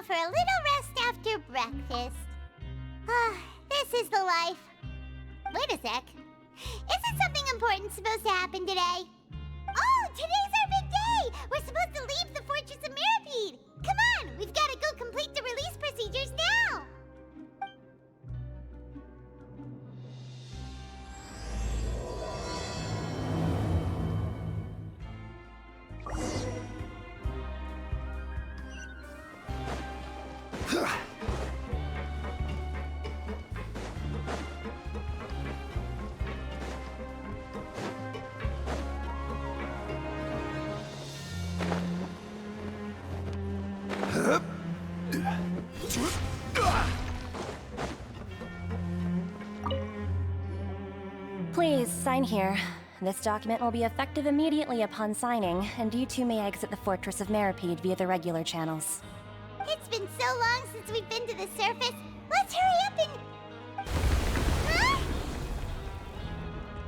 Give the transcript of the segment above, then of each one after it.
For a little rest after breakfast. This is the life. Wait a sec. Isn't something important supposed to happen today? Oh, today's our big day! We're supposed to leave the Fortress of Mirapede! Come on, we've got to go complete the release procedures now! Please, sign here. This document will be effective immediately upon signing, and you two may exit the Fortress of Mirapede via the regular channels. It's been so long since we've been to the surface. Let's hurry up and...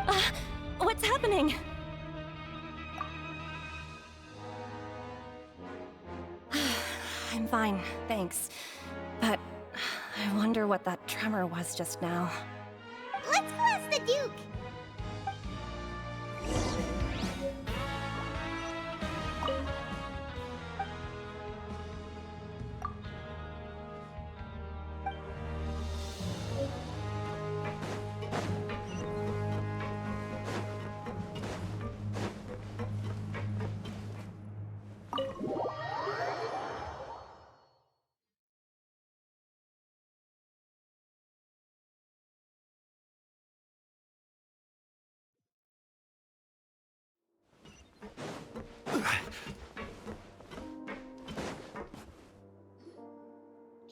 Huh? What's happening? I'm fine, thanks. But I wonder what that tremor was just now. Let's go ask the Duke.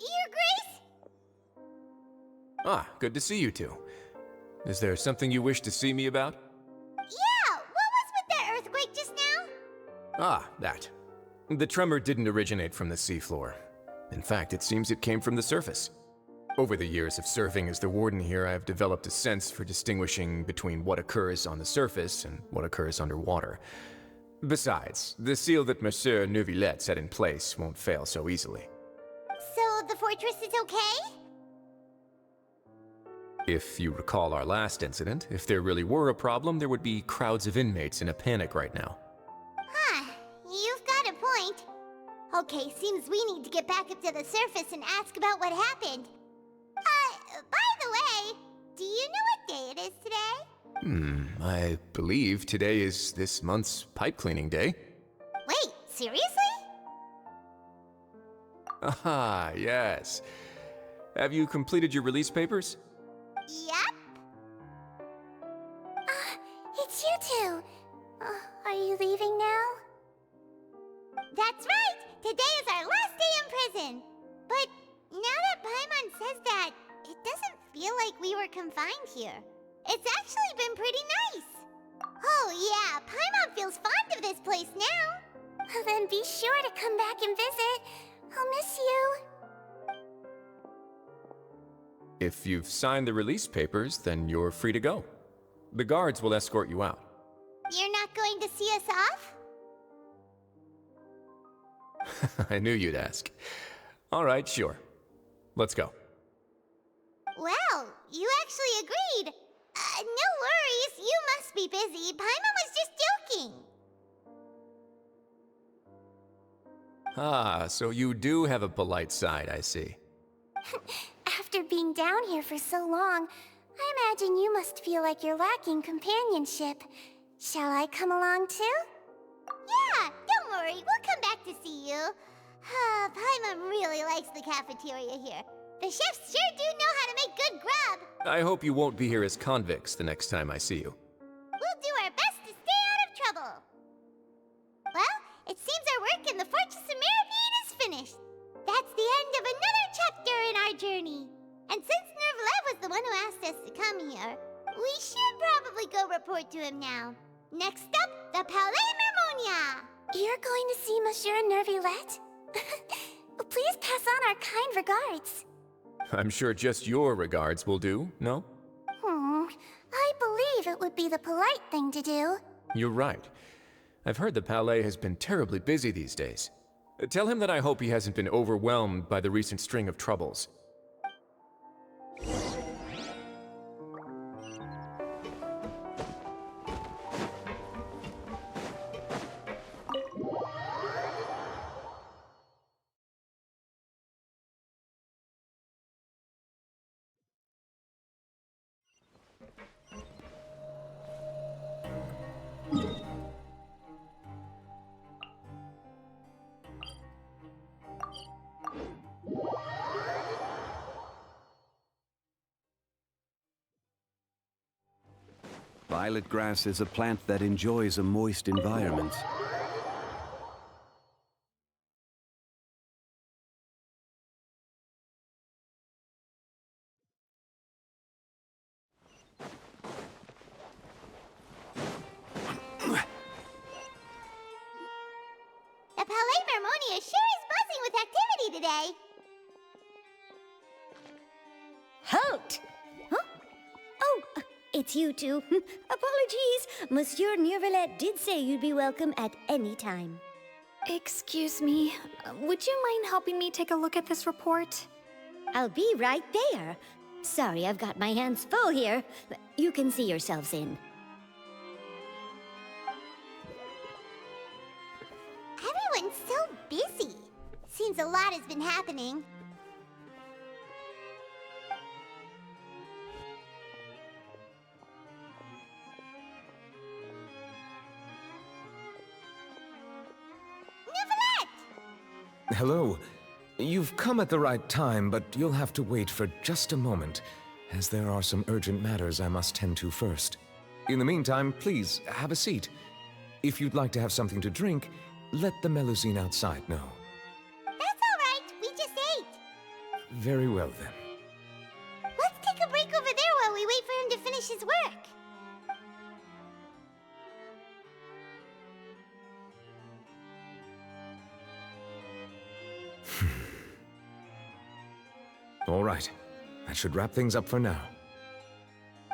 Your Grace? Ah, good to see you two. Is there something you wish to see me about? Yeah, what was with that earthquake just now? Ah, that. The tremor didn't originate from the seafloor. In fact, it seems it came from the surface. Over the years of serving as the warden here, I have developed a sense for distinguishing between what occurs on the surface and what occurs underwater. Besides, the seal that Monsieur Neuvillette set in place won't fail so easily. So the fortress is okay? If you recall our last incident, if there really were a problem, there would be crowds of inmates in a panic right now. Huh, you've got a point. Okay, seems we need to get back up to the surface and ask about what happened. By the way, do you know what day it is today? I believe today is this month's pipe cleaning day. Wait, seriously? Aha, yes. Have you completed your release papers? Yep. It's you two. Are you leaving now? That's right! Today is our last day in prison! But now that Paimon says that, it doesn't feel like we were confined here. It's actually been pretty nice. Oh yeah, Paimon feels fond of this place now. Then be sure to come back and visit. I'll miss you. If you've signed the release papers, then you're free to go. The guards will escort you out. You're not going to see us off? I knew you'd ask. All right, sure. Let's go. Well, you actually agreed. No worries, you must be busy. Paimon was just joking. Ah, so you do have a polite side, I see. After being down here for so long, I imagine you must feel like you're lacking companionship. Shall I come along too? Yeah, don't worry, we'll come back to see you. Paimon really likes the cafeteria here. The chefs sure do know how to make good grub. I hope you won't be here as convicts the next time I see you. We'll do our best to stay out of trouble. Well, it seems our work in the Fortress of Meripede is finished. That's the end of another chapter in our journey. And since Nervalet was the one who asked us to come here, we should probably go report to him now. Next up, the Palais Mermonia. You're going to see Monsieur Nervalet? Please pass on our kind regards. I'm sure just your regards will do, no? I believe it would be the polite thing to do. You're right. I've heard the Palais has been terribly busy these days. Tell him that I hope he hasn't been overwhelmed by the recent string of troubles. Violet grass is a plant that enjoys a moist environment. The Palais Mermonia sure is buzzing with activity today. Halt! Huh? Oh, it's you two. Apologies. Monsieur Nervalet did say you'd be welcome at any time. Excuse me, would you mind helping me take a look at this report? I'll be right there. Sorry, I've got my hands full here. You can see yourselves in. Everyone's so busy. Seems a lot has been happening. Hello. You've come at the right time, but you'll have to wait for just a moment, as there are some urgent matters I must tend to first. In the meantime, please, have a seat. If you'd like to have something to drink, let the Melusine outside know. That's all right. We just ate. Very well, then. Let's take a break over there while we wait for him to finish his work. All right. That should wrap things up for now.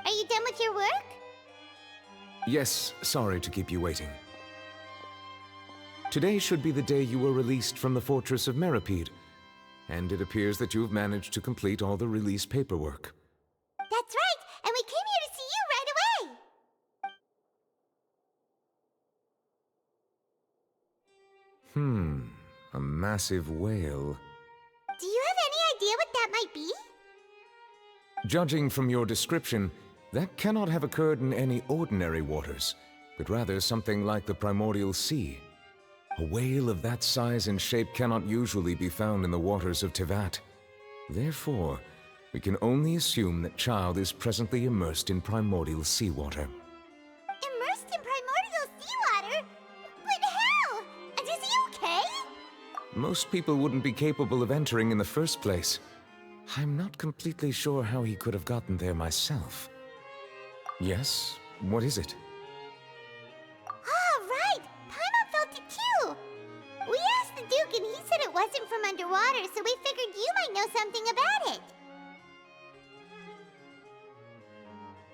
Are you done with your work? Yes, sorry to keep you waiting. Today should be the day you were released from the Fortress of Meripede, and it appears that you've managed to complete all the release paperwork. That's right, and we came here to see you right away. A massive whale. Do you have any idea what that might be? Judging from your description, that cannot have occurred in any ordinary waters, but rather something like the primordial sea. A whale of that size and shape cannot usually be found in the waters of Tevat. Therefore, we can only assume that Child is presently immersed in primordial seawater. Immersed in primordial seawater? But how? And is he okay? Most people wouldn't be capable of entering in the first place. I'm not completely sure how he could have gotten there myself. Yes? What is it? Ah, right! Paimon felt it too! We asked the Duke and he said it wasn't from underwater, so we figured you might know something about it.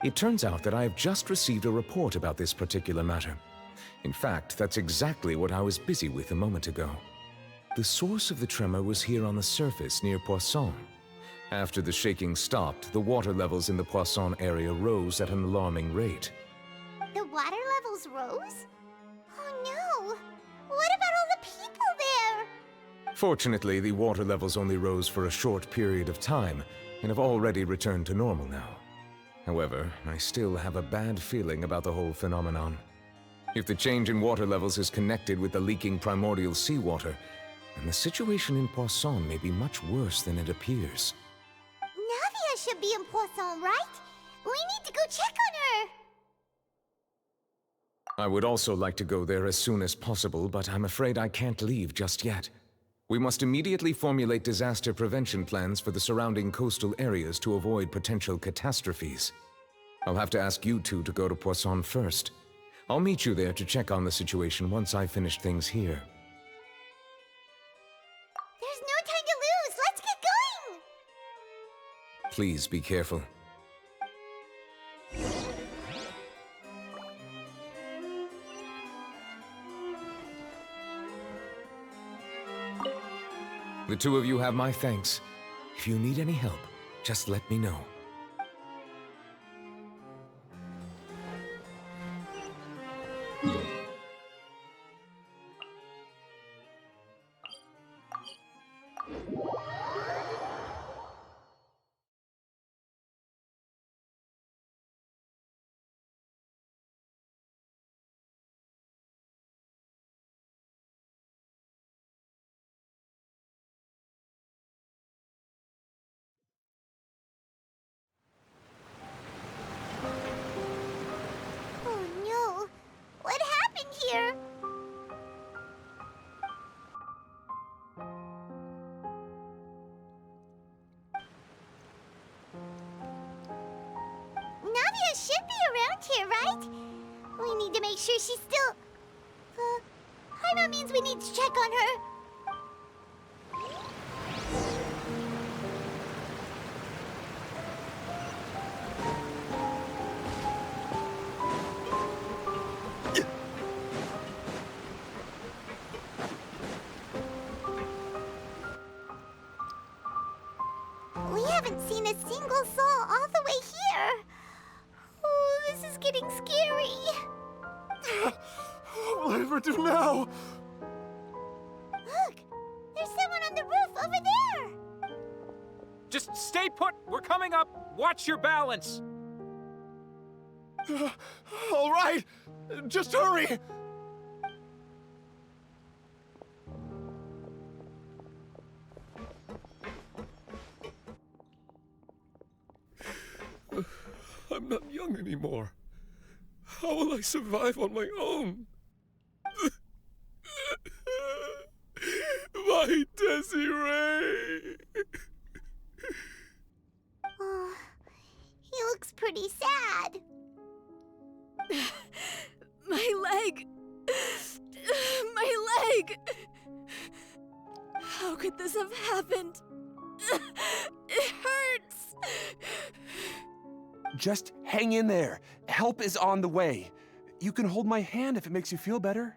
It turns out that I have just received a report about this particular matter. In fact, that's exactly what I was busy with a moment ago. The source of the tremor was here on the surface near Poisson. After the shaking stopped, the water levels in the Poisson area rose at an alarming rate. The water levels rose? Oh no! What about all the people there? Fortunately, the water levels only rose for a short period of time, and have already returned to normal now. However, I still have a bad feeling about the whole phenomenon. If the change in water levels is connected with the leaking primordial seawater, then the situation in Poisson may be much worse than it appears. Navia should be in Poisson, right? We need to go check on her! I would also like to go there as soon as possible, but I'm afraid I can't leave just yet. We must immediately formulate disaster prevention plans for the surrounding coastal areas to avoid potential catastrophes. I'll have to ask you two to go to Poisson first. I'll meet you there to check on the situation once I've finished things here. There's no time to lose! Let's get going! Please be careful. The two of you have my thanks. If you need any help, just let me know. Oh no! What happened here? Navia should be around here, right? We need to make sure she's still... Paimon means we need to check on her. We haven't seen a single soul all the way here. Oh, this is getting scary. What will I ever do now? Look, there's someone on the roof over there. Just stay put! We're coming up! Watch your balance! All right, just hurry! I'm not young anymore. How will I survive on my own? My Desiree! Oh, he looks pretty sad. My leg! My leg! How could this have happened? It hurts! Just hang in there. Help is on the way. You can hold my hand if it makes you feel better.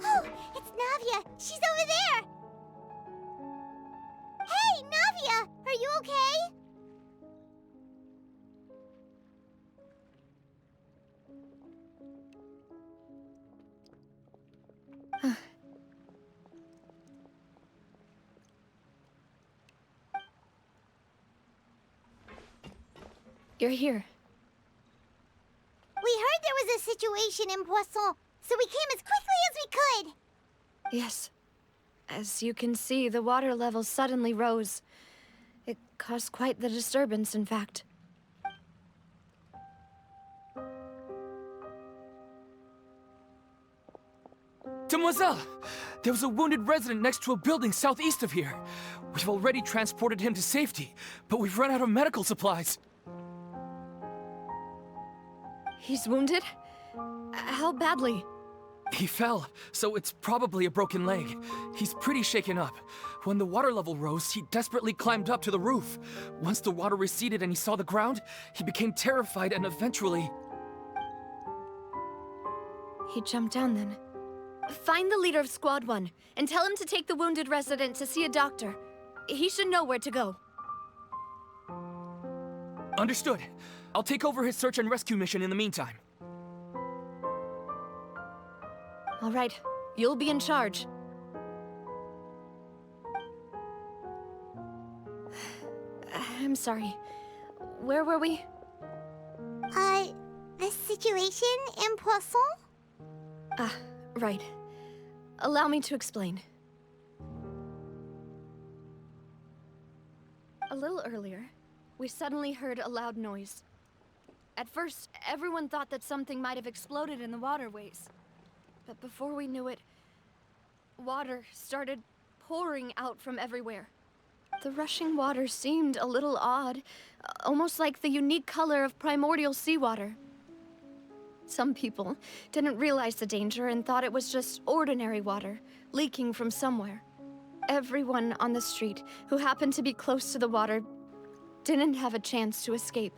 Oh, it's Navia. She's over there. Hey, Navia, are you okay? You're here. We heard there was a situation in Poisson, so we came as quickly as we could. Yes. As you can see, the water level suddenly rose. It caused quite the disturbance, in fact. Demoiselle! There was a wounded resident next to a building southeast of here. We've already transported him to safety, but we've run out of medical supplies. He's wounded? How badly? He fell, so it's probably a broken leg. He's pretty shaken up. When the water level rose, he desperately climbed up to the roof. Once the water receded and he saw the ground, he became terrified and eventually... He jumped down then. Find the leader of Squad 1 and tell him to take the wounded resident to see a doctor. He should know where to go. Understood. I'll take over his search and rescue mission in the meantime. All right, you'll be in charge. I'm sorry. Where were we? The situation in Poisson? Ah, right. Allow me to explain. A little earlier, we suddenly heard a loud noise. At first, everyone thought that something might have exploded in the waterways. But before we knew it, water started pouring out from everywhere. The rushing water seemed a little odd, almost like the unique color of primordial seawater. Some people didn't realize the danger and thought it was just ordinary water, leaking from somewhere. Everyone on the street who happened to be close to the water didn't have a chance to escape.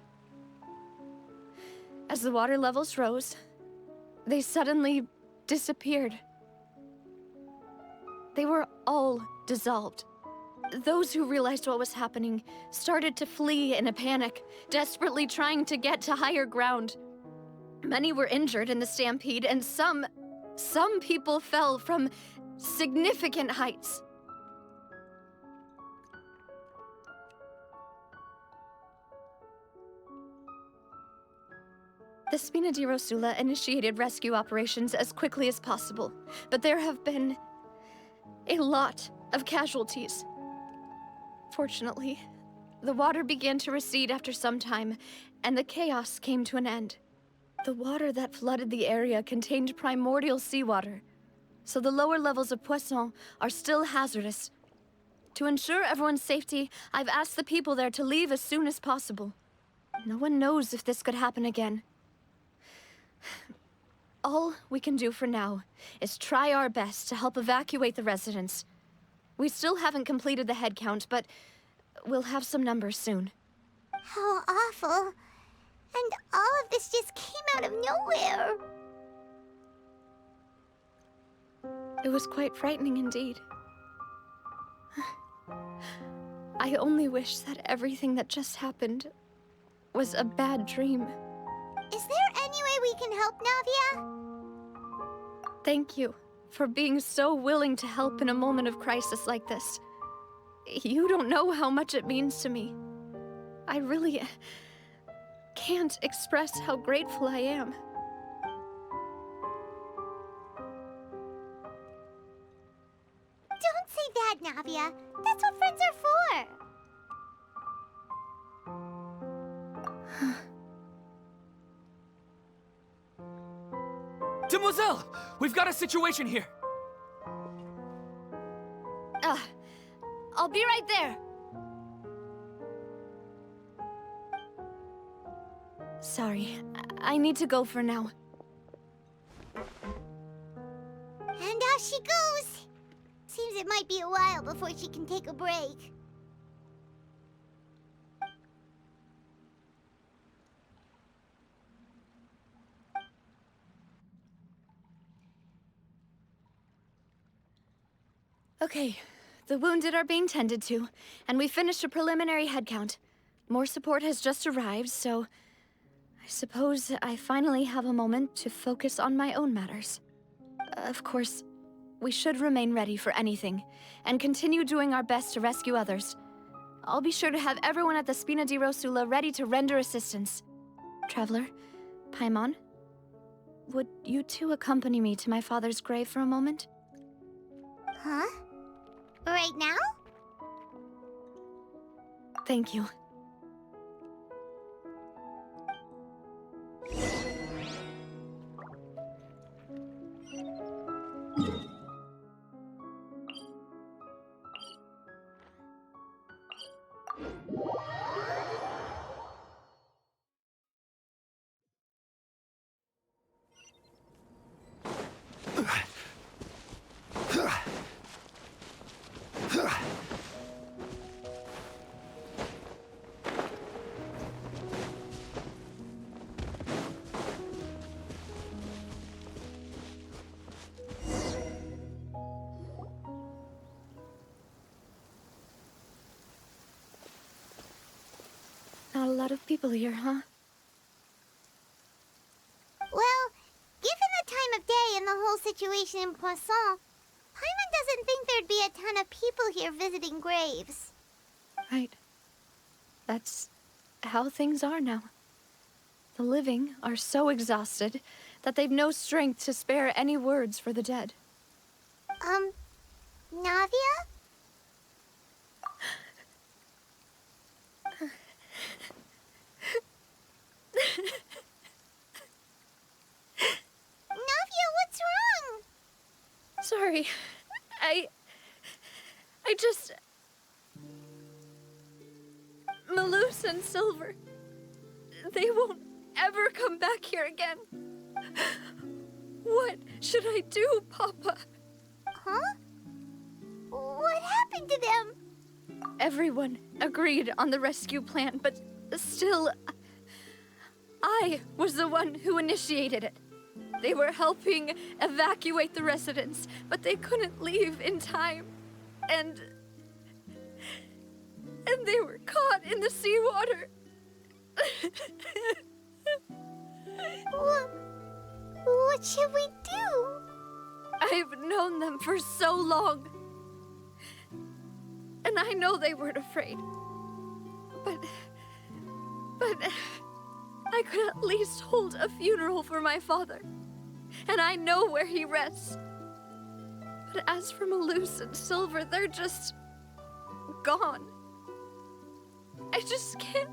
As the water levels rose, they suddenly disappeared. They were all dissolved. Those who realized what was happening started to flee in a panic, desperately trying to get to higher ground. Many were injured in the stampede, and some people fell from significant heights. The Spina di Rosula initiated rescue operations as quickly as possible, but there have been a lot of casualties. Fortunately, the water began to recede after some time, and the chaos came to an end. The water that flooded the area contained primordial seawater, so the lower levels of Poisson are still hazardous. To ensure everyone's safety, I've asked the people there to leave as soon as possible. No one knows if this could happen again. All we can do for now is try our best to help evacuate the residents. We still haven't completed the head count, but we'll have some numbers soon. How awful. And all of this just came out of nowhere. It was quite frightening indeed. I only wish that everything that just happened was a bad dream. Is there any way we can help, Navia? Thank you for being so willing to help in a moment of crisis like this. You don't know how much it means to me. I really can't express how grateful I am. Don't say that, Navia. That's what friends are for. Demoiselle! We've got a situation here! I'll be right there. Sorry, I need to go for now. And off she goes. Seems it might be a while before she can take a break. Okay, the wounded are being tended to, and we finished a preliminary head count. More support has just arrived, so I suppose I finally have a moment to focus on my own matters. Of course, we should remain ready for anything, and continue doing our best to rescue others. I'll be sure to have everyone at the Spina di Rosula ready to render assistance. Traveler, Paimon, would you two accompany me to my father's grave for a moment? Huh? Right now? Thank you. lot of people here, huh? Well, given the time of day and the whole situation in Poisson, Paimon doesn't think there'd be a ton of people here visiting graves. Right. That's how things are now. The living are so exhausted that they've no strength to spare any words for the dead. Navia? Navia, what's wrong? Sorry. I just... Malus and Silver. They won't ever come back here again. What should I do, Papa? Huh? What happened to them? Everyone agreed on the rescue plan, but still, I was the one who initiated it. They were helping evacuate the residents, but they couldn't leave in time. And they were caught in the seawater. What should we do? I've known them for so long. And I know they weren't afraid. But I could at least hold a funeral for my father. And I know where he rests. But as for Malus and Silver, they're just gone. I just can't.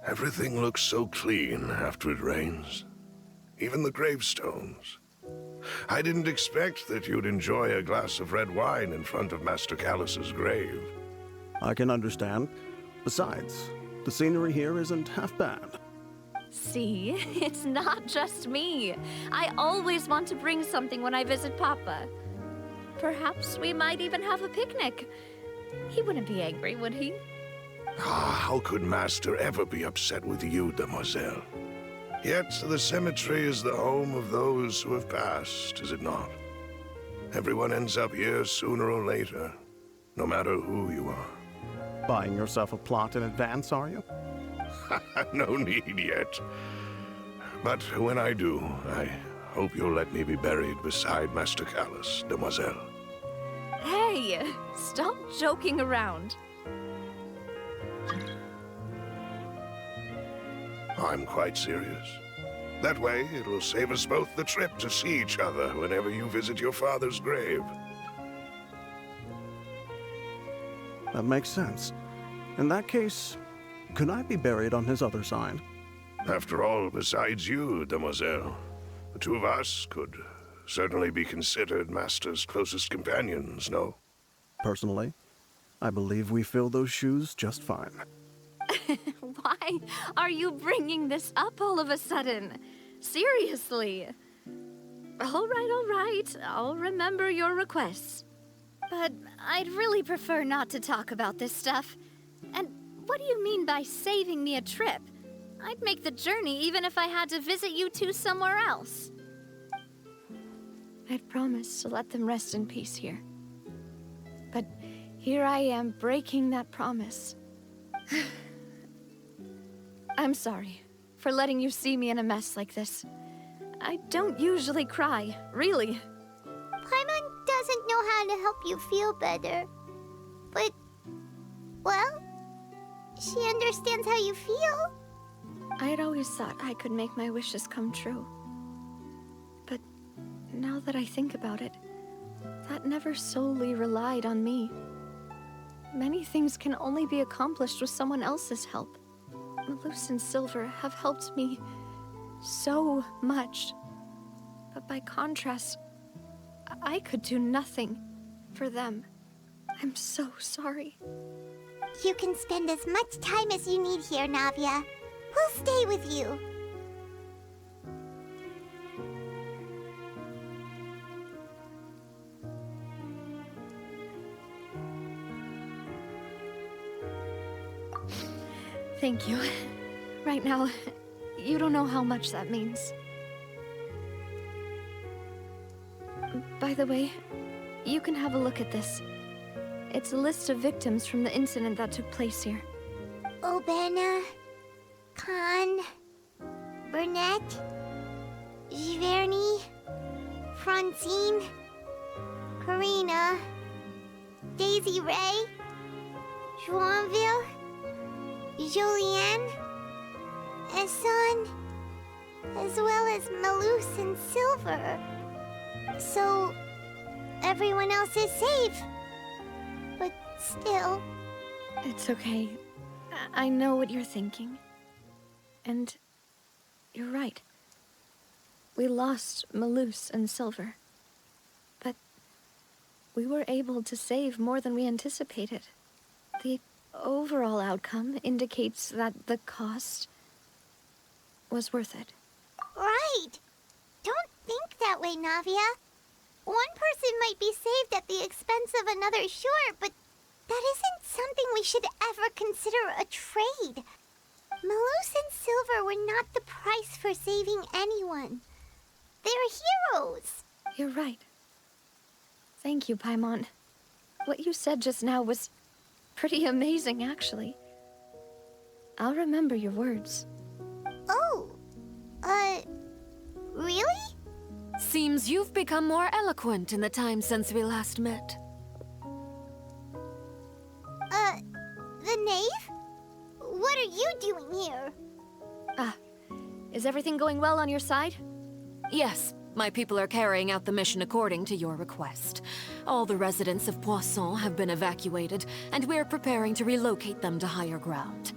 Everything looks so clean after it rains. Even the gravestones. I didn't expect that you'd enjoy a glass of red wine in front of Master Callus's grave. I can understand. Besides, the scenery here isn't half bad. See, it's not just me. I always want to bring something when I visit Papa. Perhaps we might even have a picnic. He wouldn't be angry, would he? How could Master ever be upset with you, Demoiselle? Yet the cemetery is the home of those who have passed, is it not? Everyone ends up here sooner or later, no matter who you are. Buying yourself a plot in advance, are you? No need yet. But when I do, I hope you'll let me be buried beside Master Callus, Demoiselle. Hey, stop joking around. I'm quite serious. That way, it'll save us both the trip to see each other whenever you visit your father's grave. That makes sense. In that case, could I be buried on his other side? After all, besides you, Demoiselle, the two of us could certainly be considered Master's closest companions, no? Personally, I believe we fill those shoes just fine. Why are you bringing this up all of a sudden? Seriously. All right. I'll remember your requests. But I'd really prefer not to talk about this stuff. And what do you mean by saving me a trip? I'd make the journey even if I had to visit you two somewhere else. I'd promised to let them rest in peace here. But here I am breaking that promise. I'm sorry for letting you see me in a mess like this. I don't usually cry, really. Paimon doesn't know how to help you feel better. But, well, she understands how you feel. I had always thought I could make my wishes come true. But now that I think about it, that never solely relied on me. Many things can only be accomplished with someone else's help. Malus and Silver have helped me so much. But by contrast, I could do nothing for them. I'm so sorry. You can spend as much time as you need here, Navia. We'll stay with you. Thank you. Right now, you don't know how much that means. By the way, you can have a look at this. It's a list of victims from the incident that took place here. Obena, Khan, Burnett, Giverny, Francine, Karina, Daisy Ray, Joinville, Julianne, Esson, as well as Malus and Silver. So, everyone else is safe. But still... It's okay. I know what you're thinking. And you're right. We lost Malus and Silver. But we were able to save more than we anticipated. The overall outcome indicates that the cost was worth it. Right! Don't think that way, Navia. One person might be saved at the expense of another, sure, but that isn't something we should ever consider a trade. Malus and Silver were not the price for saving anyone. They're heroes. You're right. Thank you, Paimon. What you said just now was pretty amazing, actually. I'll remember your words. Oh, really? Seems you've become more eloquent in the time since we last met. The knave? What are you doing here? Is everything going well on your side? Yes, my people are carrying out the mission according to your request. All the residents of Poisson have been evacuated, and we're preparing to relocate them to higher ground.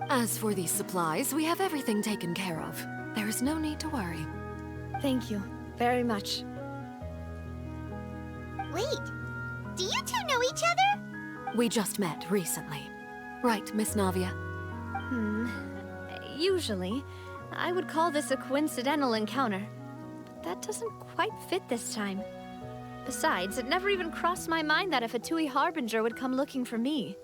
As for these supplies, we have everything taken care of. There is no need to worry. Thank you very much. Wait, do you two know each other? We just met recently. Right, Miss Navia? Usually, I would call this a coincidental encounter. But that doesn't quite fit this time. Besides, it never even crossed my mind that a Fatui Harbinger would come looking for me.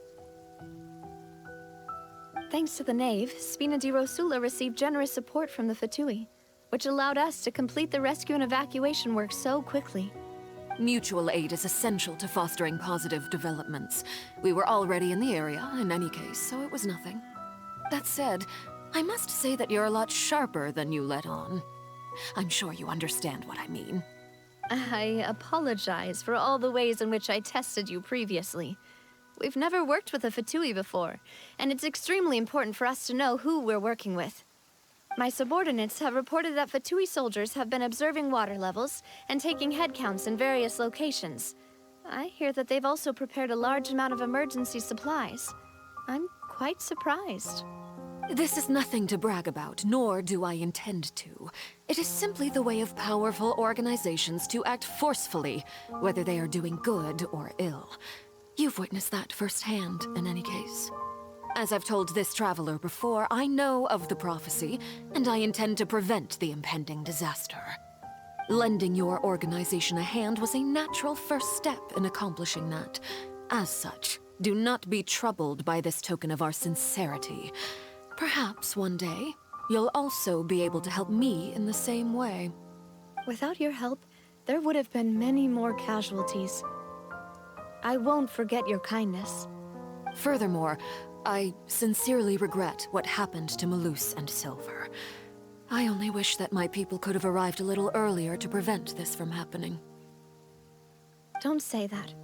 Thanks to the Knave, Spina di Rosula received generous support from the Fatui, which allowed us to complete the rescue and evacuation work so quickly. Mutual aid is essential to fostering positive developments. We were already in the area, in any case, so it was nothing. That said, I must say that you're a lot sharper than you let on. I'm sure you understand what I mean. I apologize for all the ways in which I tested you previously. We've never worked with a Fatui before, and it's extremely important for us to know who we're working with. My subordinates have reported that Fatui soldiers have been observing water levels and taking head counts in various locations. I hear that they've also prepared a large amount of emergency supplies. I'm quite surprised. This is nothing to brag about, nor do I intend to. It is simply the way of powerful organizations to act forcefully, whether they are doing good or ill. You've witnessed that firsthand, in any case. As I've told this traveler before, I know of the prophecy, and I intend to prevent the impending disaster. Lending your organization a hand was a natural first step in accomplishing that. As such, do not be troubled by this token of our sincerity. Perhaps one day, you'll also be able to help me in the same way. Without your help, there would have been many more casualties. I won't forget your kindness. Furthermore, I sincerely regret what happened to Malus and Silver. I only wish that my people could have arrived a little earlier to prevent this from happening. Don't say that.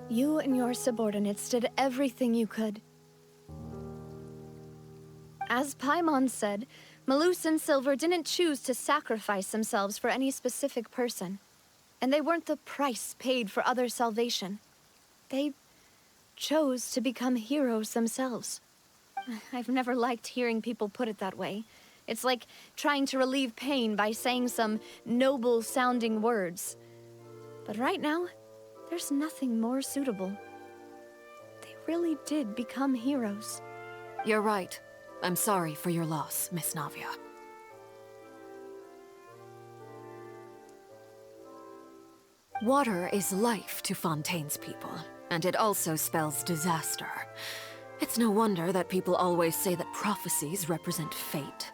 You and your subordinates did everything you could. As Paimon said, Malus and Silver didn't choose to sacrifice themselves for any specific person. And they weren't the price paid for other salvation. They chose to become heroes themselves. I've never liked hearing people put it that way. It's like trying to relieve pain by saying some noble-sounding words. But right now, there's nothing more suitable. They really did become heroes. You're right. I'm sorry for your loss, Miss Navia. Water is life to Fontaine's people, and it also spells disaster. It's no wonder that people always say that prophecies represent fate.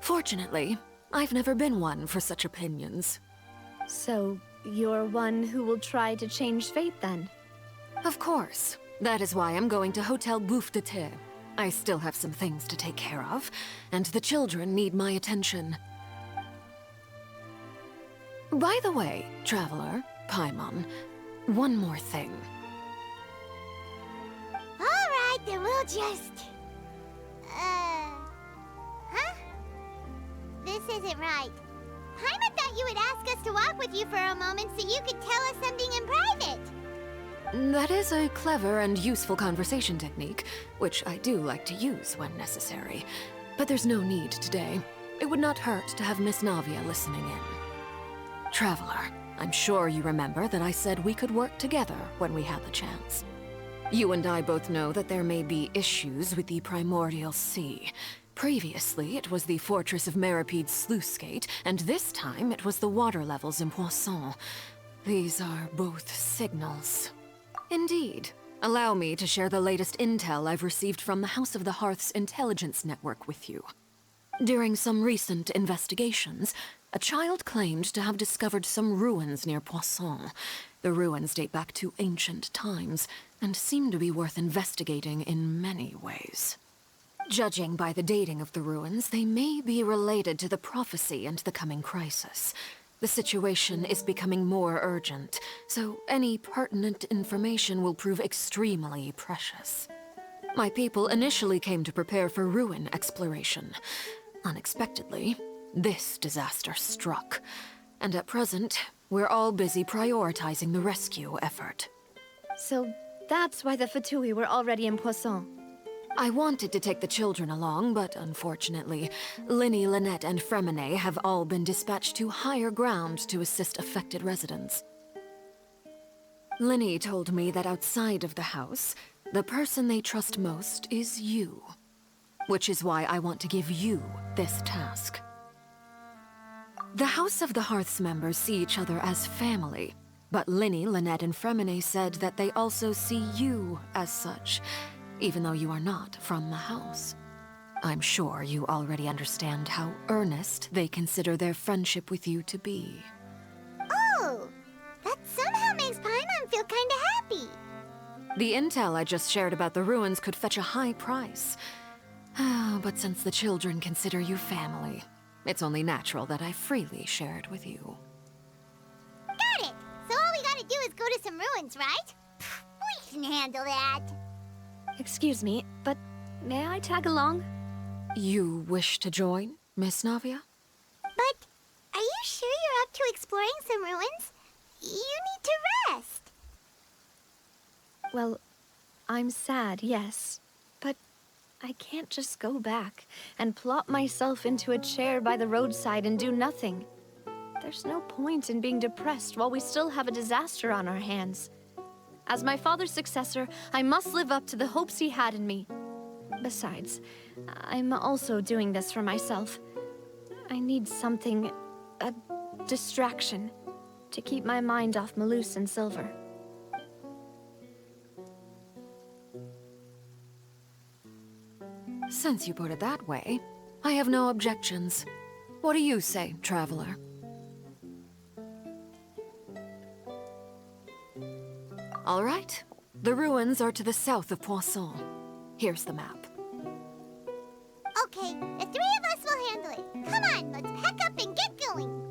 Fortunately, I've never been one for such opinions. So, you're one who will try to change fate, then? Of course. That is why I'm going to Hotel Bouffe de Thé. I still have some things to take care of, and the children need my attention. By the way, Traveler, Paimon, one more thing. Alright, then we'll just... Huh? This isn't right. Paimon thought you would ask us to walk with you for a moment so you could tell us something in private. That is a clever and useful conversation technique, which I do like to use when necessary. But there's no need today. It would not hurt to have Miss Navia listening in. Traveler, I'm sure you remember that I said we could work together when we had the chance. You and I both know that there may be issues with the Primordial Sea. Previously, it was the Fortress of Maripede's sluice gate, and this time it was the water levels in Poisson. These are both signals. Indeed. Allow me to share the latest intel I've received from the House of the Hearth's intelligence network with you. During some recent investigations, a child claimed to have discovered some ruins near Poisson. The ruins date back to ancient times, and seem to be worth investigating in many ways. Judging by the dating of the ruins, they may be related to the prophecy and the coming crisis. The situation is becoming more urgent, so any pertinent information will prove extremely precious. My people initially came to prepare for ruin exploration. Unexpectedly, this disaster struck, and at present, we're all busy prioritizing the rescue effort. So that's why the Fatui were already in Poisson. I wanted to take the children along, but unfortunately, Linny, Lynette, and Fremine have all been dispatched to higher ground to assist affected residents. Linny told me that outside of the house, the person they trust most is you. Which is why I want to give you this task. The House of the Hearth's members see each other as family, but Linny, Lynette, and Fremine said that they also see you as such, even though you are not from the house. I'm sure you already understand how earnest they consider their friendship with you to be. Oh, that somehow makes Paimon feel kinda happy. The intel I just shared about the ruins could fetch a high price. But since the children consider you family, it's only natural that I freely share it with you. Got it! So all we gotta do is go to some ruins, right? We can handle that. Excuse me, but may I tag along? You wish to join, Miss Navia? But are you sure you're up to exploring some ruins? You need to rest. Well, I'm sad, yes. But I can't just go back and plop myself into a chair by the roadside and do nothing. There's no point in being depressed while we still have a disaster on our hands. As my father's successor, I must live up to the hopes he had in me. Besides, I'm also doing this for myself. I need something, a distraction, to keep my mind off Malus and Silver. Since you put it that way, I have no objections. What do you say, Traveler? All right. The ruins are to the south of Poisson. Here's the map. Okay, the three of us will handle it. Come on, let's pack up and get going.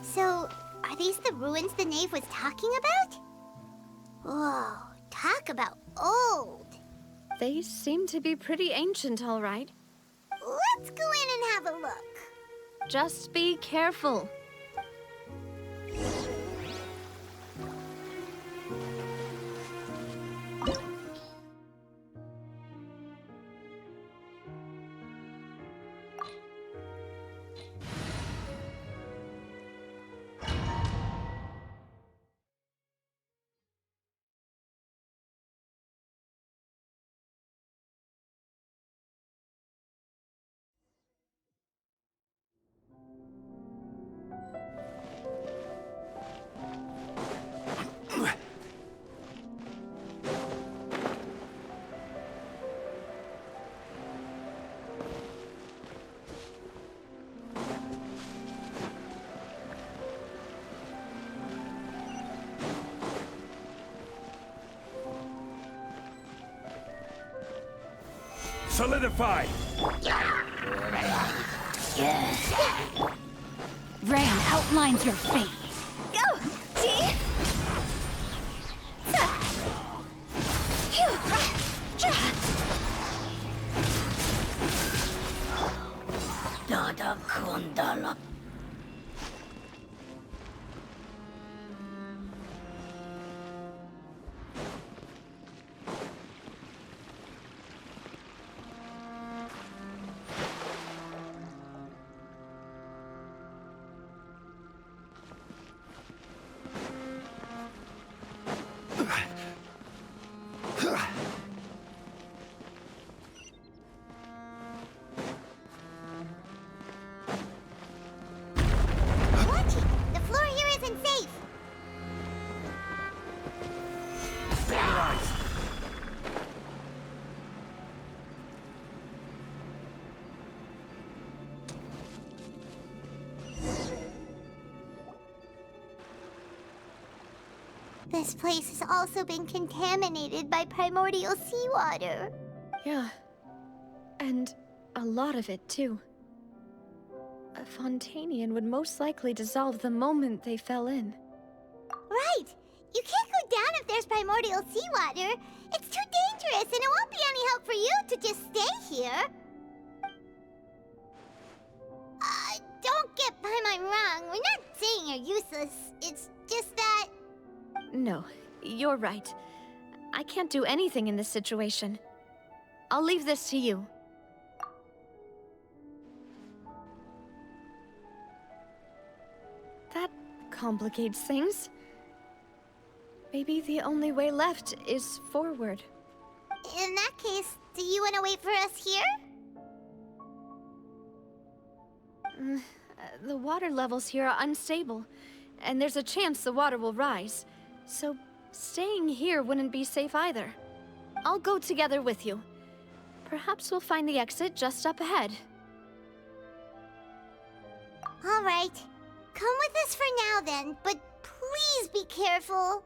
So, are these the ruins the knave was talking about? Whoa, talk about old. They seem to be pretty ancient, all right. Let's go in and have a look. Just be careful. Solidify! Rain outlines your fate. Go! See? Dada Kundala. This place has also been contaminated by primordial seawater. Yeah. And a lot of it, too. A Fontainian would most likely dissolve the moment they fell in. Right! You can't go down if there's primordial seawater. It's too dangerous, and it won't be any help for you to just stay here. Don't get by my wrong. We're not saying you're useless. It's just that... No, you're right. I can't do anything in this situation. I'll leave this to you. That complicates things. Maybe the only way left is forward. In that case, do you want to wait for us here? The water levels here are unstable, and there's a chance the water will rise. So, staying here wouldn't be safe either. I'll go together with you. Perhaps we'll find the exit just up ahead. All right. Come with us for now then, but please be careful.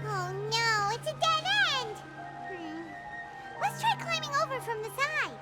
Oh no, it's a dead end! Let's try climbing over from the side.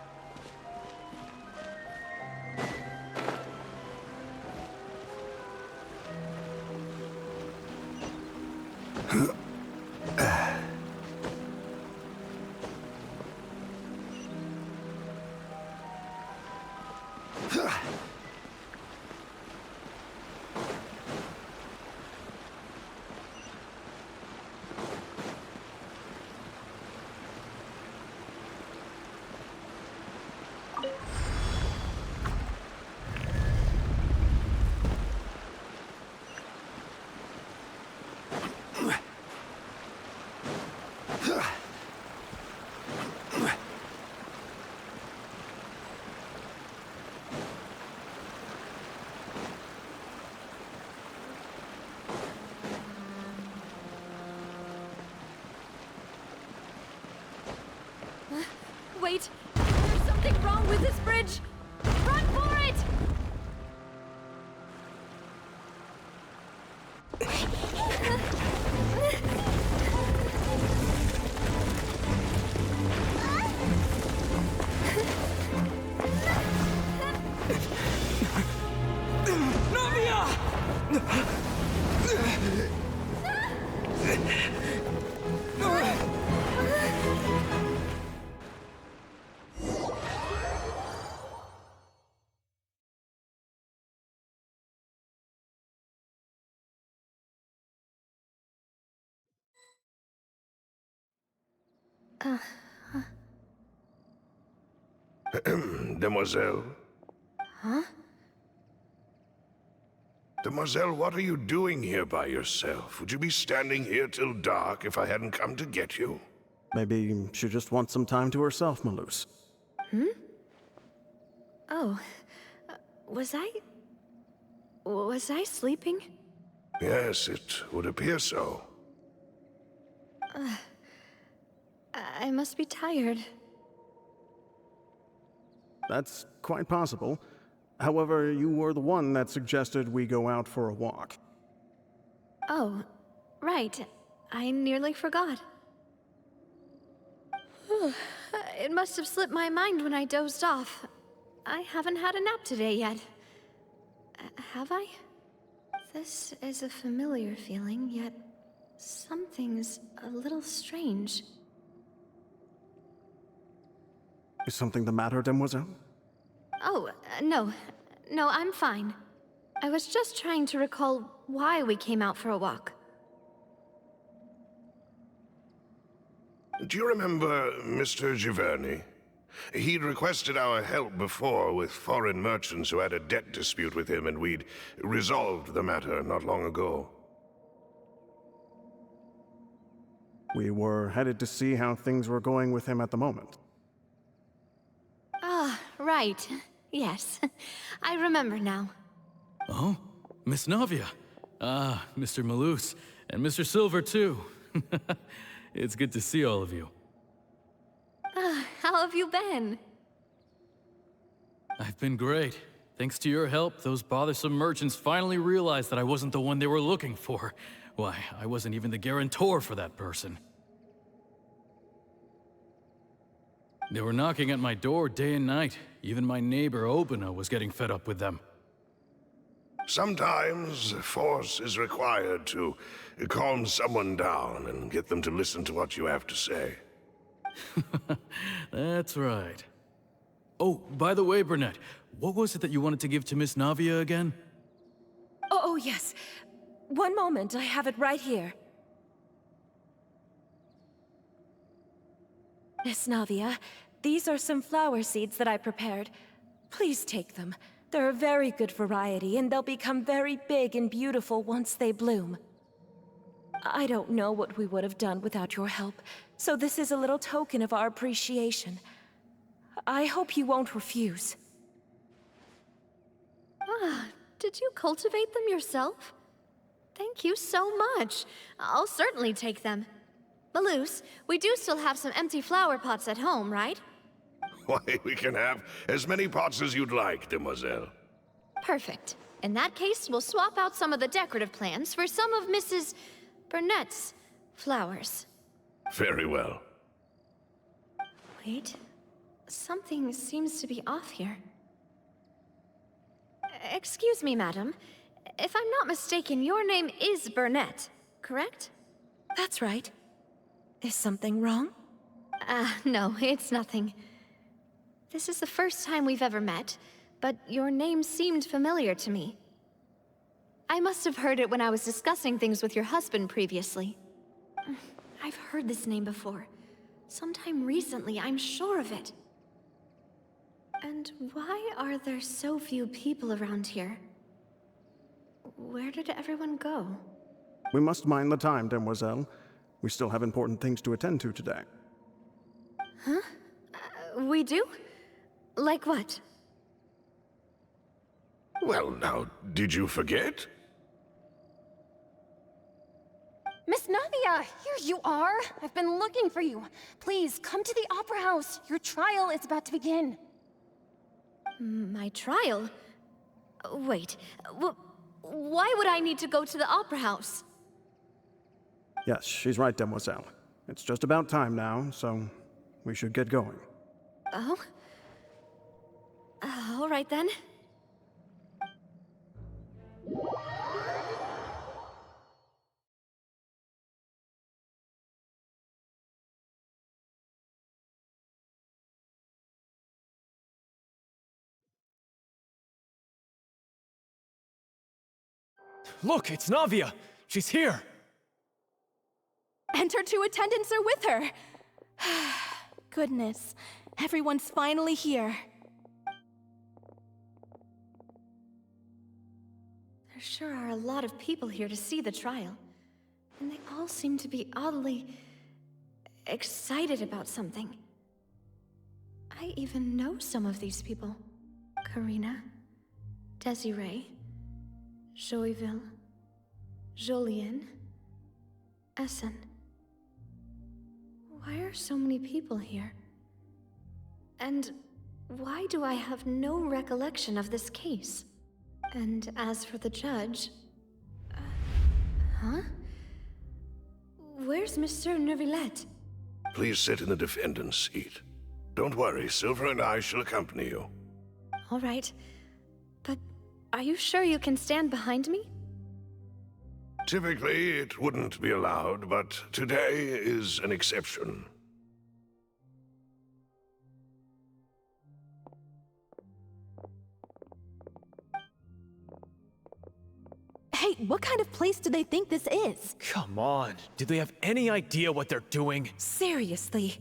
Wait! There's something wrong with this bridge! Run for it! Demoiselle? Huh? Demoiselle, what are you doing here by yourself? Would you be standing here till dark if I hadn't come to get you? Maybe she just wants some time to herself, Malus. Hmm? Oh, was I sleeping? Yes, it would appear so. I must be tired. That's quite possible. However, you were the one that suggested we go out for a walk. Oh, right. I nearly forgot. It must have slipped my mind when I dozed off. I haven't had a nap today yet. Have I? This is a familiar feeling, yet something's a little strange. Is something the matter, Demoiselle? Oh, no. No, I'm fine. I was just trying to recall why we came out for a walk. Do you remember Mr. Giverny? He'd requested our help before with foreign merchants who had a debt dispute with him, and we'd resolved the matter not long ago. We were headed to see how things were going with him at the moment. Ah, right. Yes. I remember now. Oh, Miss Navia. Ah, Mr. Malus, and Mr. Silver, too. It's good to see all of you. How have you been? I've been great. Thanks to your help, those bothersome merchants finally realized that I wasn't the one they were looking for. Why, I wasn't even the guarantor for that person. They were knocking at my door day and night. Even my neighbor, Obina, was getting fed up with them. Sometimes force is required to calm someone down and get them to listen to what you have to say. That's right. Oh, by the way, Burnett, what was it that you wanted to give to Miss Navia again? Oh, yes. One moment, I have it right here. Miss Navia, these are some flower seeds that I prepared. Please take them. They're a very good variety, and they'll become very big and beautiful once they bloom. I don't know what we would have done without your help, so this is a little token of our appreciation. I hope you won't refuse. Ah, did you cultivate them yourself? Thank you so much. I'll certainly take them. Malus, we do still have some empty flower pots at home, right? Why, we can have as many pots as you'd like, Demoiselle. Perfect. In that case, we'll swap out some of the decorative plants for some of Mrs. Burnett's flowers. Very well. Wait. Something seems to be off here. Excuse me, madam. If I'm not mistaken, your name is Burnett, correct? That's right. Is something wrong? No, it's nothing. This is the first time we've ever met, but your name seemed familiar to me. I must have heard it when I was discussing things with your husband previously. I've heard this name before. Sometime recently, I'm sure of it. And why are there so few people around here? Where did everyone go? We must mind the time, Demoiselle. We still have important things to attend to today. Huh? We do? Like what? Well, now, did you forget? Miss Navia, here you are! I've been looking for you. Please, come to the Opera House. Your trial is about to begin. My trial? Wait, why would I need to go to the Opera House? Yes, she's right, Demoiselle. It's just about time now, so we should get going. Oh? All right then. Look, it's Navia! She's here! And her two attendants are with her! Goodness, everyone's finally here. There sure are a lot of people here to see the trial. And they all seem to be oddly excited about something. I even know some of these people. Karina, Desiree, Joyville, Jolien, Essen. Why are so many people here? And why do I have no recollection of this case? And as for the judge... huh? Where's Monsieur Neuvillette? Please sit in the defendant's seat. Don't worry, Silver and I shall accompany you. All right. But are you sure you can stand behind me? Typically, it wouldn't be allowed, but today is an exception. Hey, what kind of place do they think this is? Come on, do they have any idea what they're doing? Seriously.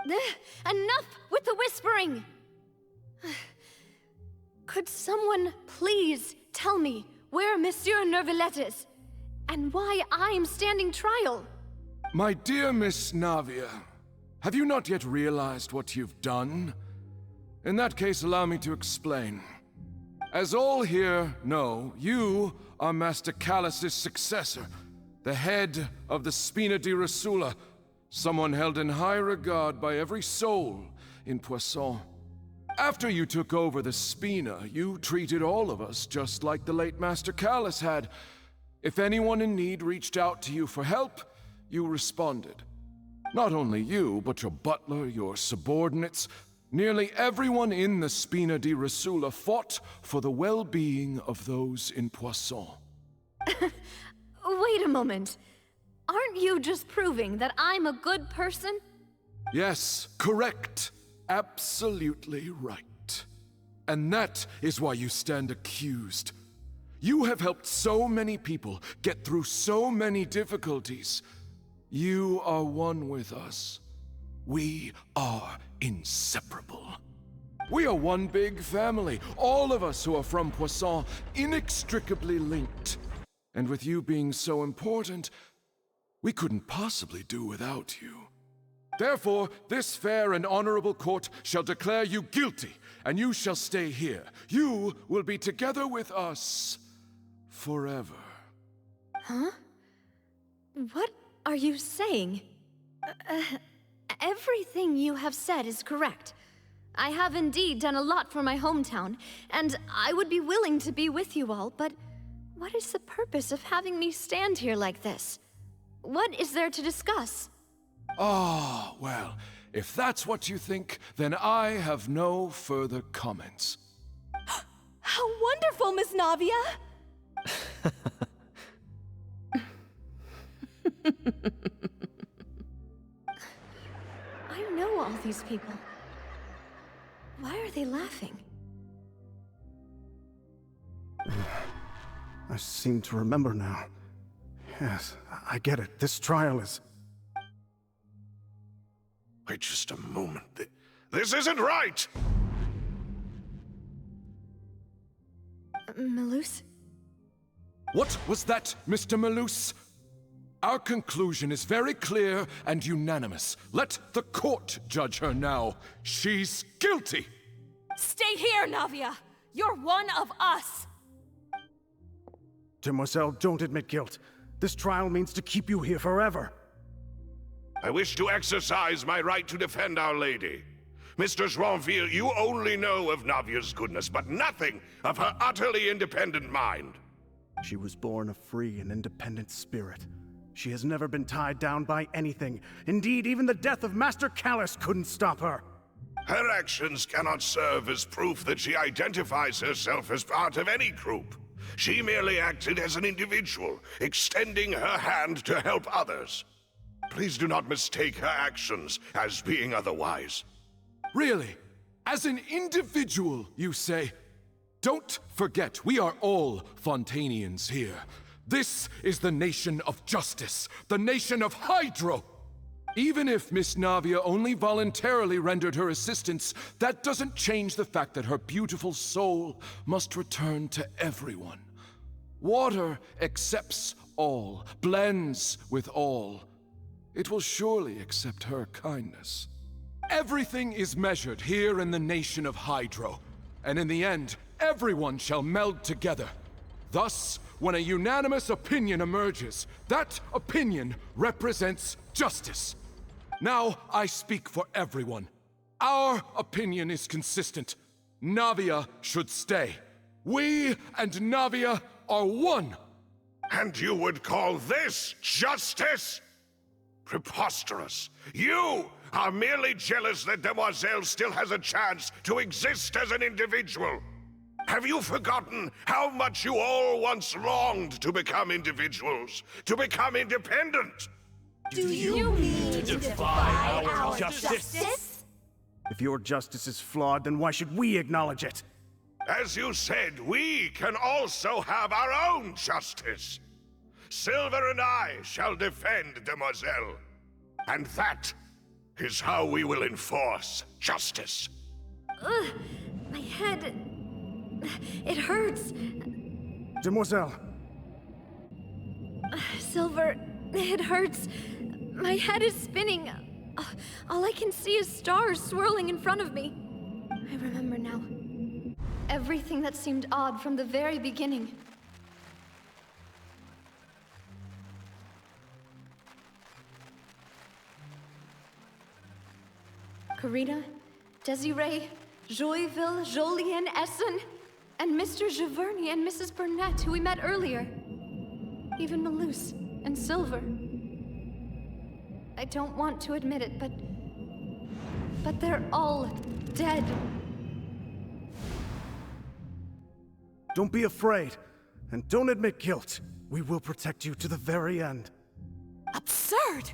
Enough with the whispering! Could someone please tell me where Monsieur Neuvillette is? And why I'm standing trial? My dear Miss Navia, have you not yet realized what you've done? In that case, allow me to explain. As all here know, you are Master Callus's successor, the head of the Spina di Rosula, someone held in high regard by every soul in Poisson. After you took over the Spina, you treated all of us just like the late Master Callus had. If anyone in need reached out to you for help, you responded. Not only you, but your butler, your subordinates, nearly everyone in the Spina di Rosula fought for the well-being of those in Poisson. Wait a moment. Aren't you just proving that I'm a good person? Yes, correct. Absolutely right. And that is why you stand accused. You have helped so many people get through so many difficulties. You are one with us. We are inseparable. We are one big family, all of us who are from Poisson, inextricably linked. And with you being so important, we couldn't possibly do without you. Therefore, this fair and honorable court shall declare you guilty, and you shall stay here. You will be together with us forever. Huh? What are you saying? Everything you have said is correct. I have indeed done a lot for my hometown, and I would be willing to be with you all, but what is the purpose of having me stand here like this? What is there to discuss? Ah, well, if that's what you think, then I have no further comments. How wonderful, Miss Navia! I know all these people. Why are they laughing? I seem to remember now. Yes, I get it. This trial is... Wait just a moment. This isn't right! Malus? What was that, Mr. Malus? Our conclusion is very clear and unanimous. Let the court judge her now. She's guilty! Stay here, Navia! You're one of us! Demoiselle, don't admit guilt. This trial means to keep you here forever. I wish to exercise my right to defend Our Lady. Mr. Joinville, you only know of Navia's goodness, but nothing of her utterly independent mind. She was born a free and independent spirit. She has never been tied down by anything. Indeed, even the death of Master Callus couldn't stop her. Her actions cannot serve as proof that she identifies herself as part of any group. She merely acted as an individual, extending her hand to help others. Please do not mistake her actions as being otherwise. Really? As an individual, you say? Don't forget, we are all Fontainians here. This is the nation of justice, the nation of Hydro. Even if Miss Navia only voluntarily rendered her assistance, that doesn't change the fact that her beautiful soul must return to everyone. Water accepts all, blends with all. It will surely accept her kindness. Everything is measured here in the nation of Hydro, and in the end, everyone shall meld together. Thus, when a unanimous opinion emerges, that opinion represents justice. Now I speak for everyone. Our opinion is consistent. Navia should stay. We and Navia are one. And you would call this justice? Preposterous. You are merely jealous that Demoiselle still has a chance to exist as an individual. Have you forgotten how much you all once longed to become individuals, to become independent? Do you mean to defy our justice? If your justice is flawed, then why should we acknowledge it? As you said, we can also have our own justice. Silver and I shall defend Demoiselle. And that is how we will enforce justice. Ugh, my head... it hurts. Demoiselle. Silver, it hurts. My head is spinning. All I can see is stars swirling in front of me. I remember now. Everything that seemed odd from the very beginning. Karina, Desiree, Joyville, Jolien, Essen, and Mr. Giverny and Mrs. Burnett, who we met earlier. Even Malus and Silver. I don't want to admit it, but they're all dead. Don't be afraid, and don't admit guilt. We will protect you to the very end. Absurd!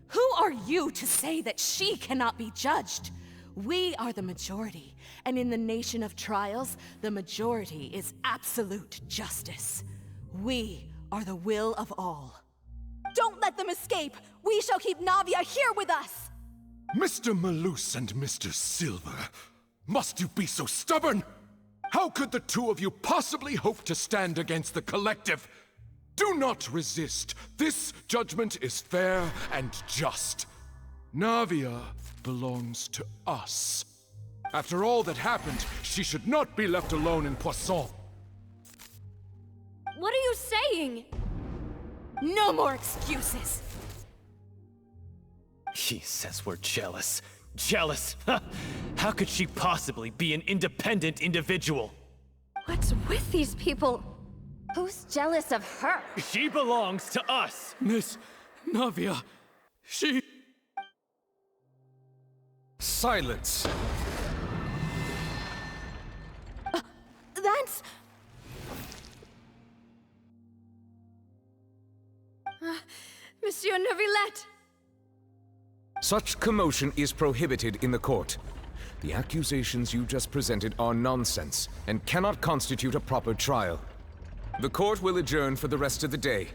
Who are you to say that she cannot be judged? We are the majority, and in the nation of trials, the majority is absolute justice. We are the will of all. Don't let them escape! We shall keep Navia here with us! Mr. Malus and Mr. Silver, must you be so stubborn? How could the two of you possibly hope to stand against the collective? Do not resist. This judgment is fair and just. Navia belongs to us. After all that happened, she should not be left alone in Poisson. What are you saying? No more excuses! She says we're jealous. Jealous? How could she possibly be an independent individual? What's with these people? Who's jealous of her? She belongs to us! Miss Navia, she... Silence! That's... Monsieur Neuvillette! Such commotion is prohibited in the court. The accusations you just presented are nonsense and cannot constitute a proper trial. The court will adjourn for the rest of the day.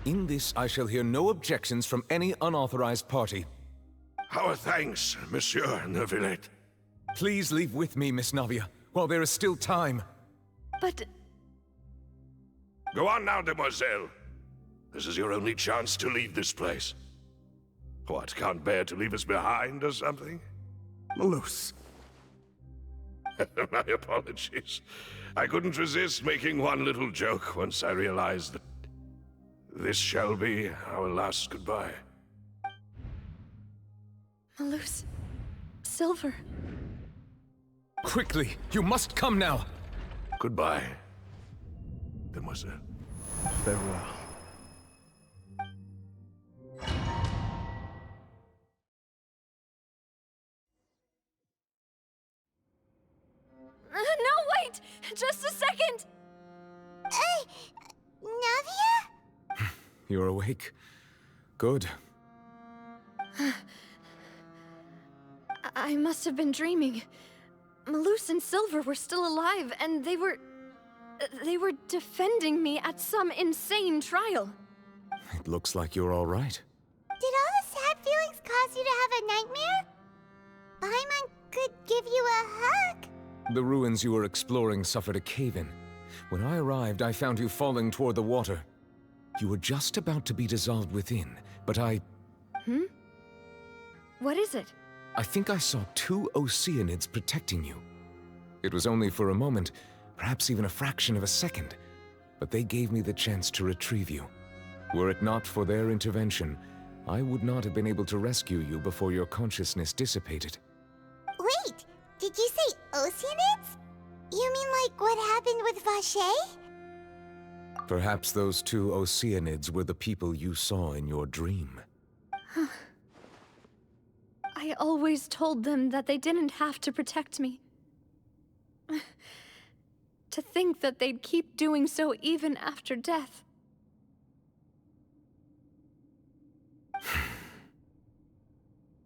In this, I shall hear no objections from any unauthorized party. Our thanks, Monsieur Neuvillette. Please leave with me, Miss Navia, while there is still time. But... Go on now, Demoiselle. This is your only chance to leave this place. What, can't bear to leave us behind or something? Malus. My apologies. I couldn't resist making one little joke once I realized that this shall be our last goodbye. Malus... Silver... Quickly, you must come now! Goodbye, Demoiselle. Farewell. No, wait! Just a second! Navia? You're awake. Good. I must have been dreaming. Malus and Silver were still alive, and they were defending me at some insane trial. It looks like you're all right. Did all the sad feelings cause have a nightmare? Paimon could give you a hug. The ruins you were exploring suffered a cave-in. When I arrived, I found you falling toward the water. You were just about to be dissolved within, but What is it? I think I saw 2 Oceanids protecting you. It was only for a moment, perhaps even a fraction of a second, but they gave me the chance to retrieve you. Were it not for their intervention, I would not have been able to rescue you before your consciousness dissipated. Wait, did you say Oceanids? You mean like what happened with Vache? Perhaps those 2 Oceanids were the people you saw in your dream. I always told them that they didn't have to protect me. To think that they'd keep doing so even after death.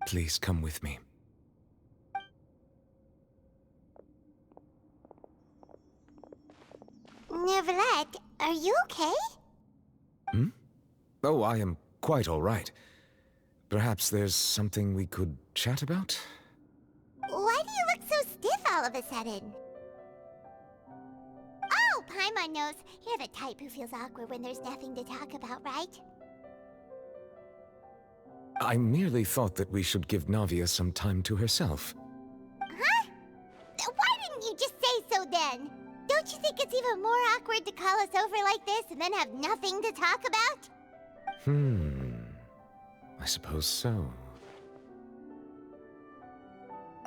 Please come with me. Neuvillette, are you okay? Oh, I am quite all right. Perhaps there's something we could chat about? Why do you look so stiff all of a sudden? Oh, Paimon knows. You're the type who feels awkward when there's nothing to talk about, right? I merely thought that we should give Navia some time to herself. Huh? Why didn't you just say so then? Don't you think it's even more awkward to call us over like this and then have nothing to talk about? I suppose so.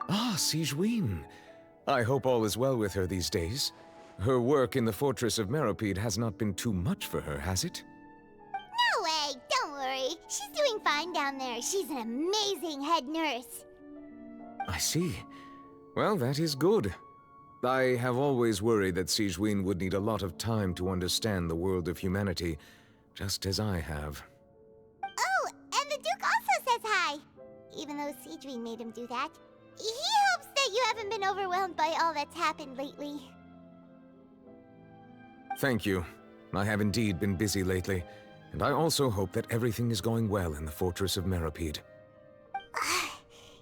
Ah, Sigewinne. I hope all is well with her these days. Her work in the Fortress of Meropide has not been too much for her, has it? No way! Don't worry. She's doing fine down there. She's an amazing head nurse. I see. Well, that is good. I have always worried that Sigewinne would need a lot of time to understand the world of humanity, just as I have. Oh, and the Duke also says hi! Even though Sigewinne made him do that. He hopes that you haven't been overwhelmed by all that's happened lately. Thank you. I have indeed been busy lately, and I also hope that everything is going well in the Fortress of Meropide.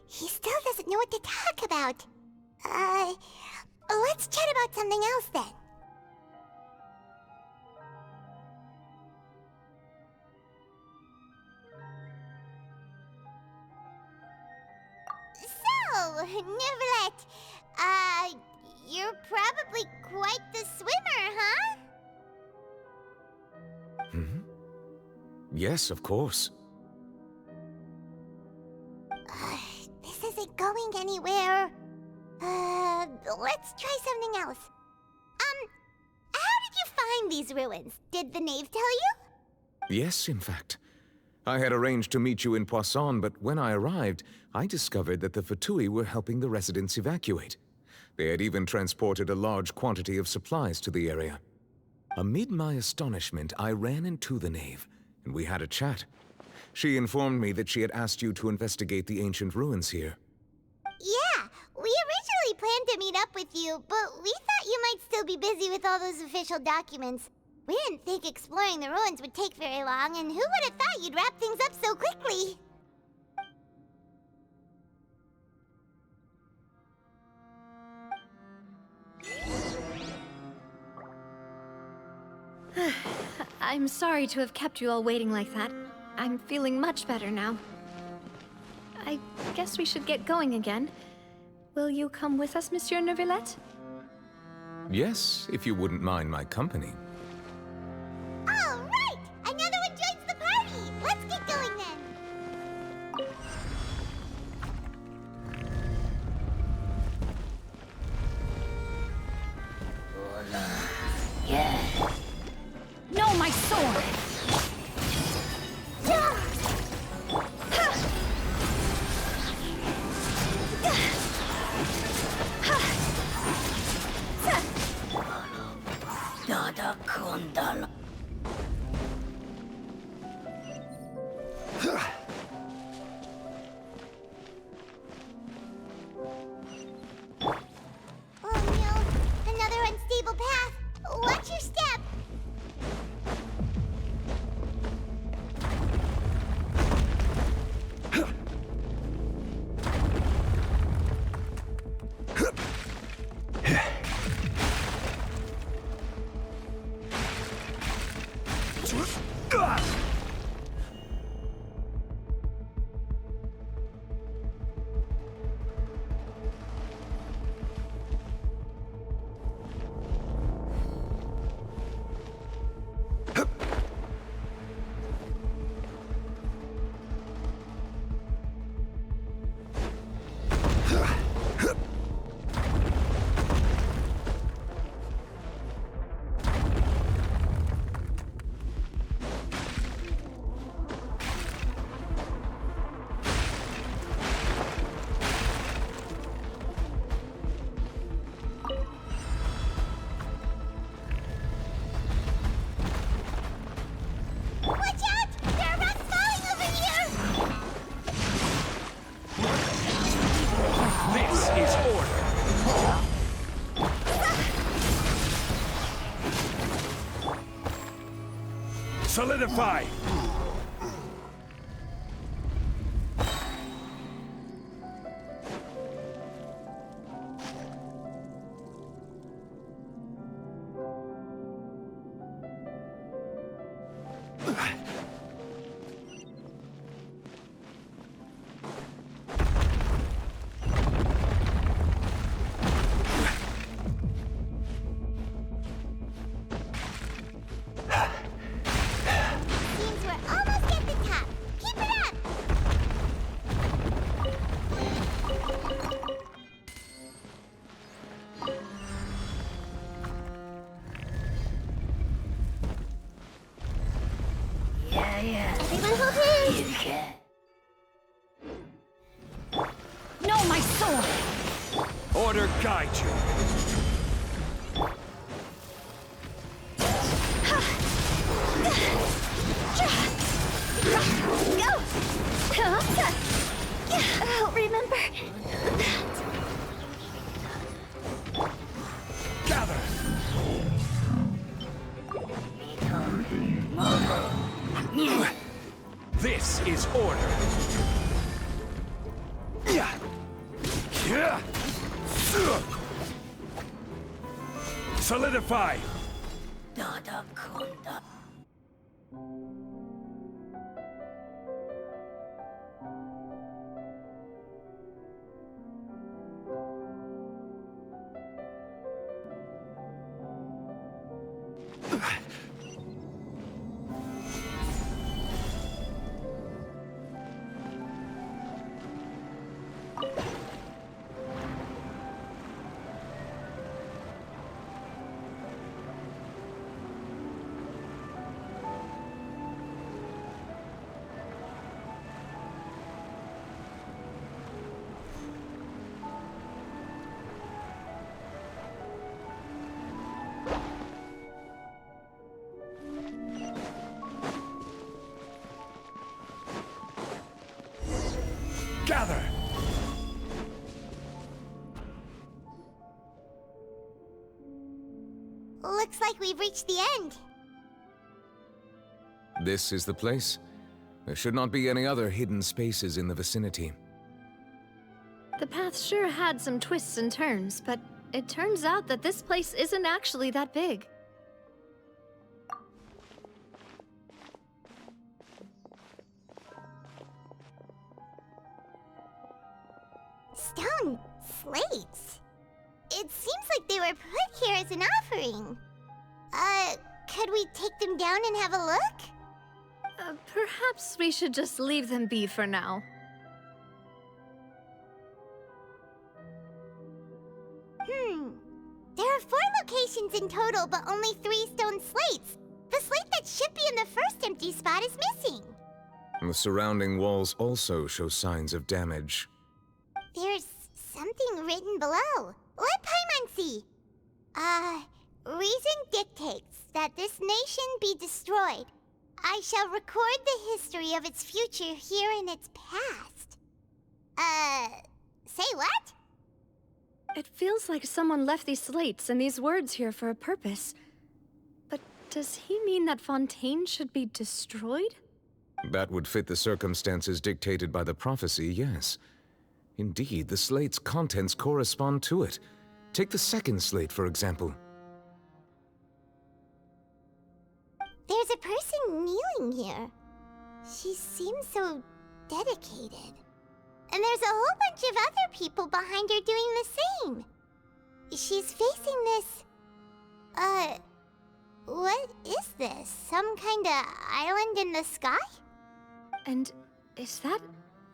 He still doesn't know what to talk about. Let's chat about something else then. So, Neuvillette, you're probably quite the swimmer, huh? Yes, of course. This isn't going anywhere. Let's try something else. How did you find these ruins? Did the knave tell you? Yes, in fact. I had arranged to meet you in Poisson, but when I arrived, I discovered that the Fatui were helping the residents evacuate. They had even transported a large quantity of supplies to the area. Amid my astonishment, I ran into the knave, and we had a chat. She informed me that she had asked you to investigate the ancient ruins here. Yeah, we originally planned to meet up with you, but we thought you might still be busy with all those official documents. We didn't think exploring the ruins would take very long, and who would have thought you'd wrap things up so quickly? I'm sorry to have kept you all waiting like that. I'm feeling much better now. I guess we should get going again. Will you come with us, Monsieur Neuvillette? Yes, if you wouldn't mind my company. All right! Another one joins the party! Let's get going then! Yeah. No, my sword! Solidify! Seems we're almost at the top. Keep it up! Yeah. Everyone hold in! You can. No, my sword! Order guide you. Go! I'll remember. Gather! This is order. Solidify! Gather! Looks like we've reached the end. This is the place. There should not be any other hidden spaces in the vicinity. The path sure had some twists and turns, but it turns out that this place isn't actually that big. Stone slates. It seems like they were put here as an offering. Could we take them down and have a look? Perhaps we should just leave them be for now. There are 4 locations in total, but only 3 stone slates. The slate that should be in the first empty spot is missing. The surrounding walls also show signs of damage. There's something written below. Let Paimon see. Reason dictates that this nation be destroyed. I shall record the history of its future here in its past. Say what? It feels like someone left these slates and these words here for a purpose. But does he mean that Fontaine should be destroyed? That would fit the circumstances dictated by the prophecy, yes. Indeed, the slate's contents correspond to it. Take the second slate, for example. There's a person kneeling here. She seems so dedicated. And there's a whole bunch of other people behind her doing the same. She's facing this... what is this? Some kind of island in the sky? And is that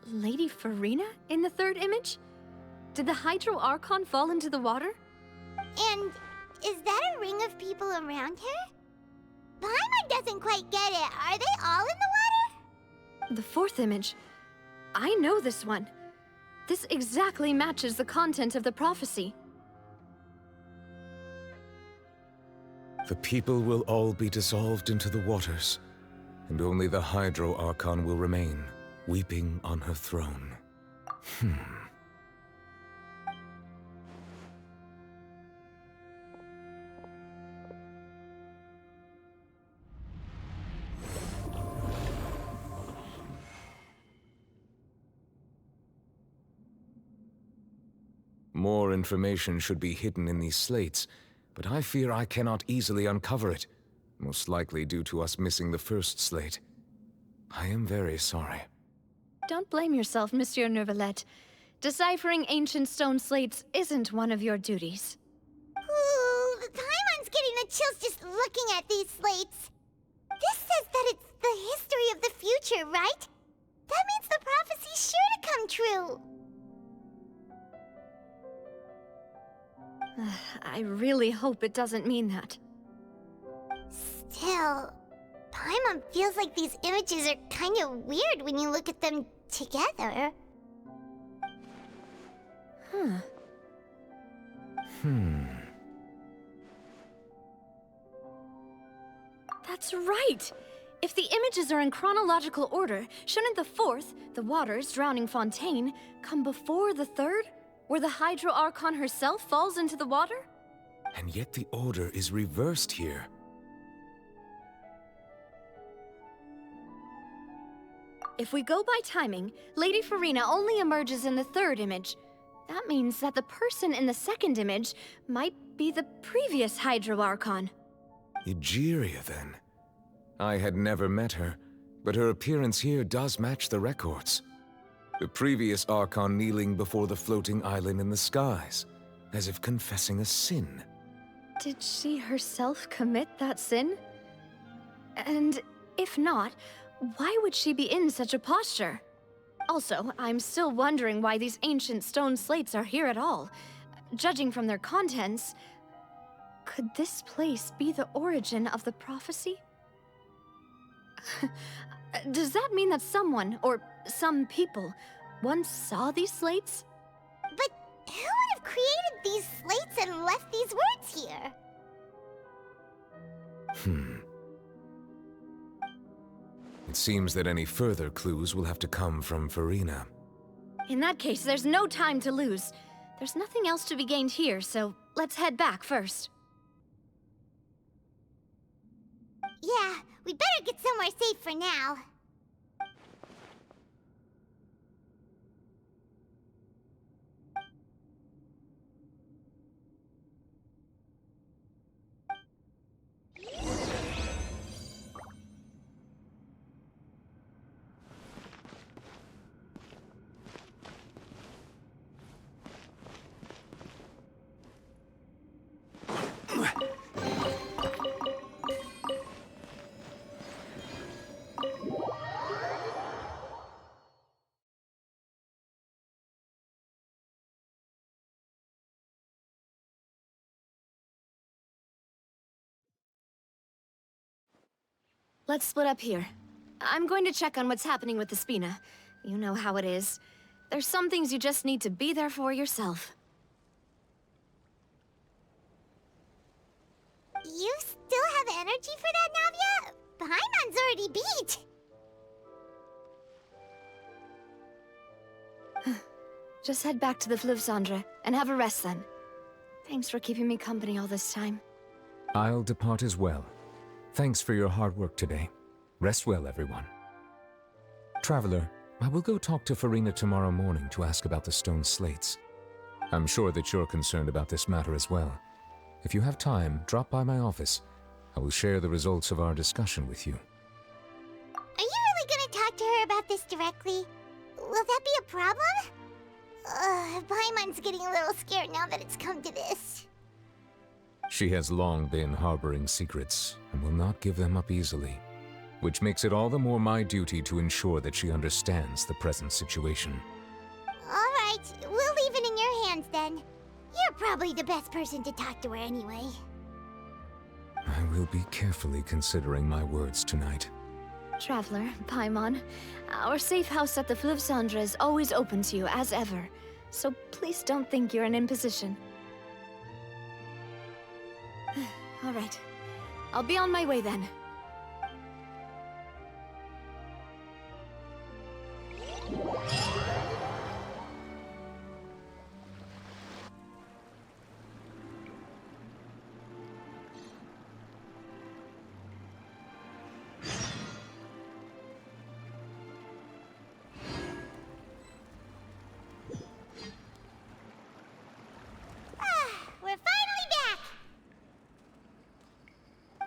Lady Furina in the third image? Did the Hydro Archon fall into the water? And is that a ring of people around her? Paimon doesn't quite get it. Are they all in the water? The fourth image. I know this one. This exactly matches the content of the prophecy. The people will all be dissolved into the waters, and only the Hydro Archon will remain, weeping on her throne. More information should be hidden in these slates, but I fear I cannot easily uncover it, most likely due to us missing the first slate. I am very sorry. Don't blame yourself, Monsieur Neuvillette. Deciphering ancient stone slates isn't one of your duties. Ooh, Paimon's getting the chills just looking at these slates. This says that it's the history of the future, right? That means the prophecy's sure to come true. I really hope it doesn't mean that. Still, Paimon feels like these images are kind of weird when you look at them together. That's right! If the images are in chronological order, shouldn't the fourth, the waters drowning Fontaine, come before the third, where the Hydro Archon herself falls into the water? And yet the order is reversed here. If we go by timing, Lady Furina only emerges in the third image. That means that the person in the second image might be the previous Hydro Archon. Egeria, then. I had never met her, but her appearance here does match the records. The previous Archon kneeling before the floating island in the skies, as if confessing a sin. Did she herself commit that sin? And if not, why would she be in such a posture? Also, I'm still wondering why these ancient stone slates are here at all. Judging from their contents, could this place be the origin of the prophecy? Does that mean that someone, or some people, once saw these slates? But who would have created these slates and left these words here? It seems that any further clues will have to come from Furina. In that case, there's no time to lose. There's nothing else to be gained here, so let's head back first. Yeah, we better get somewhere safe for now. Let's split up here. I'm going to check on what's happening with the Spina. You know how it is. There's some things you just need to be there for yourself. You still have energy for that, Navia? Paimon's already beat. Just head back to the Fleuve Cendre and have a rest then. Thanks for keeping me company all this time. I'll depart as well. Thanks for your hard work today. Rest well, everyone. Traveler, I will go talk to Furina tomorrow morning to ask about the stone slates. I'm sure that you're concerned about this matter as well. If you have time, drop by my office. I will share the results of our discussion with you. Are you really gonna talk to her about this directly? Will that be a problem? Paimon's getting a little scared now that it's come to this. She has long been harboring secrets and will not give them up easily, which makes it all the more my duty to ensure that she understands the present situation. All right, we'll leave it in your hands then. You're probably the best person to talk to her anyway. I will be carefully considering my words tonight. Traveler, Paimon, our safe house at the Fleuve Cendre is always open to you as ever, so please don't think you're an imposition. All right. I'll be on my way then.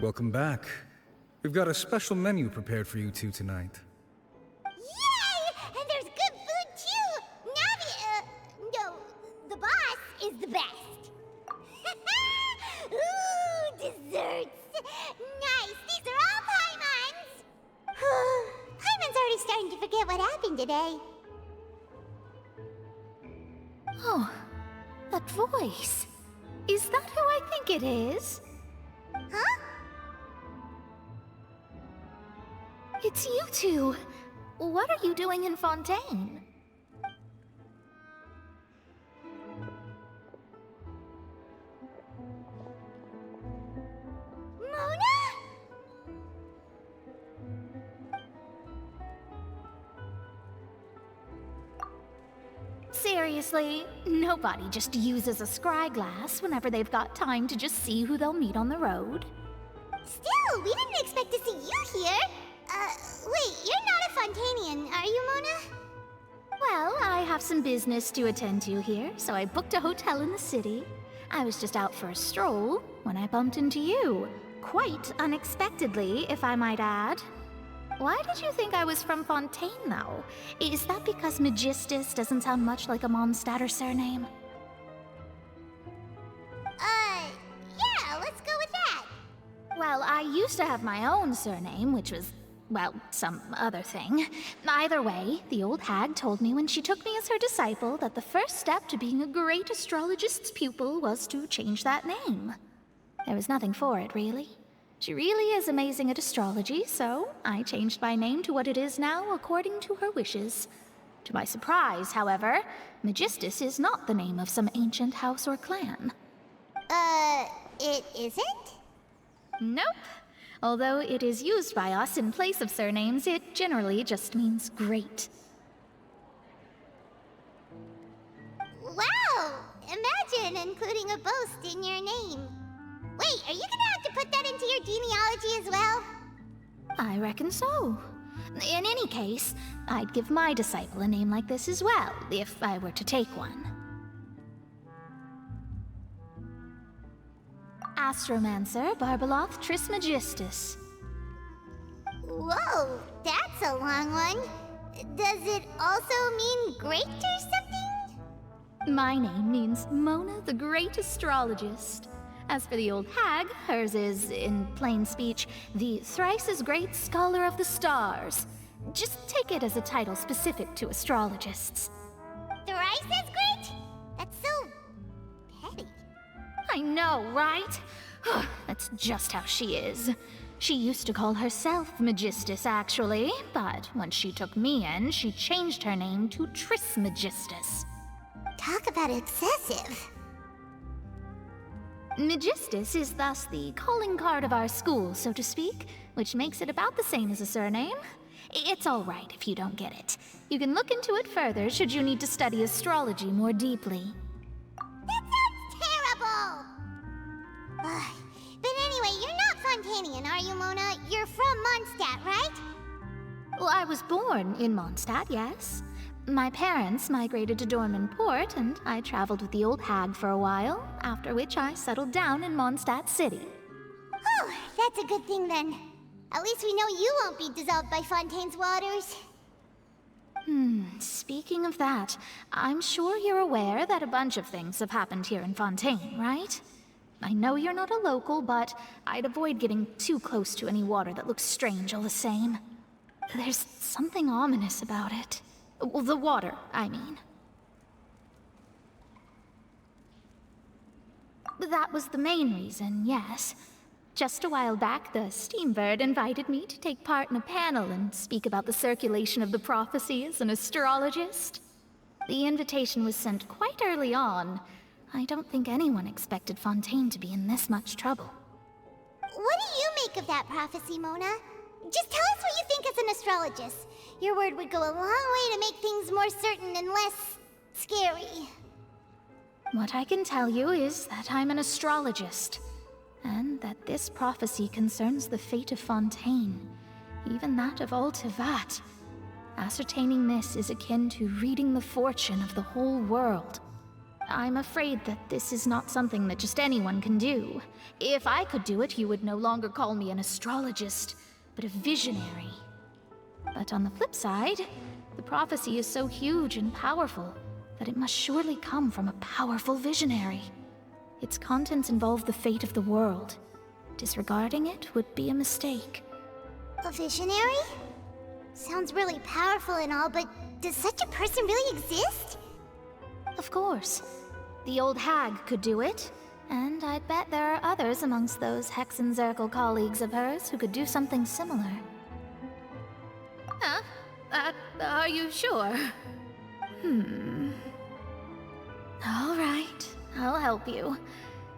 Welcome back. We've got a special menu prepared for you two tonight. Yay! And there's good food too! No, the boss is the best. Ooh, desserts! Nice! These are all Paimon's! Paimon's already starting to forget what happened today. Oh, that voice. Is that who I think it is? Huh? It's you two. What are you doing in Fontaine? Mona? Seriously, nobody just uses a scry glass whenever they've got time to just see who they'll meet on the road. Still, we didn't expect to see you here. Wait, you're not a Fontanian, are you, Mona? Well, I have some business to attend to here, so I booked a hotel in the city. I was just out for a stroll when I bumped into you. Quite unexpectedly, if I might add. Why did you think I was from Fontaine, though? Is that because Magistus doesn't sound much like a Mondstadter surname? Yeah, let's go with that. Well, I used to have my own surname, which was, well, some other thing. Either way, the old hag told me when she took me as her disciple that the first step to being a great astrologist's pupil was to change that name. There was nothing for it, really. She really is amazing at astrology, so I changed my name to what it is now according to her wishes. To my surprise, however, Magistus is not the name of some ancient house or clan. It isn't? Nope. Although it is used by us in place of surnames, it generally just means great. Wow! Imagine including a boast in your name. Wait, are you gonna have to put that into your genealogy as well? I reckon so. In any case, I'd give my disciple a name like this as well, if I were to take one. Astromancer Barbeloth Trismegistus. Whoa, that's a long one. Does it also mean great or something? My name means Mona the Great Astrologist. As for the old hag, hers is, in plain speech, the thrice-as-great Scholar of the Stars. Just take it as a title specific to astrologists. Thrice as great? That's so petty. I know, right? That's just how she is. She used to call herself Magistus, actually, but when she took me in, she changed her name to Trismegistus. Talk about excessive. Magistus is thus the calling card of our school, so to speak, which makes it about the same as a surname. It's all right if you don't get it. You can look into it further should you need to study astrology more deeply. That sounds terrible! But anyway, you're not Fontanian, are you, Mona? You're from Mondstadt, right? Well, I was born in Mondstadt, yes. My parents migrated to Dorman Port, and I traveled with the old hag for a while, after which I settled down in Mondstadt City. Oh, that's a good thing then. At least we know you won't be dissolved by Fontaine's waters. Speaking of that, I'm sure you're aware that a bunch of things have happened here in Fontaine, right? I know you're not a local, but I'd avoid getting too close to any water that looks strange all the same. There's something ominous about it. Well, the water, I mean. That was the main reason, yes. Just a while back, the Steambird invited me to take part in a panel and speak about the circulation of the prophecy as an astrologist. The invitation was sent quite early on. I don't think anyone expected Fontaine to be in this much trouble. What do you make of that prophecy, Mona? Just tell us what you think as an astrologist. Your word would go a long way to make things more certain and less scary. What I can tell you is that I'm an astrologist, and that this prophecy concerns the fate of Fontaine, even that of Ultivat. Ascertaining this is akin to reading the fortune of the whole world. I'm afraid that this is not something that just anyone can do. If I could do it, you would no longer call me an astrologist, but a visionary. But on the flip side, the prophecy is so huge and powerful that it must surely come from a powerful visionary. Its contents involve the fate of the world. Disregarding it would be a mistake. A visionary? Sounds really powerful and all, but does such a person really exist? Of course. The old hag could do it, and I'd bet there are others amongst those Hexenzirkel colleagues of hers who could do something similar. Huh? Are you sure? All right, I'll help you.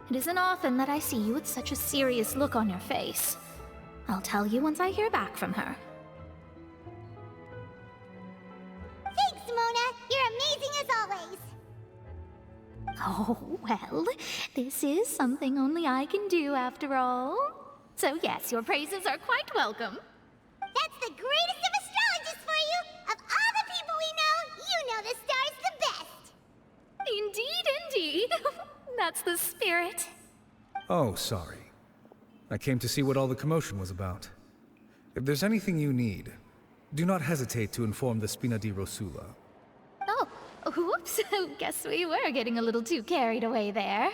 It isn't often that I see you with such a serious look on your face. I'll tell you once I hear back from her. Thanks, Mona! You're amazing as always! Oh, well, this is something only I can do after all. So yes, your praises are quite welcome. That's the greatest of astrologists for you! Of all the people we know, you know the star's the best! Indeed, indeed. That's the spirit. Oh, sorry. I came to see what all the commotion was about. If there's anything you need, do not hesitate to inform the Spina di Rosula. Oh, whoops. Guess we were getting a little too carried away there.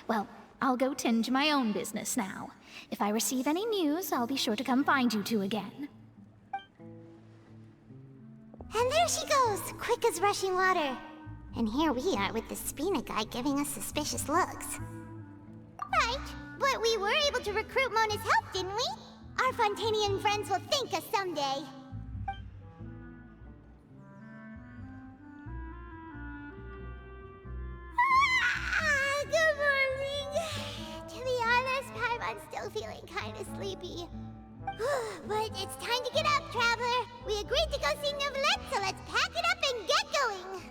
Well, I'll go tend to my own business now. If I receive any news, I'll be sure to come find you two again. And there she goes, quick as rushing water. And here we are with the Spina guy giving us suspicious looks. Right, but we were able to recruit Mona's help, didn't we? Our Fontainian friends will thank us someday. Good morning. To be honest, Paimon's still feeling kind of sleepy. But it's time to get up, Traveler. We agreed to go see Novelette, so let's pack it up and get going.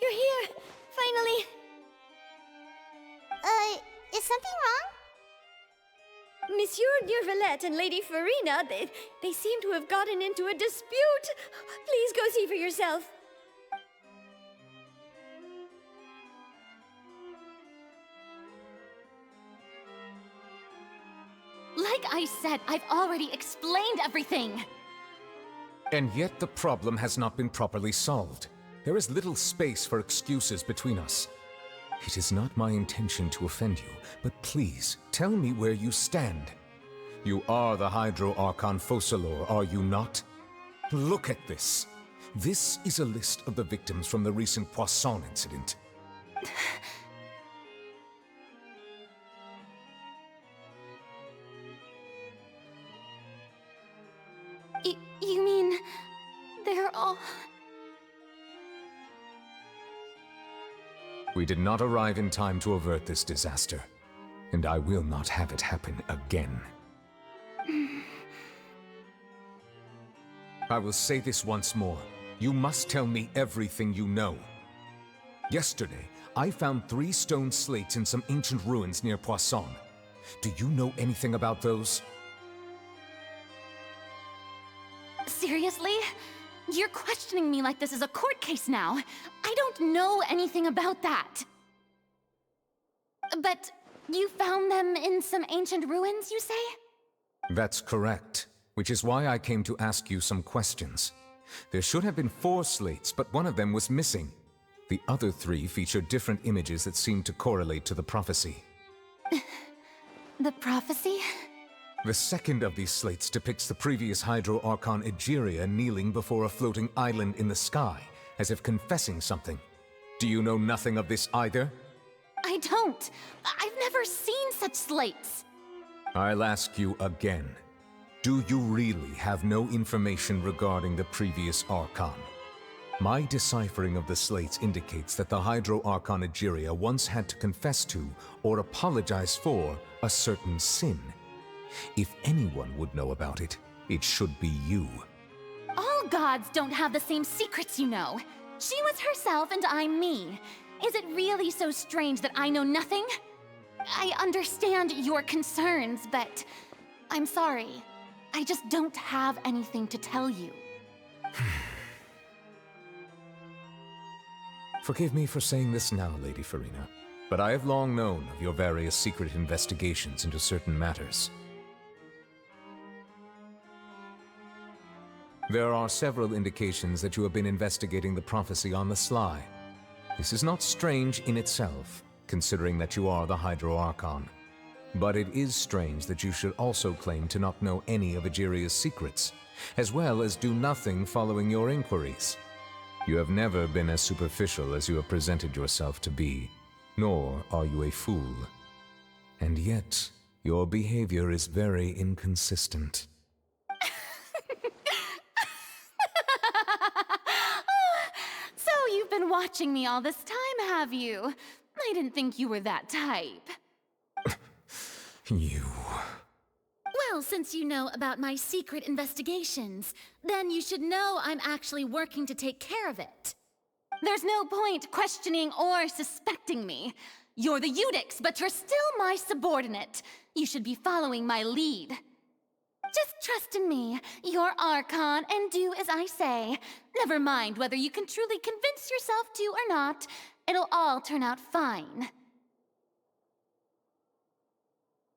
You're here! Finally! Is something wrong? Monsieur Noirceur and Lady Furina, they seem to have gotten into a dispute. Please go see for yourself. Like I said, I've already explained everything. And yet the problem has not been properly solved. There is little space for excuses between us. It is not my intention to offend you, but please, tell me where you stand. You are the Hydro Archon Focalor, are you not? Look at this. This is a list of the victims from the recent Poisson incident. You mean... they're all... We did not arrive in time to avert this disaster, and I will not have it happen again. I will say this once more. You must tell me everything you know. Yesterday, I found 3 stone slates in some ancient ruins near Poisson. Do you know anything about those? Seriously? You're questioning me like this is a court case now. I don't know anything about that. But you found them in some ancient ruins, you say? That's correct, which is why I came to ask you some questions. There should have been 4 slates, but one of them was missing. The other 3 featured different images that seemed to correlate to the prophecy. The prophecy? The second of these slates depicts the previous Hydro Archon Egeria kneeling before a floating island in the sky, as if confessing something. Do you know nothing of this either? I don't. I've never seen such slates. I'll ask you again. Do you really have no information regarding the previous Archon? My deciphering of the slates indicates that the Hydro Archon Egeria once had to confess to, or apologize for, a certain sin. If anyone would know about it, it should be you. All gods don't have the same secrets, you know. She was herself and I'm me. Is it really so strange that I know nothing? I understand your concerns, but I'm sorry. I just don't have anything to tell you. Forgive me for saying this now, Lady Furina, but I have long known of your various secret investigations into certain matters. There are several indications that you have been investigating the prophecy on the sly. This is not strange in itself, considering that you are the Hydro Archon. But it is strange that you should also claim to not know any of Egeria's secrets, as well as do nothing following your inquiries. You have never been as superficial as you have presented yourself to be, nor are you a fool. And yet, your behavior is very inconsistent. So you've been watching me all this time, have you? I didn't think you were that type. You... Well, since you know about my secret investigations, then you should know I'm actually working to take care of it. There's no point questioning or suspecting me. You're the Eudix, but you're still my subordinate. You should be following my lead. Just trust in me. You're Archon, and do as I say. Never mind whether you can truly convince yourself to or not. It'll all turn out fine.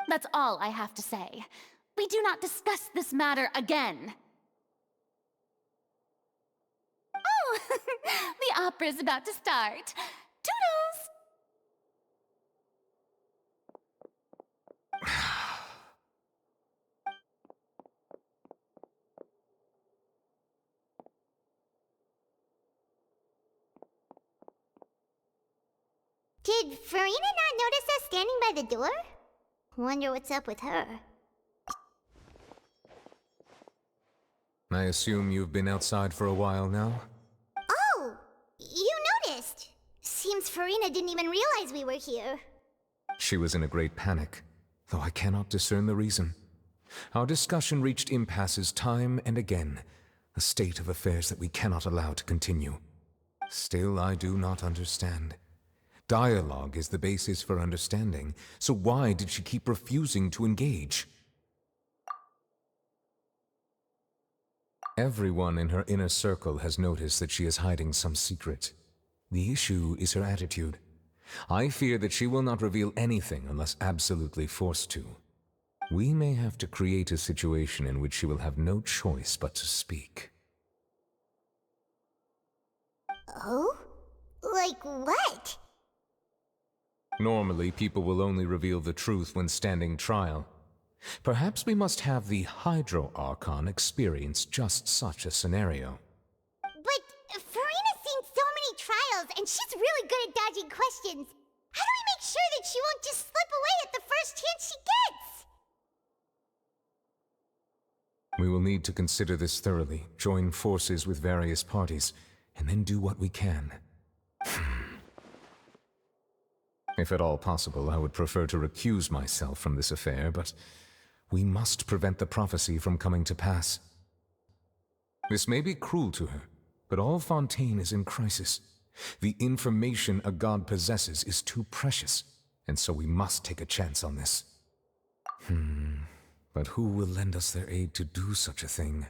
That's all I have to say. We do not discuss this matter again. Oh, the opera's about to start. Toodles! Did Furina not notice us standing by the door? Wonder what's up with her. I assume you've been outside for a while now? Oh! You noticed! Seems Furina didn't even realize we were here. She was in a great panic, though I cannot discern the reason. Our discussion reached impasses time and again, a state of affairs that we cannot allow to continue. Still, I do not understand. Dialogue is the basis for understanding, so why did she keep refusing to engage? Everyone in her inner circle has noticed that she is hiding some secret. The issue is her attitude. I fear that she will not reveal anything unless absolutely forced to. We may have to create a situation in which she will have no choice but to speak. Oh? Like what? Normally, people will only reveal the truth when standing trial. Perhaps we must have the Hydro Archon experience just such a scenario. But Furina's seen so many trials, and she's really good at dodging questions. How do we make sure that she won't just slip away at the first chance she gets? We will need to consider this thoroughly, join forces with various parties, and then do what we can. If at all possible, I would prefer to recuse myself from this affair, but we must prevent the prophecy from coming to pass. This may be cruel to her, but all Fontaine is in crisis. The information a god possesses is too precious, and so we must take a chance on this. But who will lend us their aid to do such a thing?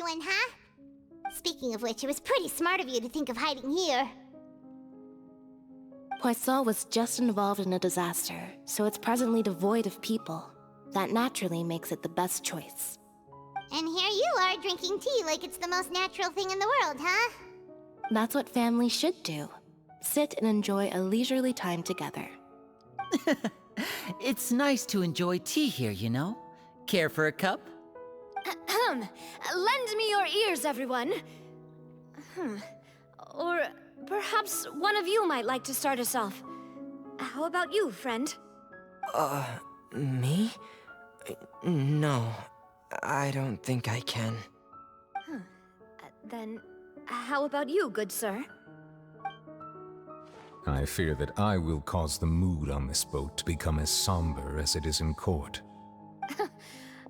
everyone, huh? Speaking of which, it was pretty smart of you to think of hiding here. Poisson was just involved in a disaster, so it's presently devoid of people. That naturally makes it the best choice. And here you are drinking tea like it's the most natural thing in the world, huh? That's what families should do. Sit and enjoy a leisurely time together. It's nice to enjoy tea here, you know? Care for a cup? Lend me your ears, everyone. Or perhaps one of you might like to start us off. How about you, friend? Me? No, I don't think I can. Then, how about you, good sir? I fear that I will cause the mood on this boat to become as somber as it is in court.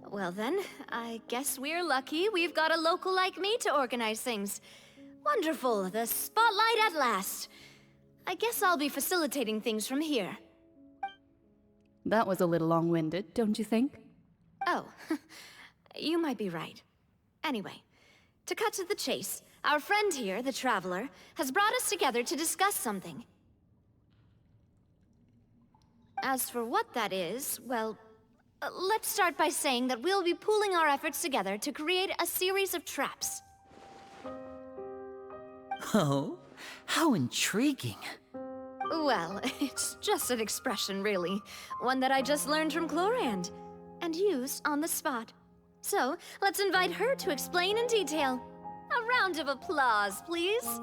Well then, I guess we're lucky we've got a local like me to organize things. Wonderful, the spotlight at last. I guess I'll be facilitating things from here. That was a little long-winded, don't you think? Oh, you might be right. Anyway, to cut to the chase, our friend here, the Traveler, has brought us together to discuss something. As for what that is, well, let's start by saying that we'll be pooling our efforts together to create a series of traps. Oh, how intriguing. Well, it's just an expression, really. One that I just learned from Chlorand, and used on the spot. So, let's invite her to explain in detail. A round of applause, please.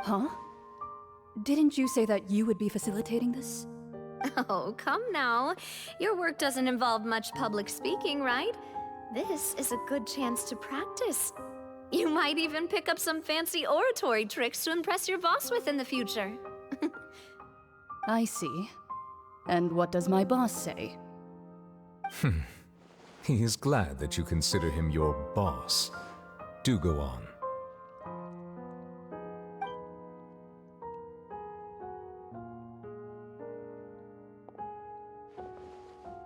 Huh? Didn't you say that you would be facilitating this? Oh, come now. Your work doesn't involve much public speaking, right? This is a good chance to practice. You might even pick up some fancy oratory tricks to impress your boss with in the future. I see. And what does my boss say? He is glad that you consider him your boss. Do go on.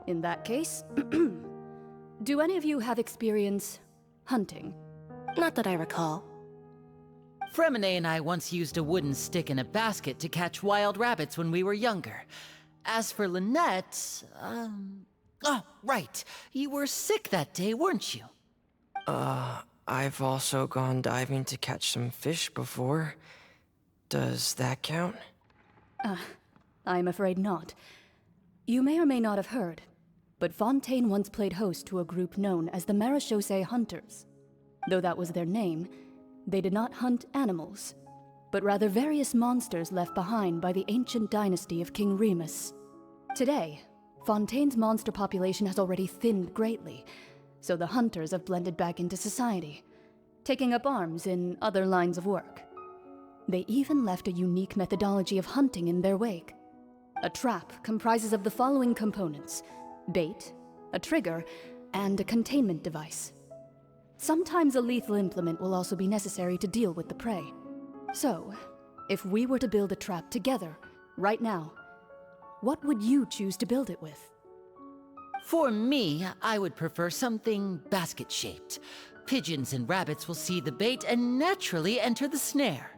In that case, do any of you have experience hunting? Not that I recall. Fremine and I once used a wooden stick in a basket to catch wild rabbits when we were younger. As for Lynette, oh, right. You were sick that day, weren't you? I've also gone diving to catch some fish before. Does that count? I'm afraid not. You may or may not have heard, but Fontaine once played host to a group known as the Marechaussee Hunters. Though that was their name, they did not hunt animals, but rather various monsters left behind by the ancient dynasty of King Remus. Today, Fontaine's monster population has already thinned greatly, so the hunters have blended back into society, taking up arms in other lines of work. They even left a unique methodology of hunting in their wake. A trap comprises of the following components: bait, a trigger, and a containment device. Sometimes a lethal implement will also be necessary to deal with the prey. So, if we were to build a trap together, right now, what would you choose to build it with? For me, I would prefer something basket-shaped. Pigeons and rabbits will see the bait and naturally enter the snare.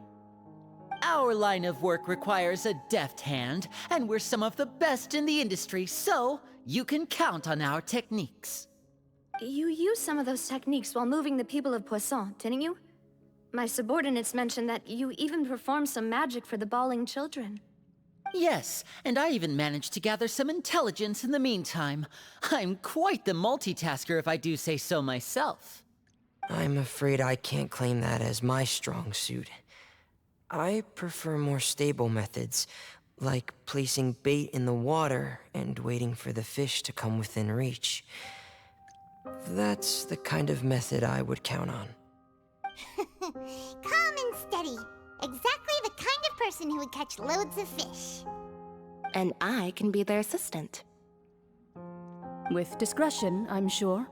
Our line of work requires a deft hand, and we're some of the best in the industry, so you can count on our techniques. You used some of those techniques while moving the people of Poisson, didn't you? My subordinates mentioned that you even performed some magic for the bawling children. Yes, and I even managed to gather some intelligence in the meantime. I'm quite the multitasker if I do say so myself. I'm afraid I can't claim that as my strong suit. I prefer more stable methods, like placing bait in the water and waiting for the fish to come within reach. That's the kind of method I would count on. Calm and steady. Exactly the kind of person who would catch loads of fish. And I can be their assistant. With discretion, I'm sure.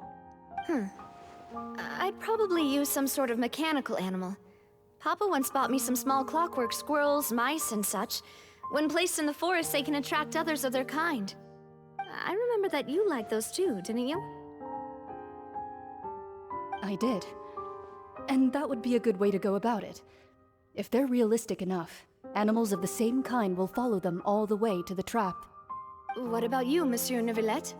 I'd probably use some sort of mechanical animal. Papa once bought me some small clockwork squirrels, mice, and such. When placed in the forest, they can attract others of their kind. I remember that you liked those too, didn't you? I did. And that would be a good way to go about it. If they're realistic enough, animals of the same kind will follow them all the way to the trap. What about you, Monsieur Neuvillette?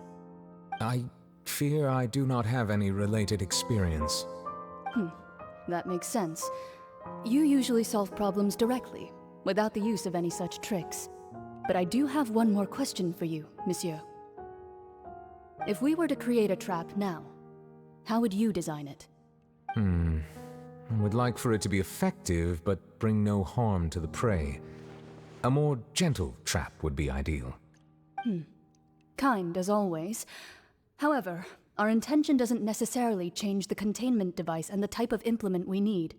I fear I do not have any related experience. That makes sense. You usually solve problems directly, without the use of any such tricks. But I do have one more question for you, Monsieur. If we were to create a trap now, how would you design it? I would like for it to be effective, but bring no harm to the prey. A more gentle trap would be ideal. Kind, as always. However, our intention doesn't necessarily change the containment device and the type of implement we need.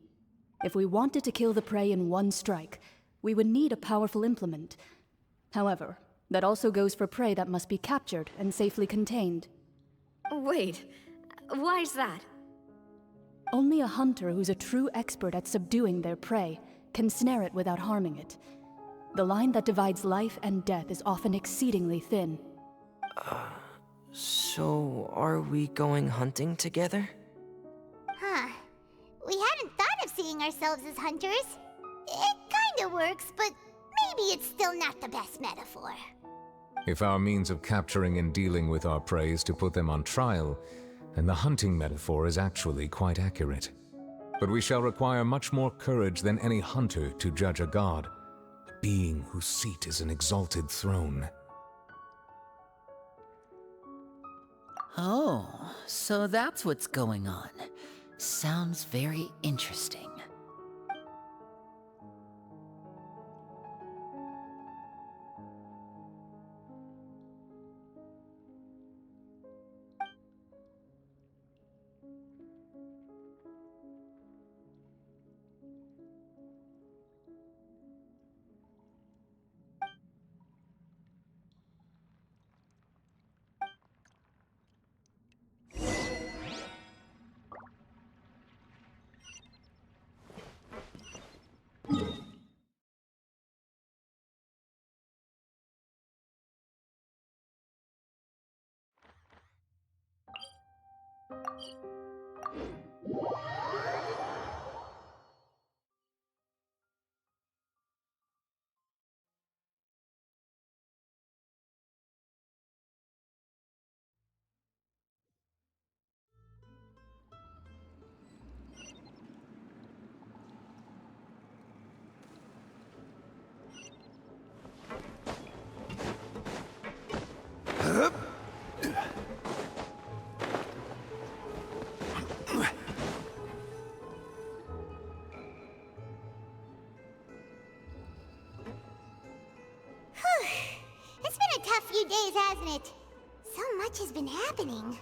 If we wanted to kill the prey in one strike, we would need a powerful implement. However, that also goes for prey that must be captured and safely contained. Wait, why's that? Only a hunter who's a true expert at subduing their prey can snare it without harming it. The line that divides life and death is often exceedingly thin. So are we going hunting together? Huh. We hadn't thought of seeing ourselves as hunters. It kinda works, but maybe it's still not the best metaphor. If our means of capturing and dealing with our prey is to put them on trial, then the hunting metaphor is actually quite accurate. But we shall require much more courage than any hunter to judge a god, a being whose seat is an exalted throne. Oh, so that's what's going on. Sounds very interesting. It's been a tough few days, hasn't it? So much has been happening.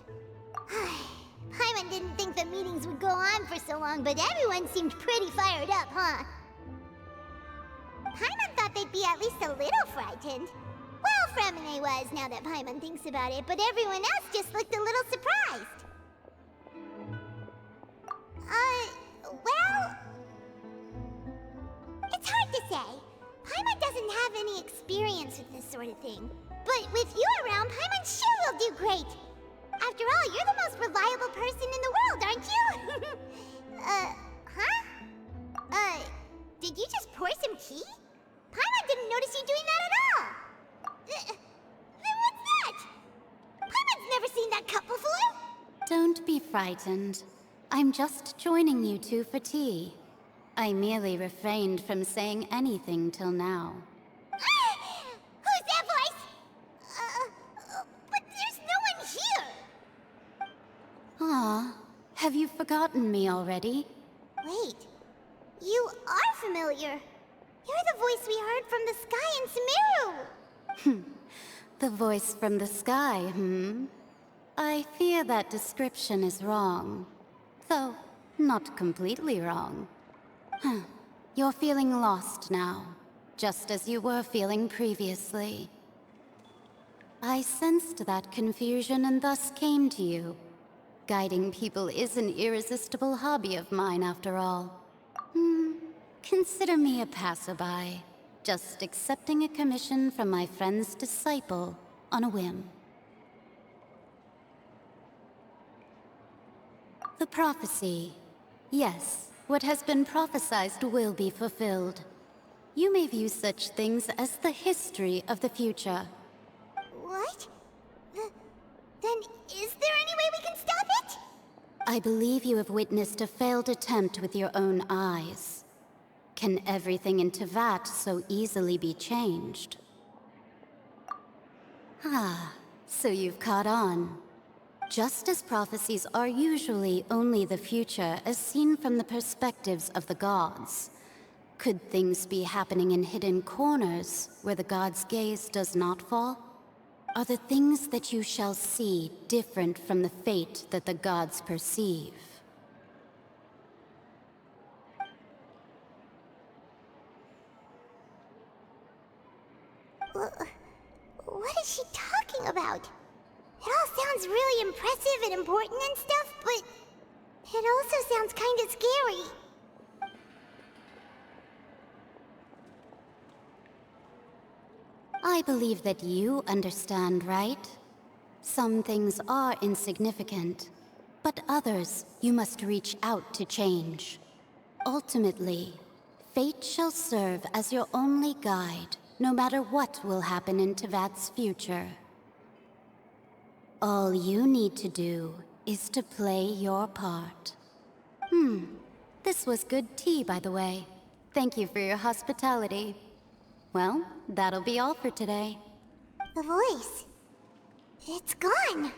Paimon didn't think the meetings would go on for so long, but everyone seemed pretty fired up, huh? Paimon thought they'd be at least a little frightened. Well, Fremine was, now that Paimon thinks about it, but everyone else just looked a little surprised. Well... It's hard to say. Paimon doesn't have any experience with this sort of thing. But with you around, Paimon sure will do great. After all, you're the most reliable person in the world, aren't you? Did you just pour some tea? Paimon didn't notice you doing that at all. Then what's that? Paimon's never seen that cup before. Don't be frightened. I'm just joining you two for tea. I merely refrained from saying anything till now. Who's that voice? But there's no one here. Aw, have you forgotten me already? Wait, you are familiar. You're the voice we heard from the sky in Sumeru. The voice from the sky, I fear that description is wrong. Though, not completely wrong. You're feeling lost now, just as you were feeling previously. I sensed that confusion and thus came to you. Guiding people is an irresistible hobby of mine, after all. Consider me a passerby, just accepting a commission from my friend's disciple on a whim. The prophecy. Yes, what has been prophesied will be fulfilled. You may view such things as the history of the future. What? Then is there any way we can stop it? I believe you have witnessed a failed attempt with your own eyes. Can everything in Tevat so easily be changed? Ah, so you've caught on. Just as prophecies are usually only the future as seen from the perspectives of the gods, could things be happening in hidden corners where the gods' gaze does not fall? Are the things that you shall see different from the fate that the gods perceive? What is she talking about? It all sounds really impressive and important and stuff, but it also sounds kind of scary. I believe that you understand, right? Some things are insignificant, but others you must reach out to change. Ultimately, fate shall serve as your only guide, no matter what will happen in Tevat's future. All you need to do is to play your part. This was good tea, by the way. Thank you for your hospitality. Well, that'll be all for today. The voice. It's gone.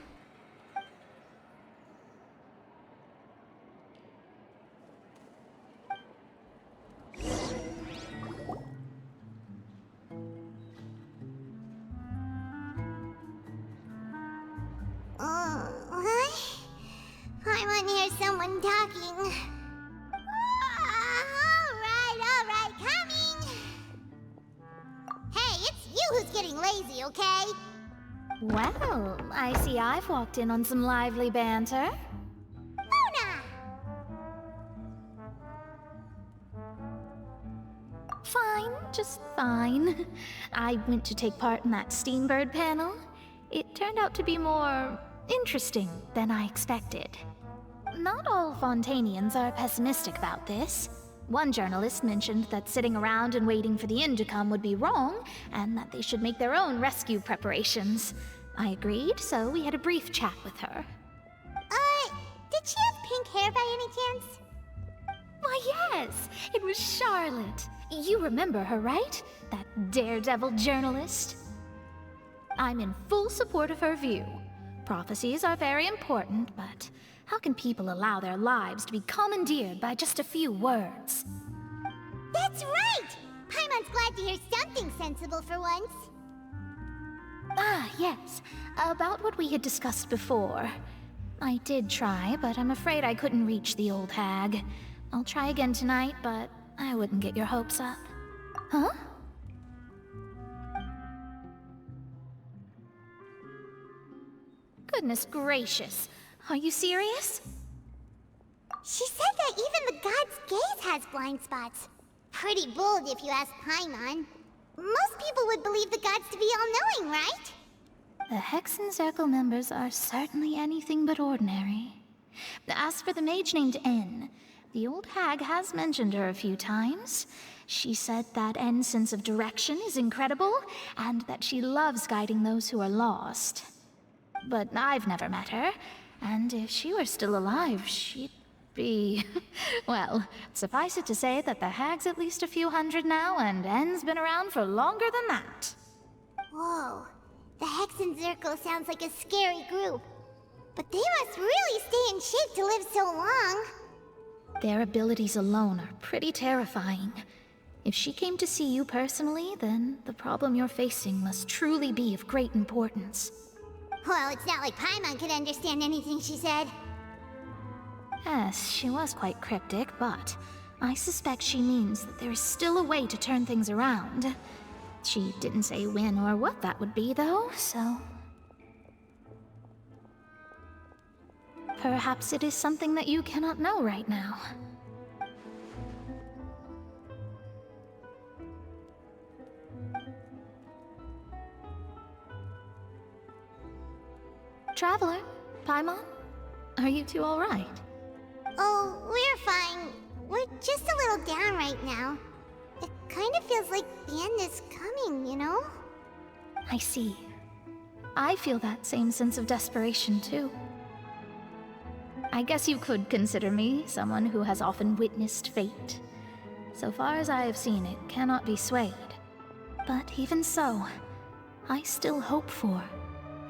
What? I want to hear someone talking. All right, coming. Hey, it's you who's getting lazy, okay? Well, I see I've walked in on some lively banter. Luna! Fine, just fine. I went to take part in that Steambird panel. It turned out to be more interesting than I expected. Not all Fontainians are pessimistic about this. One journalist mentioned that sitting around and waiting for the end to come would be wrong, and that they should make their own rescue preparations. I agreed, so we had a brief chat with her. Did she have pink hair by any chance? Why, yes! It was Charlotte. You remember her, right? That daredevil journalist? I'm in full support of her view. Prophecies are very important, but how can people allow their lives to be commandeered by just a few words? That's right! Paimon's glad to hear something sensible for once. Ah, yes. About what we had discussed before. I did try, but I'm afraid I couldn't reach the old hag. I'll try again tonight, but I wouldn't get your hopes up. Huh? Goodness gracious. Are you serious? She said that even the god's gaze has blind spots. Pretty bold if you ask Paimon. Most people would believe the gods to be all-knowing, right? The Hexen Circle members are certainly anything but ordinary. As for the mage named N, the old hag has mentioned her a few times. She said that N's sense of direction is incredible, and that she loves guiding those who are lost. But I've never met her, and if she were still alive, she'd be... well, suffice it to say that the hag's at least a few hundred now, and N's been around for longer than that. Whoa, the Hexen Circle sounds like a scary group. But they must really stay in shape to live so long. Their abilities alone are pretty terrifying. If she came to see you personally, then the problem you're facing must truly be of great importance. Well, it's not like Paimon could understand anything she said. Yes, she was quite cryptic, but I suspect she means that there is still a way to turn things around. She didn't say when or what that would be, though, so... perhaps it is something that you cannot know right now. Traveler, Paimon, are you two all right? Oh, we're fine. We're just a little down right now. It kind of feels like the end is coming, you know? I see. I feel that same sense of desperation, too. I guess you could consider me someone who has often witnessed fate. So far as I have seen, it cannot be swayed. But even so, I still hope for,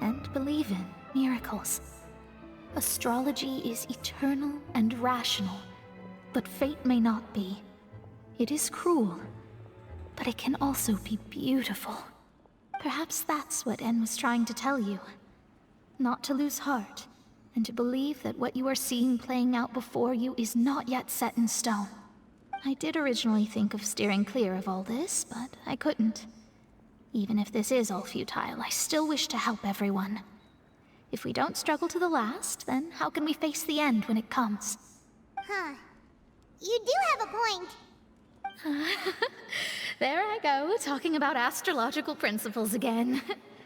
and believe in, miracles. Astrology is eternal and rational, but fate may not be. It is cruel, but it can also be beautiful. Perhaps that's what En was trying to tell you. Not to lose heart, and to believe that what you are seeing playing out before you is not yet set in stone. I did originally think of steering clear of all this, but I couldn't. Even if this is all futile, I still wish to help everyone. If we don't struggle to the last, then how can we face the end when it comes? Huh. You do have a point. There I go, talking about astrological principles again.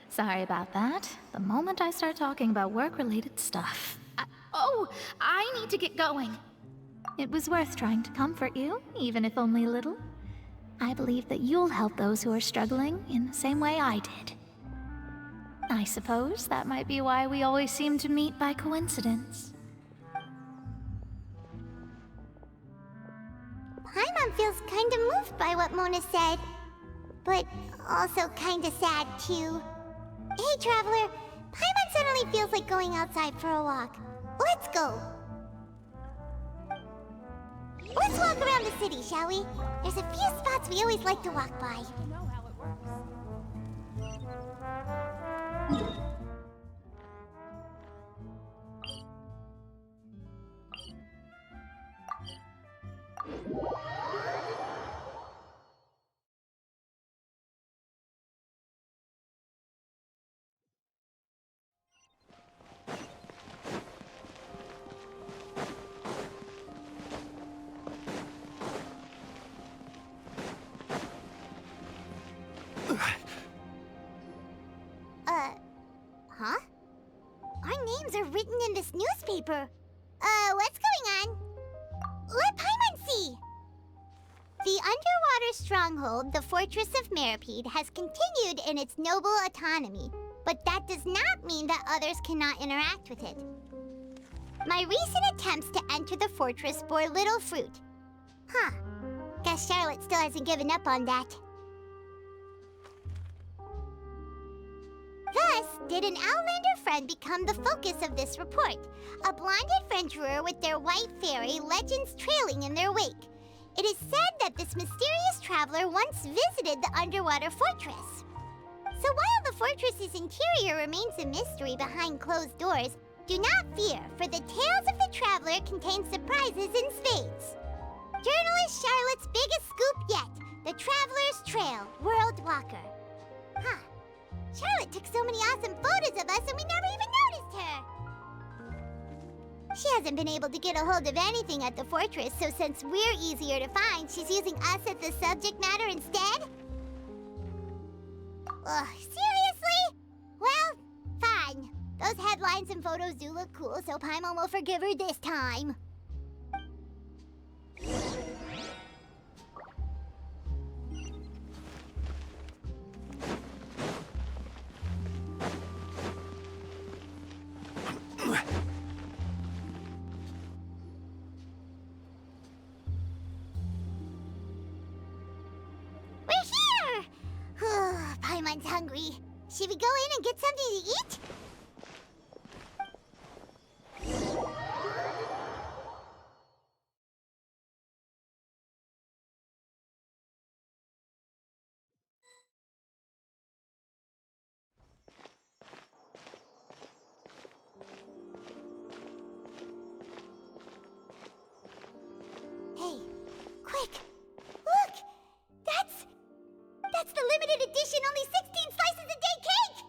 Sorry about that. The moment I start talking about work-related stuff. I need to get going. It was worth trying to comfort you, even if only a little. I believe that you'll help those who are struggling in the same way I did. I suppose that might be why we always seem to meet by coincidence. Paimon feels kind of moved by what Mona said, but also kind of sad too. Hey, Traveler, Paimon suddenly feels like going outside for a walk. Let's go. Let's walk around the city, shall we? There's a few spots we always like to walk by. Huh? Our names are written in this newspaper. What's going on? Let Paimon see! The underwater stronghold, the Fortress of Meripede, has continued in its noble autonomy, but that does not mean that others cannot interact with it. My recent attempts to enter the fortress bore little fruit. Huh. Guess Charlotte still hasn't given up on that. Thus, did an Outlander friend become the focus of this report, a blonde adventurer with their white fairy legends trailing in their wake. It is said that this mysterious traveler once visited the underwater fortress. So while the fortress's interior remains a mystery behind closed doors, do not fear, for the tales of the traveler contain surprises in spades. Journalist Charlotte's biggest scoop yet, the Traveler's Trail, World Walker. Huh. Charlotte took so many awesome photos of us and we never even noticed her! She hasn't been able to get a hold of anything at the fortress, so since we're easier to find, she's using us as the subject matter instead? Ugh, seriously? Well, fine. Those headlines and photos do look cool, so Paimon will forgive her this time. Paimon's hungry. Should we go in and get something to eat? Hey, quick! Look! That's the limited edition only 16 slices a day cake!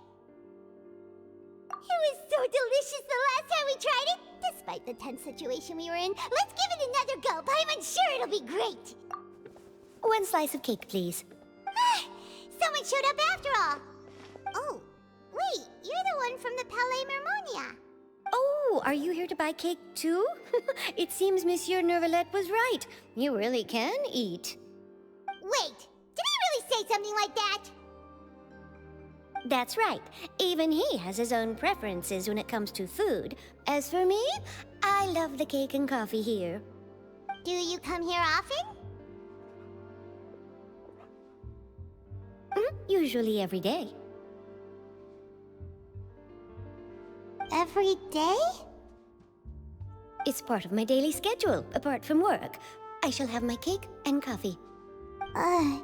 It was so delicious the last time we tried it, despite the tense situation we were in. Let's give it another go. Paimon's sure it'll be great. 1 slice of cake, please. Someone showed up after all. Oh, wait, you're the one from the Palais Mermonia. Oh, Oh, are you here to buy cake too? It seems Monsieur Nervalette was right. You really can eat. Wait, did he really say something like that? That's right. Even he has his own preferences when it comes to food. As for me, I love the cake and coffee here. Do you come here often? Usually every day. Every day? It's part of my daily schedule, apart from work. I shall have my cake and coffee. Then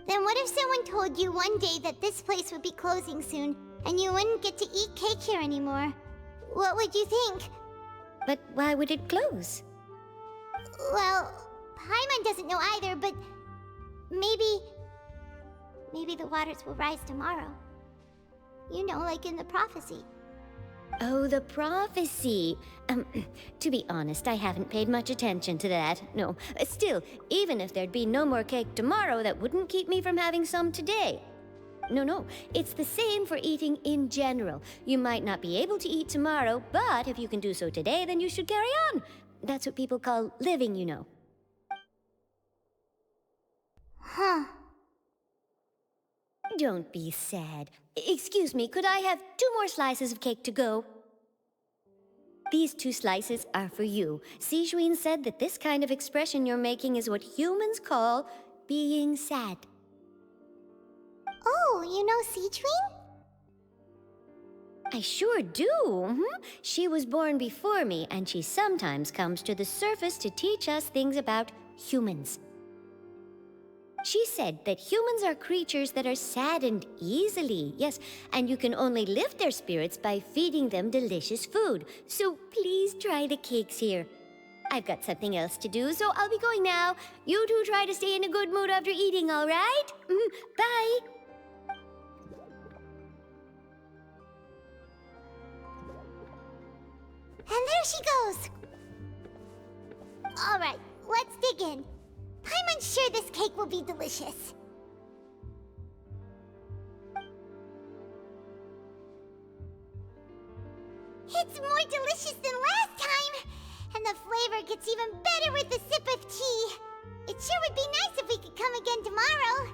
what if someone told you one day that this place would be closing soon, and you wouldn't get to eat cake here anymore? What would you think? But why would it close? Well, Paimon doesn't know either, but maybe the waters will rise tomorrow. You know, like in the prophecy. Oh, the prophecy. To be honest, I haven't paid much attention to that. No, still, even if there'd be no more cake tomorrow, that wouldn't keep me from having some today. No, it's the same for eating in general. You might not be able to eat tomorrow, but if you can do so today, then you should carry on. That's what people call living, you know. Huh. Don't be sad. Excuse me, could I have 2 more slices of cake to go? These 2 slices are for you. Sijuin said that this kind of expression you're making is what humans call being sad. Oh, you know Sijuin? I sure do. She was born before me, and she sometimes comes to the surface to teach us things about humans. She said that humans are creatures that are saddened easily, yes, and you can only lift their spirits by feeding them delicious food. So please try the cakes here. I've got something else to do, so I'll be going now. You two try to stay in a good mood after eating, all right? Bye! And there she goes! Alright, let's dig in. Paimon's sure this cake will be delicious. It's more delicious than last time! And the flavor gets even better with a sip of tea. It sure would be nice if we could come again tomorrow.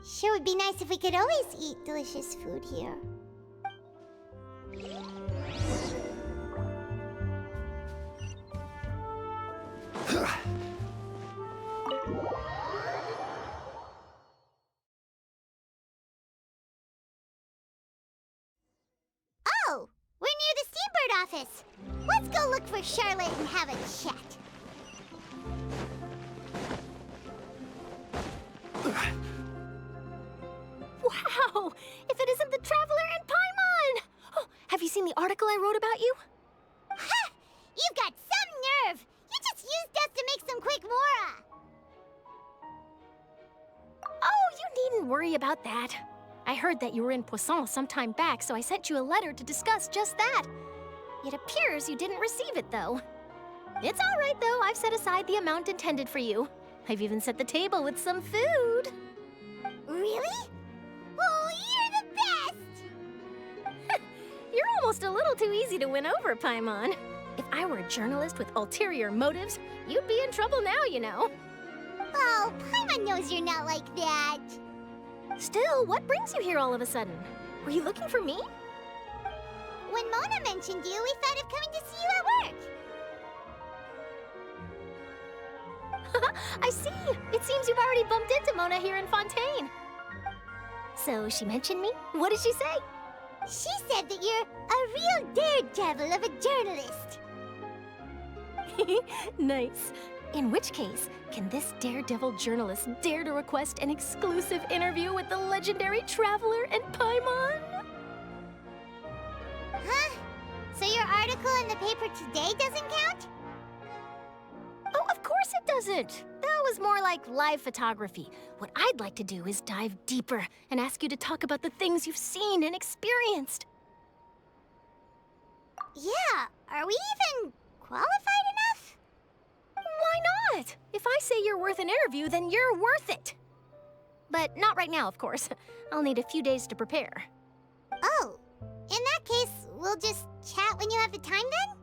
Sure would be nice if we could always eat delicious food here. Oh, we're near the Steambird office. Let's go look for Charlotte and have a chat. Wow! If it isn't the Traveler and Paimon! Oh, have you seen the article I wrote about you? Ha! You've got some nerve! You just used us to make some quick mora! Oh, you needn't worry about that. I heard that you were in Poisson some time back, so I sent you a letter to discuss just that. It appears you didn't receive it, though. It's all right, though. I've set aside the amount intended for you. I've even set the table with some food. Really? Oh, you're the best! You're almost a little too easy to win over, Paimon. If I were a journalist with ulterior motives, you'd be in trouble now, you know. Oh, Paimon knows you're not like that. Still, what brings you here all of a sudden? Were you looking for me? When Mona mentioned you, we thought of coming to see you at work. I see. It seems you've already bumped into Mona here in Fontaine. So she mentioned me? What did she say? She said that you're a real daredevil of a journalist. Nice. In which case, can this daredevil journalist dare to request an exclusive interview with the legendary Traveler and Paimon? Huh? So your article in the paper today doesn't count? Oh, of course it doesn't. That was more like live photography. What I'd like to do is dive deeper and ask you to talk about the things you've seen and experienced. Yeah, are we even qualified enough? Why not? If I say you're worth an interview, then you're worth it. But not right now, of course. I'll need a few days to prepare. Oh, in that case, we'll just chat when you have the time then?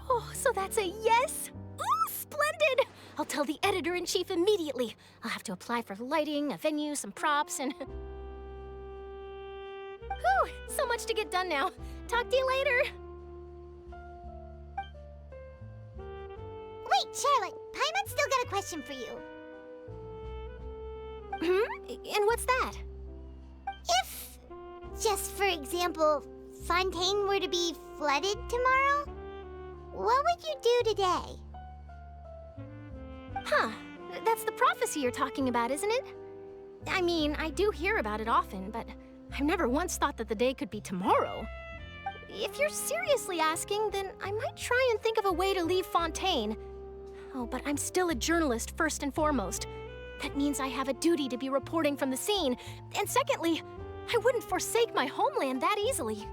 Oh, so that's a yes? Ooh, splendid! I'll tell the editor-in-chief immediately. I'll have to apply for lighting, a venue, some props, and... Whew, so much to get done now. Talk to you later. Wait, Charlotte, Paimon's still got a question for you. And what's that? If, just for example, Fontaine were to be flooded tomorrow, what would you do today? Huh, that's the prophecy you're talking about, isn't it? I mean, I do hear about it often, but I've never once thought that the day could be tomorrow. If you're seriously asking, then I might try and think of a way to leave Fontaine. Oh, but I'm still a journalist first and foremost. That means I have a duty to be reporting from the scene. And secondly, I wouldn't forsake my homeland that easily.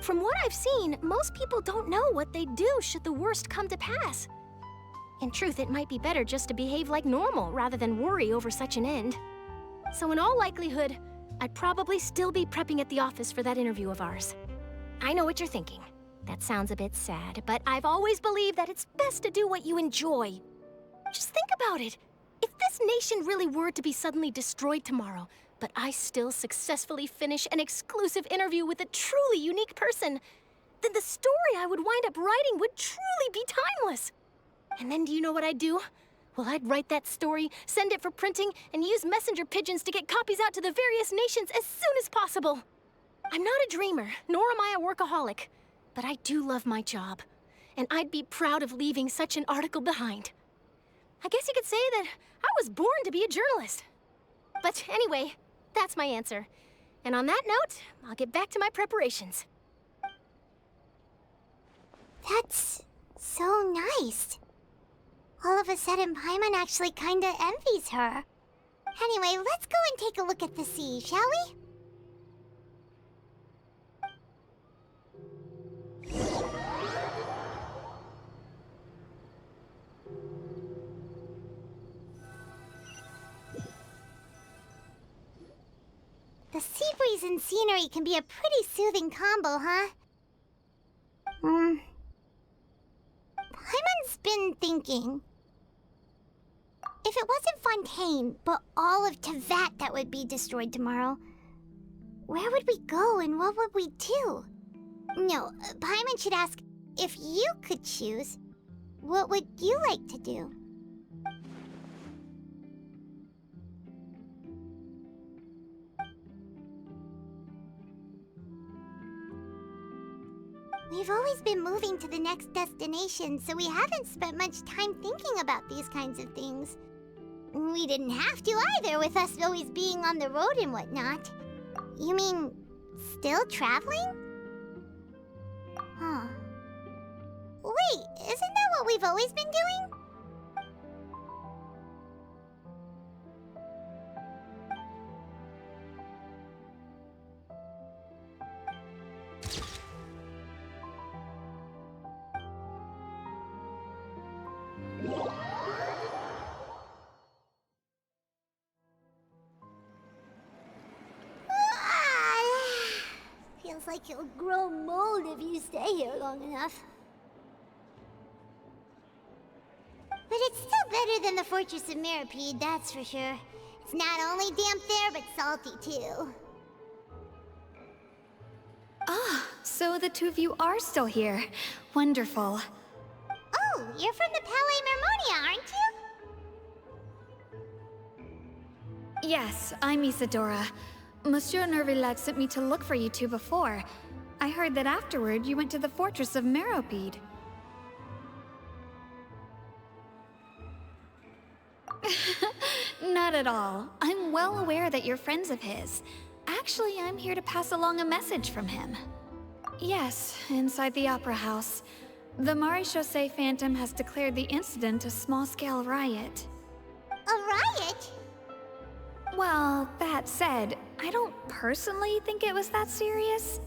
From what I've seen, most people don't know what they'd do should the worst come to pass. In truth, it might be better just to behave like normal rather than worry over such an end. So in all likelihood, I'd probably still be prepping at the office for that interview of ours. I know what you're thinking. That sounds a bit sad, but I've always believed that it's best to do what you enjoy. Just think about it. If this nation really were to be suddenly destroyed tomorrow, but I still successfully finish an exclusive interview with a truly unique person, then the story I would wind up writing would truly be timeless. And then do you know what I'd do? Well, I'd write that story, send it for printing, and use messenger pigeons to get copies out to the various nations as soon as possible. I'm not a dreamer, nor am I a workaholic, but I do love my job, and I'd be proud of leaving such an article behind. I guess you could say that I was born to be a journalist. But anyway, that's my answer. And on that note, I'll get back to my preparations. That's so nice. All of a sudden, Paimon actually kinda envies her. Anyway, let's go and take a look at the sea, shall we? The sea breeze and scenery can be a pretty soothing combo, huh? Paimon's been thinking. If it wasn't Fontaine, but all of Tevat that would be destroyed tomorrow, where would we go and what would we do? No, Paimon should ask, if you could choose, what would you like to do? We've always been moving to the next destination, so we haven't spent much time thinking about these kinds of things. We didn't have to either, with us always being on the road and whatnot. You mean, still traveling? Huh. Wait, isn't that what we've always been doing? Feels like you'll grow mold if you stay here long enough. But it's still better than the Fortress of Mirapede, that's for sure. It's not only damp there, but salty too. Ah, so the two of you are still here. Wonderful. Oh, you're from the Palais Mermonia, aren't you? Yes, I'm Isadora. Monsieur Nervillac sent me to look for you two before. I heard that afterward you went to the Fortress of Mirapede. Not at all. I'm well aware that you're friends of his. Actually, I'm here to pass along a message from him. Yes, inside the Opera House. The Maréchaussée Phantom has declared the incident a small-scale riot. A riot? Well, that said, I don't personally think it was that serious.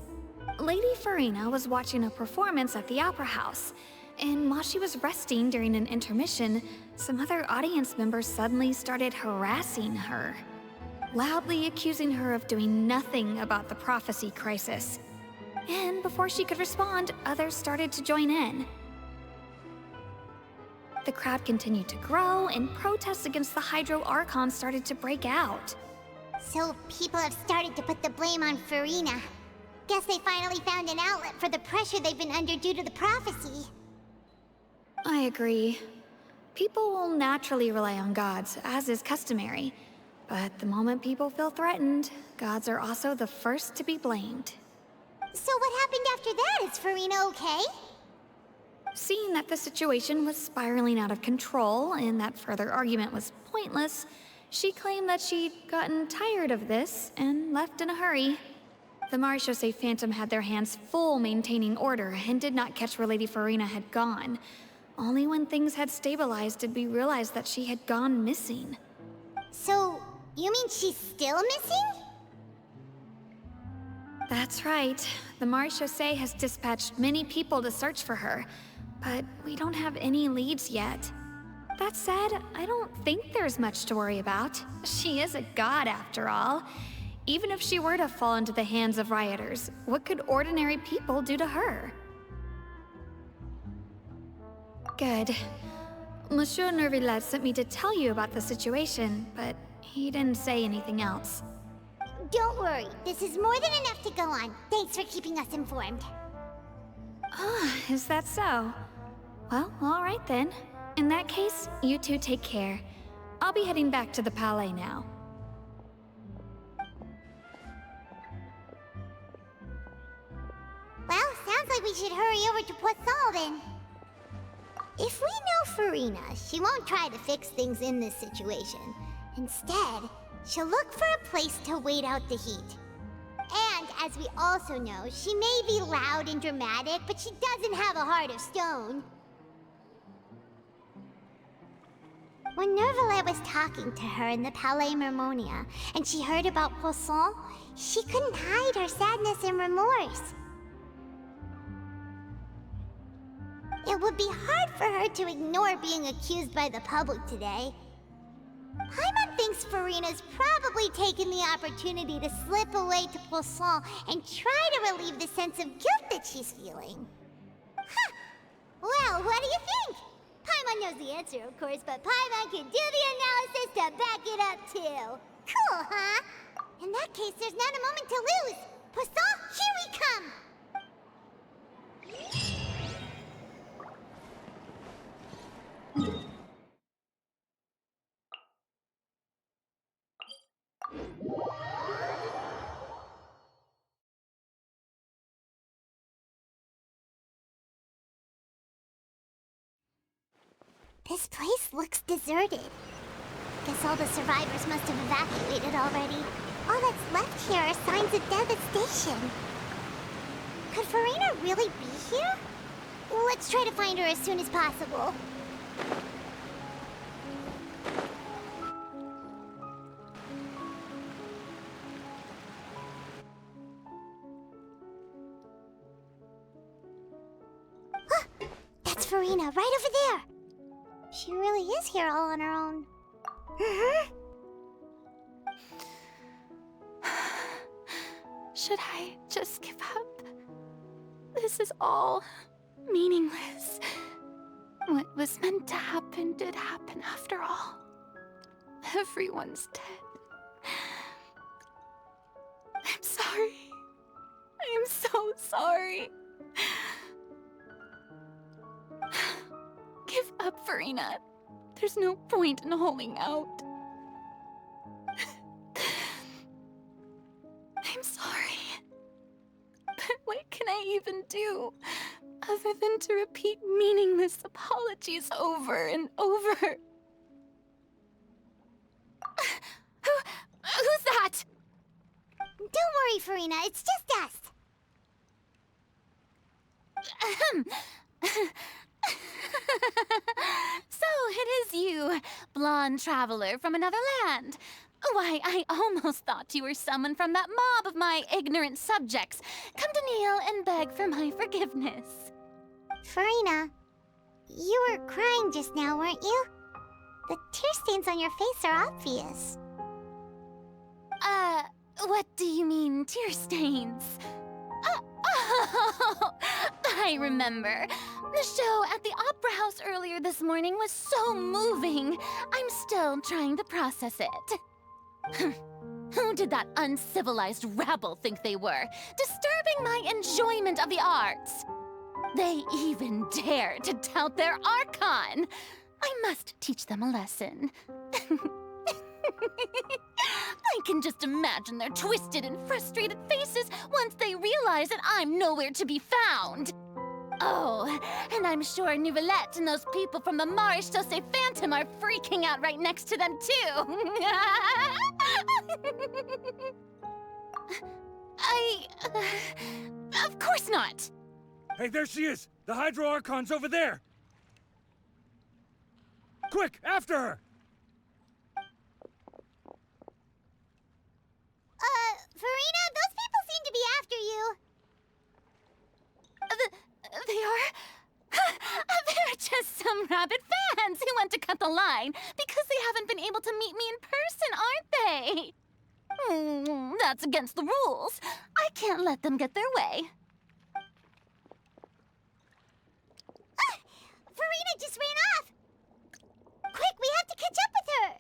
Lady Furina was watching a performance at the Opera House, and while she was resting during an intermission, some other audience members suddenly started harassing her, loudly accusing her of doing nothing about the prophecy crisis. And before she could respond, others started to join in. The crowd continued to grow, and protests against the Hydro Archon started to break out. So people have started to put the blame on Furina. Guess they finally found an outlet for the pressure they've been under due to the prophecy. I agree. People will naturally rely on gods, as is customary. But the moment people feel threatened, gods are also the first to be blamed. So what happened after that? Is Furina okay? Seeing that the situation was spiraling out of control and that further argument was pointless, she claimed that she'd gotten tired of this and left in a hurry. The Marechaussee Phantom had their hands full maintaining order and did not catch where Lady Furina had gone. Only when things had stabilized did we realize that she had gone missing. So, you mean she's still missing? That's right. The Marechaussee has dispatched many people to search for her, but we don't have any leads yet. That said, I don't think there's much to worry about. She is a god after all. Even if she were to fall into the hands of rioters, what could ordinary people do to her? Good. Monsieur Nervillet sent me to tell you about the situation, but he didn't say anything else. Don't worry, this is more than enough to go on. Thanks for keeping us informed. Ah, is that so? Well, all right then. In that case, you two take care. I'll be heading back to the Palais now. Well, sounds like we should hurry over to Poisson then. If we know Furina, she won't try to fix things in this situation. Instead, she'll look for a place to wait out the heat. And, as we also know, she may be loud and dramatic, but she doesn't have a heart of stone. When Nervillet was talking to her in the Palais Mermonia, and she heard about Poisson, she couldn't hide her sadness and remorse. It would be hard for her to ignore being accused by the public today. Paimon thinks Furina's probably taken the opportunity to slip away to Poisson and try to relieve the sense of guilt that she's feeling. Huh. Well, what do you think? Paimon knows the answer, of course, but Paimon can do the analysis to back it up, too. Cool, huh? In that case, there's not a moment to lose. Poisson, here we come! This place looks deserted. Guess all the survivors must have evacuated already. All that's left here are signs of devastation. Could Furina really be here? Let's try to find her as soon as possible. That's Furina, right over there. She really is here all on her own. Should I just give up? This is all meaningless. What was meant to happen did happen after all. Everyone's dead. I'm sorry. I am so sorry. Give up, Furina. There's no point in holding out. I'm sorry. But what can I even do other than to repeat meaningless apologies over and over? Who's that? Don't worry, Furina. It's just us. So it is you, blonde traveler from another land. Why, I almost thought you were someone from that mob of my ignorant subjects. Come to kneel and beg for my forgiveness. Furina, you were crying just now, weren't you? The tear stains on your face are obvious. What do you mean, tear stains? Oh, I remember. The show at the Opera House earlier this morning was so moving. I'm still trying to process it. Who did that uncivilized rabble think they were, disturbing my enjoyment of the arts? They even dare to tout their Archon. I must teach them a lesson. I can just imagine their twisted and frustrated faces once they realize that I'm nowhere to be found. Oh, and I'm sure Nouvellette and those people from the Maréchaussée Phantom are freaking out right next to them, too. Of course not. Hey, there she is! The Hydro Archon's over there! Quick, after her! Furina, those people seem to be after you. They are? They're just some rabid fans who want to cut the line because they haven't been able to meet me in person, aren't they? That's against the rules. I can't let them get their way. Furina just ran off! Quick, we have to catch up with her!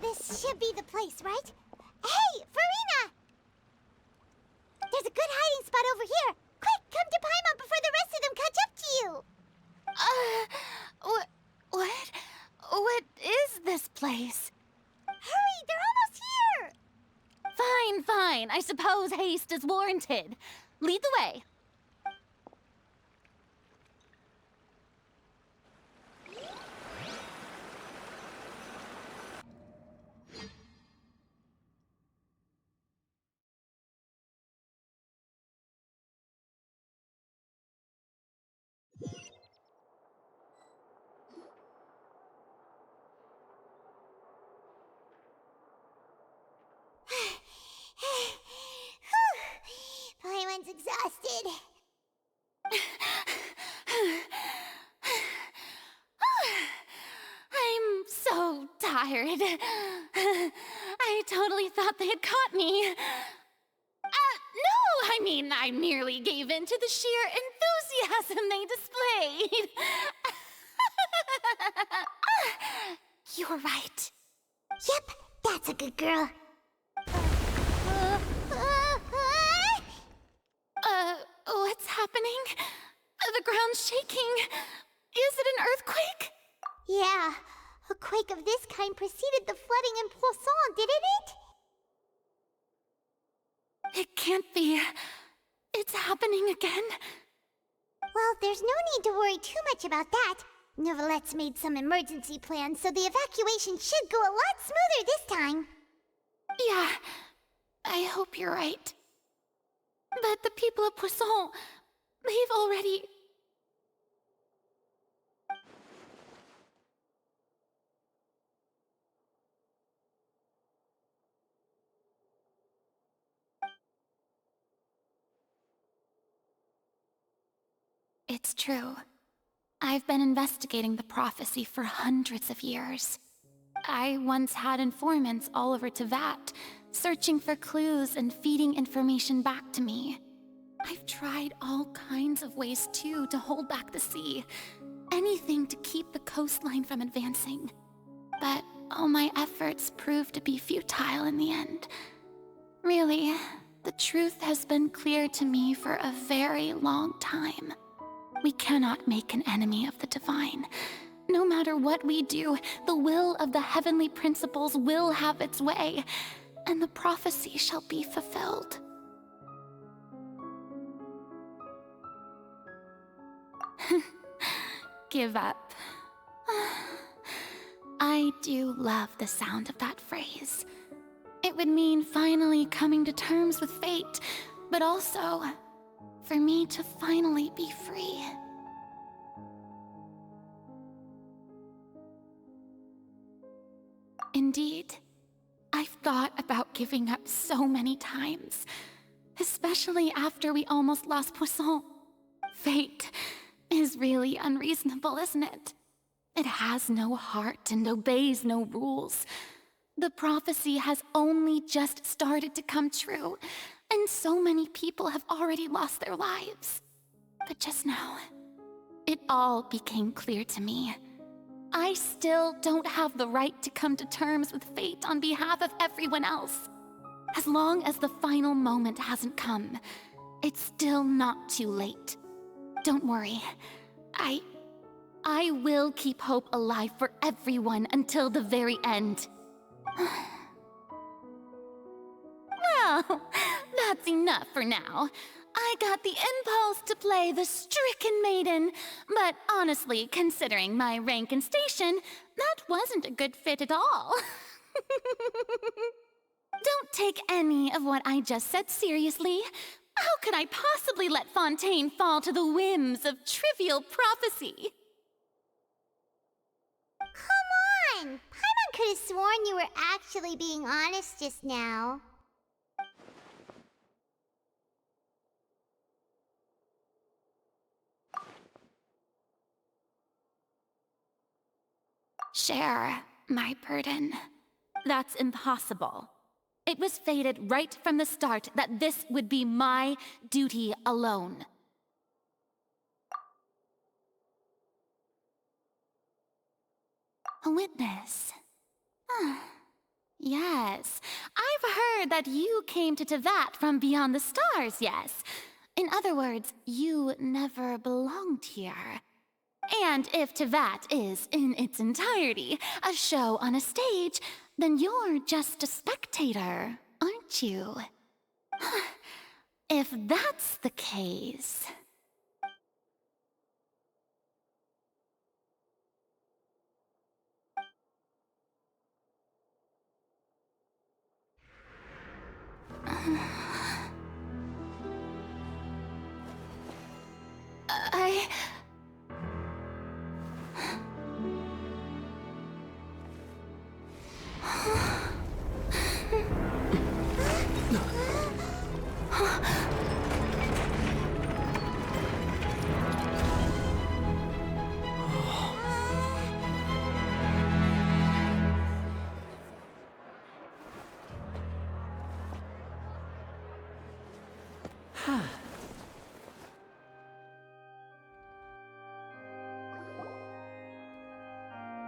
This should be the place, right? Hey, Furina! There's a good hiding spot over here. Quick, come to Paimon before the rest of them catch up to you. What is this place? Hurry, they're almost here! Fine. I suppose haste is warranted. Lead the way. Paimon's exhausted. I'm so tired. I totally thought they had caught me. No, I merely gave in to the sheer enthusiasm they displayed. You're right. Yep, that's a good girl. What's happening? The ground's shaking. Is it an earthquake? Yeah, a quake of this kind preceded the flooding in Poisson, didn't it? It can't be. It's happening again. Well, there's no need to worry too much about that. Nouvellette's made some emergency plans, so the evacuation should go a lot smoother this time. Yeah, I hope you're right. But the people of Poisson, they've already... It's true. I've been investigating the prophecy for hundreds of years. I once had informants all over Tevat, searching for clues and feeding information back to me. I've tried all kinds of ways, too, to hold back the sea. Anything to keep the coastline from advancing. But all my efforts proved to be futile in the end. Really, the truth has been clear to me for a very long time. We cannot make an enemy of the divine. No matter what we do, the will of the heavenly principles will have its way, and the prophecy shall be fulfilled. Give up. I do love the sound of that phrase. It would mean finally coming to terms with fate, but also for me to finally be free. Indeed, I've thought about giving up so many times, especially after we almost lost Poisson. Fate is really unreasonable, isn't it? It has no heart and obeys no rules. The prophecy has only just started to come true, and so many people have already lost their lives. But just now, it all became clear to me. I still don't have the right to come to terms with fate on behalf of everyone else. As long as the final moment hasn't come, it's still not too late. Don't worry. I will keep hope alive for everyone until the very end. Well, that's enough for now. I got the impulse to play the stricken maiden, but honestly, considering my rank and station, that wasn't a good fit at all. Don't take any of what I just said seriously. How could I possibly let Fontaine fall to the whims of trivial prophecy? Come on! Paimon could have sworn you were actually being honest just now. Share my burden. That's impossible. It was fated right from the start that this would be my duty alone. A witness. Yes, I've heard that you came to Tevat from beyond the stars, yes. In other words, you never belonged here. And if Tevat is, in its entirety, a show on a stage, then you're just a spectator, aren't you? If that's the case...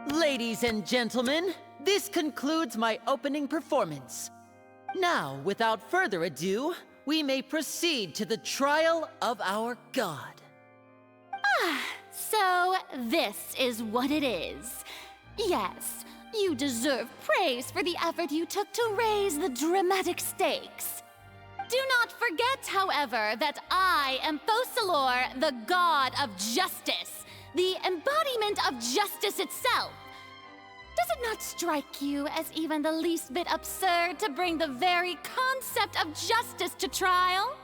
Ladies and gentlemen, this concludes my opening performance. Now, without further ado, we may proceed to the trial of our god. So this is what it is. Yes, you deserve praise for the effort you took to raise the dramatic stakes. Do not forget, however, that I am Focalors, the god of justice, the embodiment of justice itself. Does it not strike you as even the least bit absurd to bring the very concept of justice to trial?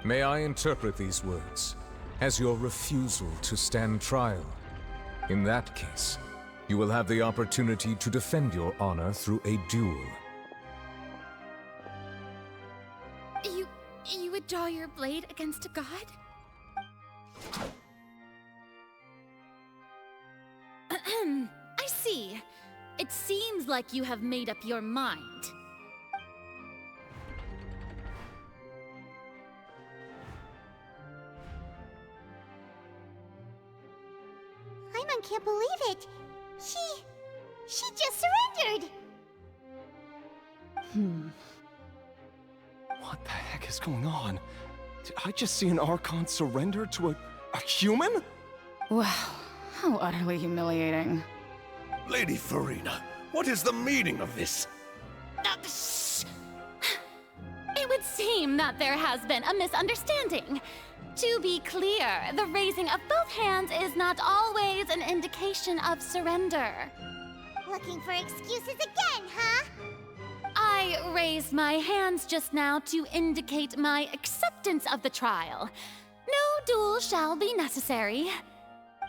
May I interpret these words as your refusal to stand trial? In that case, you will have the opportunity to defend your honor through a duel. You would draw your blade against a god? I see. It seems like you have made up your mind. Paimon can't believe it. She just surrendered. What the heck is going on? Did I just see an Archon surrender to a human? Wow, how utterly humiliating. Lady Furina, what is the meaning of this? It would seem that there has been a misunderstanding. To be clear, the raising of both hands is not always an indication of surrender. Looking for excuses again, huh? I raised my hands just now to indicate my acceptance of the trial. duel shall be necessary.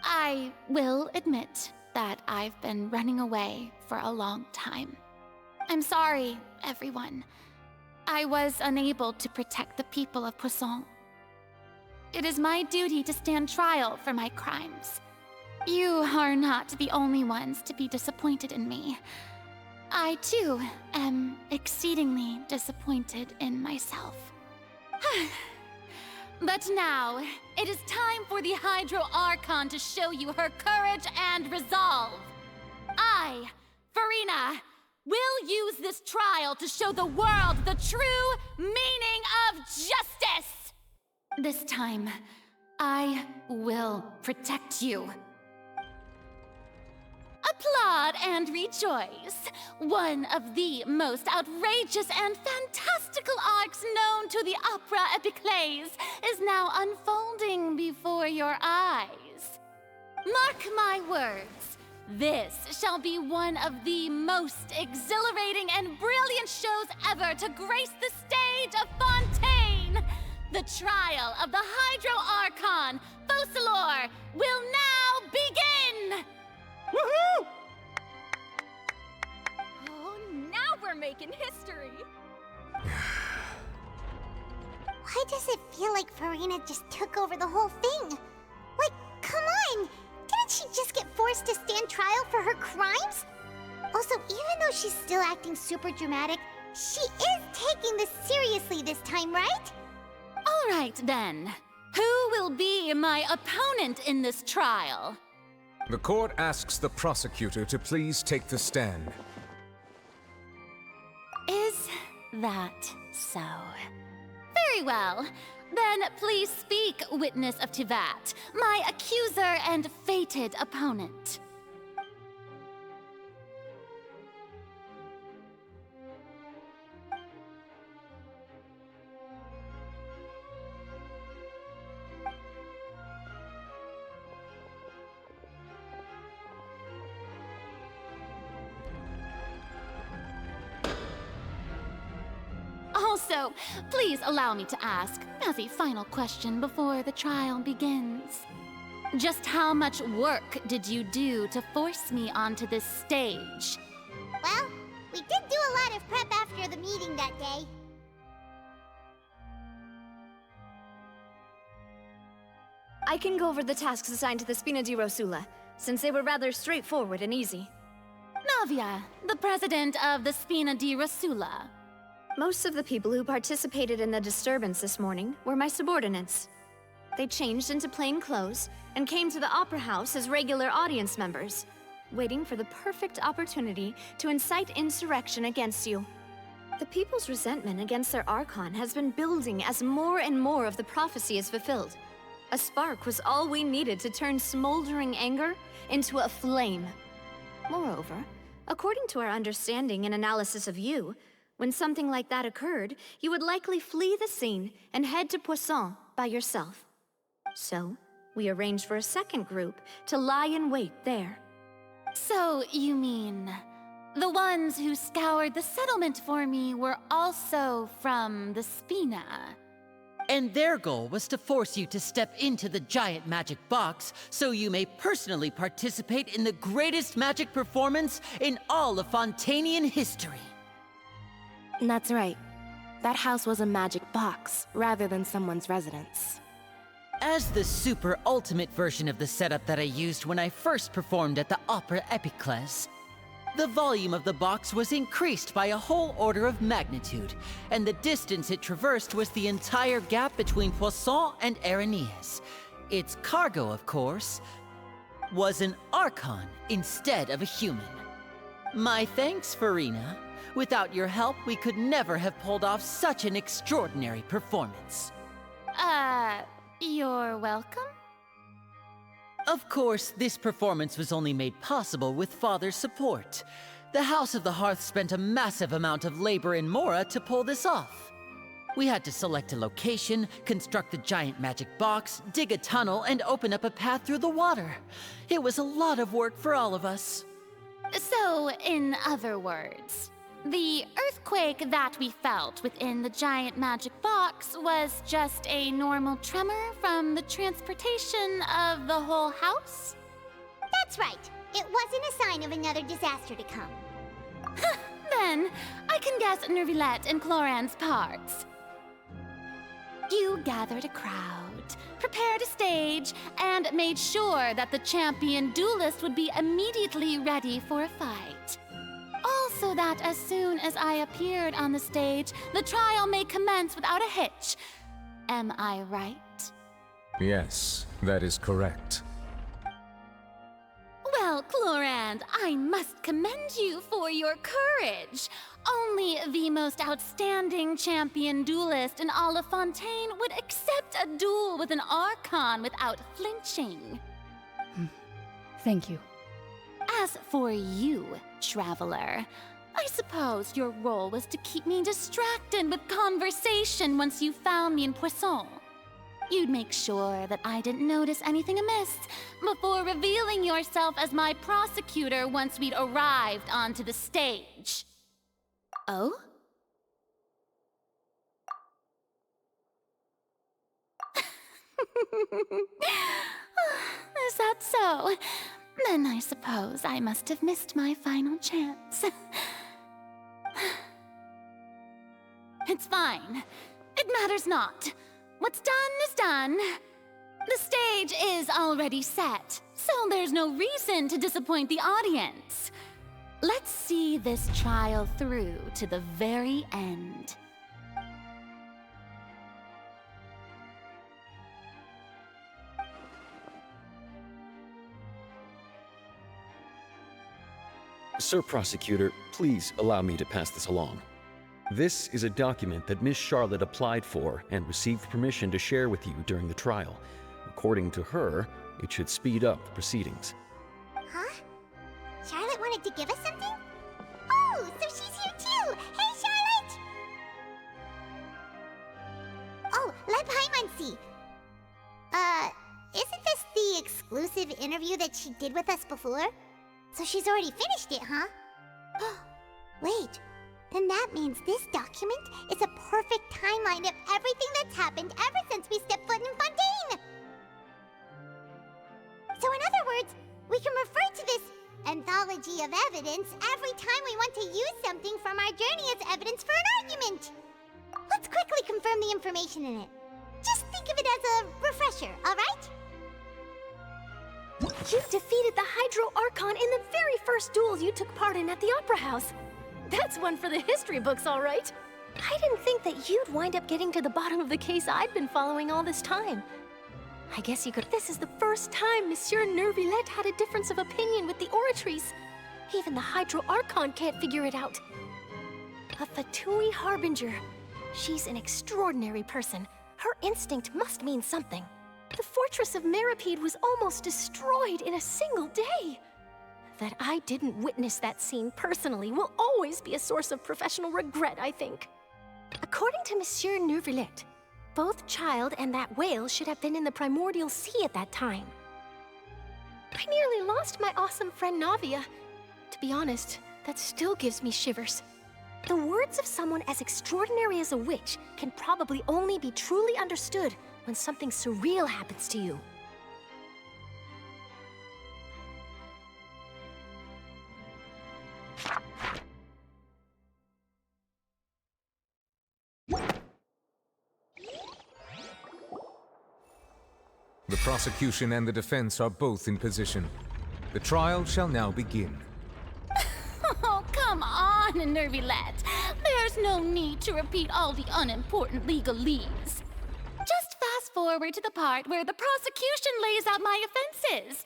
I will admit that I've been running away for a long time. I'm sorry, everyone. I was unable to protect the people of Poisson. It is my duty to stand trial for my crimes. You are not the only ones to be disappointed in me. I, too, am exceedingly disappointed in myself. But now, it is time for the Hydro Archon to show you her courage and resolve. I, Furina, will use this trial to show the world the true meaning of justice! This time, I will protect you. Applaud and rejoice! One of the most outrageous and fantastical arcs known to the opera epiclese is now unfolding before your eyes. Mark my words, this shall be one of the most exhilarating and brilliant shows ever to grace the stage of Fontaine! The trial of the Hydro Archon, Focalors, will now begin! Woohoo! Oh, now we're making history! Why does it feel like Furina just took over the whole thing? Like, come on! Didn't she just get forced to stand trial for her crimes? Also, even though she's still acting super dramatic, she is taking this seriously this time, right? All right, then. Who will be my opponent in this trial? The court asks the prosecutor to please take the stand. Is that so? Very well. Then please speak, witness of Tivat, my accuser and fated opponent. Also, please allow me to ask, as a final question before the trial begins. Just how much work did you do to force me onto this stage? Well, we did do a lot of prep after the meeting that day. I can go over the tasks assigned to the Spina di Rosula, since they were rather straightforward and easy. Navia, the president of the Spina di Rosula. Most of the people who participated in the disturbance this morning were my subordinates. They changed into plain clothes and came to the Opera House as regular audience members, waiting for the perfect opportunity to incite insurrection against you. The people's resentment against their Archon has been building as more and more of the prophecy is fulfilled. A spark was all we needed to turn smoldering anger into a flame. Moreover, according to our understanding and analysis of you, when something like that occurred, you would likely flee the scene and head to Poisson by yourself. So, we arranged for a second group to lie in wait there. So, you mean, the ones who scoured the settlement for me were also from the Spina? And their goal was to force you to step into the giant magic box so you may personally participate in the greatest magic performance in all of Fontainian history. That's right. That house was a magic box, rather than someone's residence. As the super ultimate version of the setup that I used when I first performed at the Opera Epiclese, the volume of the box was increased by a whole order of magnitude, and the distance it traversed was the entire gap between Poisson and Areneas. Its cargo, of course, was an Archon instead of a human. My thanks, Furina. Without your help, we could never have pulled off such an extraordinary performance. You're welcome? Of course, this performance was only made possible with Father's support. The House of the Hearth spent a massive amount of labor in Mora to pull this off. We had to select a location, construct the giant magic box, dig a tunnel, and open up a path through the water. It was a lot of work for all of us. So, in other words, The earthquake that we felt within the giant magic box was just a normal tremor from the transportation of the whole house? That's right. It wasn't a sign of another disaster to come. Then, I can guess Nervilette and Cloran's parts. You gathered a crowd, prepared a stage, and made sure that the champion duelist would be immediately ready for a fight. Also that as soon as I appeared on the stage, the trial may commence without a hitch. Am I right? Yes, that is correct. Well, Clorand, I must commend you for your courage. Only the most outstanding champion duelist in all of Fontaine would accept a duel with an Archon without flinching. Thank you. As for you, Traveler, I suppose your role was to keep me distracted with conversation once you found me in Poisson. You'd make sure that I didn't notice anything amiss before revealing yourself as my prosecutor once we'd arrived onto the stage. Oh? Is that so? Then I suppose I must have missed my final chance. It's fine. It matters not. What's done is done. The stage is already set, so there's no reason to disappoint the audience. Let's see this trial through to the very end. Sir Prosecutor, please allow me to pass this along. This is a document that Miss Charlotte applied for and received permission to share with you during the trial. According to her, it should speed up the proceedings. Huh? Charlotte wanted to give us something? Oh, so she's here too! Hey, Charlotte! Oh, let Paimon see. Isn't this the exclusive interview that she did with us before? So she's already finished it, huh? Wait, then that means this document is a perfect timeline of everything that's happened ever since we stepped foot in Fontaine! So in other words, we can refer to this anthology of evidence every time we want to use something from our journey as evidence for an argument! Let's quickly confirm the information in it. Just think of it as a refresher, alright? You defeated the Hydro Archon in the very first duel you took part in at the Opera House. That's one for the history books, all right. I didn't think that you'd wind up getting to the bottom of the case I'd been following all this time. I guess you could. This is the first time Monsieur Nervilette had a difference of opinion with the Oratrice. Even the Hydro Archon can't figure it out. A Fatui Harbinger. She's an extraordinary person. Her instinct must mean something. The fortress of Meripede was almost destroyed in a single day. That I didn't witness that scene personally will always be a source of professional regret, I think. According to Monsieur Nervilette, both Child and that whale should have been in the primordial sea at that time. I nearly lost my awesome friend Navia. To be honest, that still gives me shivers. The words of someone as extraordinary as a witch can probably only be truly understood when something surreal happens to you. The prosecution and the defense are both in position. The trial shall now begin. Oh, come on, Nervilette. There's no need to repeat all the unimportant legalese. Just fast forward to the part where the prosecution lays out my offenses.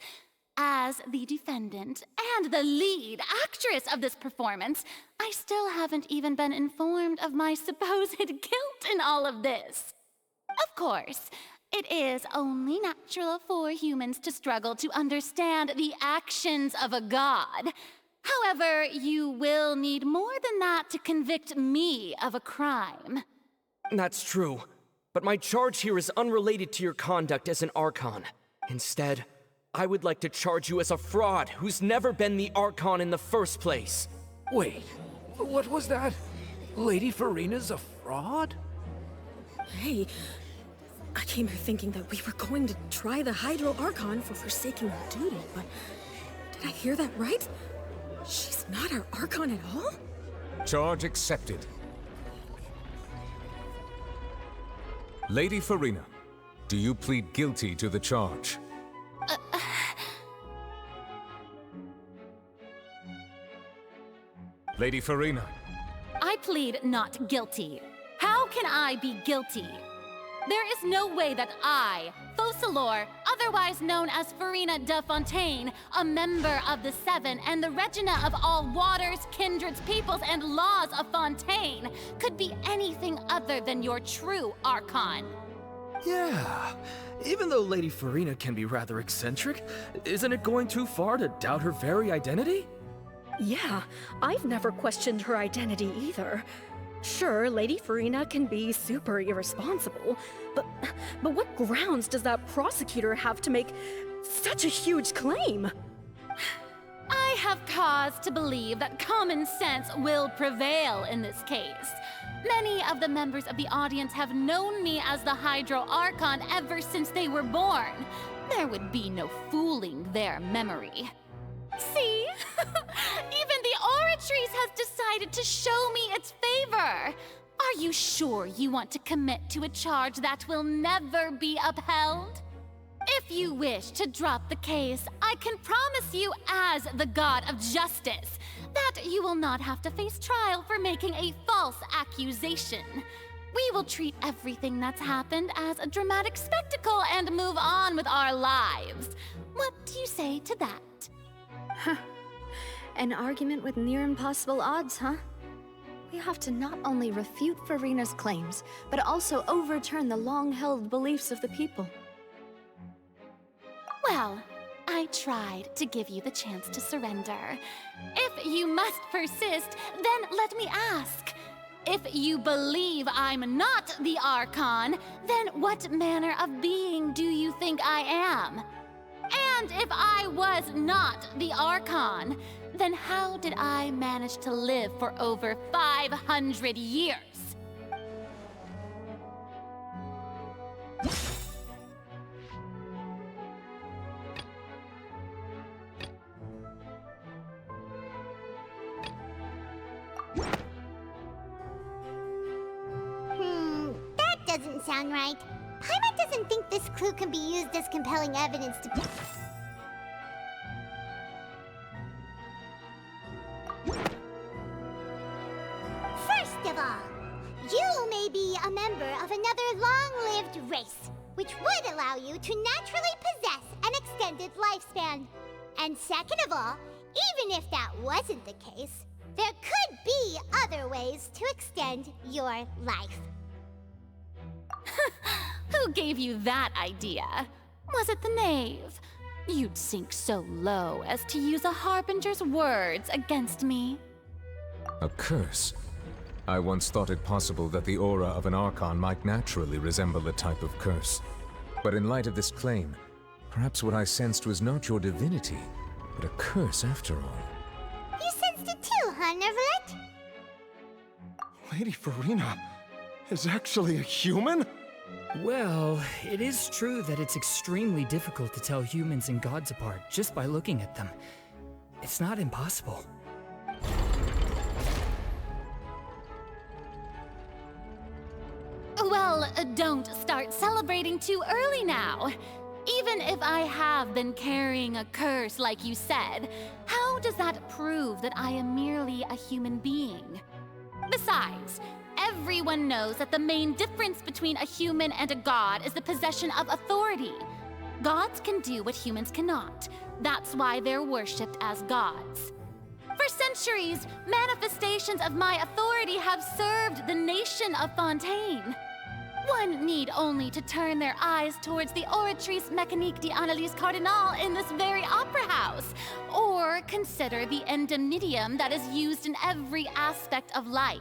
As the defendant and the lead actress of this performance, I still haven't even been informed of my supposed guilt in all of this. Of course, it is only natural for humans to struggle to understand the actions of a god. However, you will need more than that to convict me of a crime. That's true, but my charge here is unrelated to your conduct as an Archon. Instead, I would like to charge you as a fraud who's never been the Archon in the first place. Wait, What was that? Lady Furina's a fraud? Hey, I came here thinking that we were going to try the Hydro Archon for forsaking her duty, but did I hear that right? She's not our Archon at all? Charge accepted. Lady Furina, do you plead guilty to the charge? Lady Furina. I plead not guilty. How can I be guilty? There is no way that I, Focalors, otherwise known as Furina de Fontaine, a member of the Seven and the Regina of all waters, kindreds, peoples, and laws of Fontaine, could be anything other than your true Archon. Yeah, even though Lady Furina can be rather eccentric, isn't it going too far to doubt her very identity? Yeah, I've never questioned her identity either. Sure, Lady Furina can be super irresponsible, but what grounds does that prosecutor have to make such a huge claim? I have cause to believe that common sense will prevail in this case. Many of the members of the audience have known me as the Hydro Archon ever since they were born. There would be no fooling their memory. See? Even the Oratrice has decided to show me its favor. Are you sure you want to commit to a charge that will never be upheld? If you wish to drop the case, I can promise you as the God of Justice that you will not have to face trial for making a false accusation. We will treat everything that's happened as a dramatic spectacle and move on with our lives. What do you say to that? Huh. An argument with near impossible odds, huh? We have to not only refute Furina's claims, but also overturn the long-held beliefs of the people. Well, I tried to give you the chance to surrender. If you must persist, then let me ask. If you believe I'm not the Archon, then what manner of being do you think I am? And if I was not the Archon, then how did I manage to live for over 500 years? That doesn't sound right. Paimon doesn't think this clue can be used as compelling evidence to... First of all, you may be a member of another long-lived race, which would allow you to naturally possess an extended lifespan. And second of all, even if that wasn't the case, there could be other ways to extend your life. Who gave you that idea? Was it the knave? You'd sink so low as to use a harbinger's words against me. A curse? I once thought it possible that the aura of an Archon might naturally resemble a type of curse. But in light of this claim, perhaps what I sensed was not your divinity, but a curse after all. You sensed it too, huh, Nervalet? Lady Furina is actually a human? Well, it is true that it's extremely difficult to tell humans and gods apart just by looking at them. It's not impossible. Well, don't start celebrating too early now. Even if I have been carrying a curse like you said, how does that prove that I am merely a human being? Besides, everyone knows that the main difference between a human and a god is the possession of authority. Gods can do what humans cannot. That's why they're worshipped as gods. For centuries, manifestations of my authority have served the nation of Fontaine. One need only to turn their eyes towards the Oratrice Mécanique d'Analyse Cardinal in this very opera house, or consider the endemnitium that is used in every aspect of life.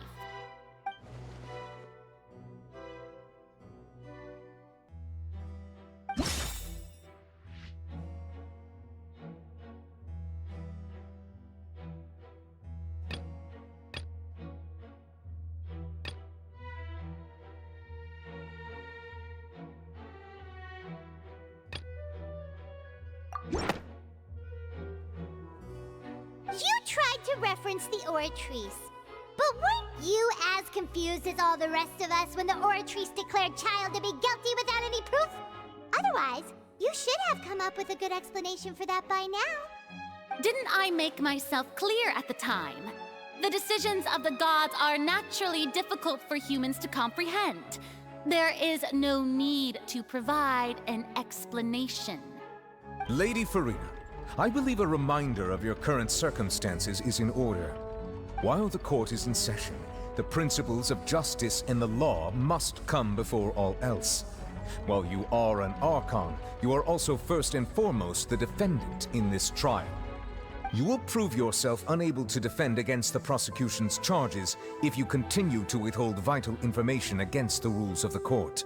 to reference the Oratrice. But weren't you as confused as all the rest of us when the Oratrice declared Child to be guilty without any proof? Otherwise, you should have come up with a good explanation for that by now. Didn't I make myself clear at the time? The decisions of the gods are naturally difficult for humans to comprehend. There is no need to provide an explanation. Lady Furina, I believe a reminder of your current circumstances is in order. While the court is in session, the principles of justice and the law must come before all else. While you are an Archon, you are also first and foremost the defendant in this trial. You will prove yourself unable to defend against the prosecution's charges if you continue to withhold vital information against the rules of the court.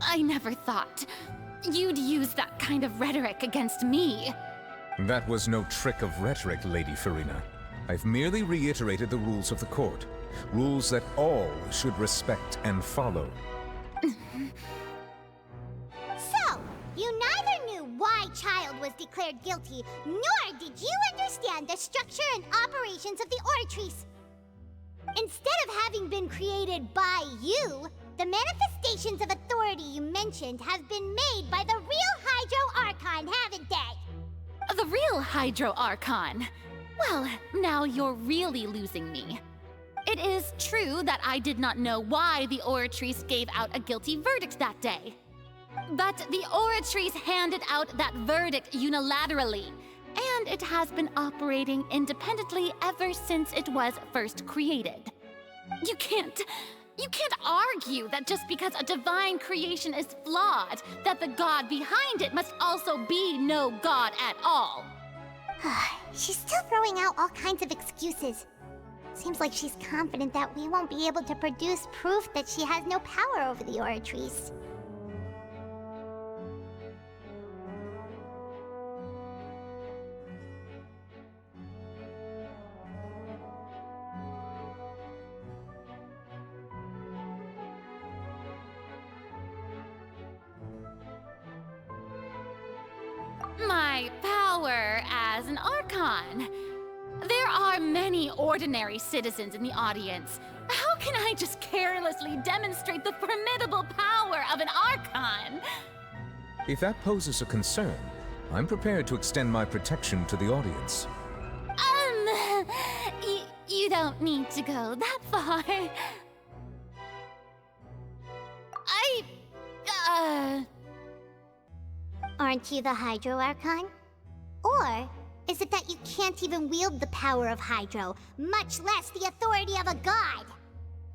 I never thought you'd use that kind of rhetoric against me. That was no trick of rhetoric, Lady Furina. I've merely reiterated the rules of the court. Rules that all should respect and follow. So, you neither knew why Child was declared guilty, nor did you understand the structure and operations of the Oratrice. Instead of having been created by you, the manifestations of authority you mentioned have been made by the real Hydro Archon, haven't they? The real Hydro Archon? Well, now you're really losing me. It is true that I did not know why the Oratrice gave out a guilty verdict that day. But the Oratrice handed out that verdict unilaterally, and it has been operating independently ever since it was first created. You can't argue that just because a divine creation is flawed, that the god behind it must also be no god at all. She's still throwing out all kinds of excuses. Seems like she's confident that we won't be able to produce proof that she has no power over the Oratrice. My power as an Archon. There are many ordinary citizens in the audience. How can I just carelessly demonstrate the formidable power of an Archon? If that poses a concern, I'm prepared to extend my protection to the audience. You don't need to go that far. Aren't you the Hydro Archon? Or is it that you can't even wield the power of Hydro, much less the authority of a god?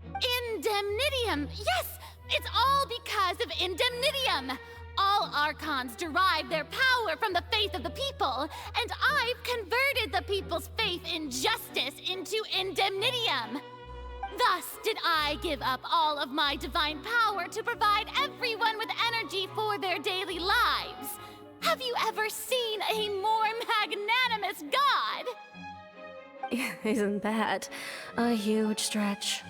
Indemnitium! Yes! It's all because of Indemnitium! All Archons derive their power from the faith of the people, and I've converted the people's faith in justice into Indemnitium! Thus did I give up all of my divine power to provide everyone with energy for their daily lives. Have you ever seen a more magnanimous god? Isn't that a huge stretch?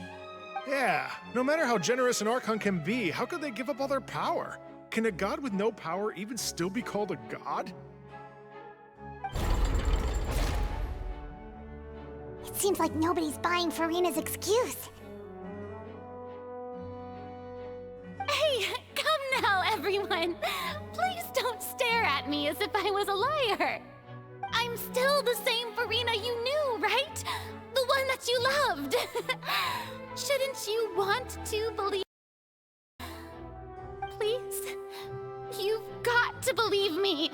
Yeah, no matter how generous an Archon can be, how could they give up all their power? Can a god with no power even still be called a god? It seems like nobody's buying Furina's excuse. Hey, come now, everyone! Please don't stare at me as if I was a liar! I'm still the same Furina you knew, right? The one that you loved! Shouldn't you want to believe? Please? You've got to believe me!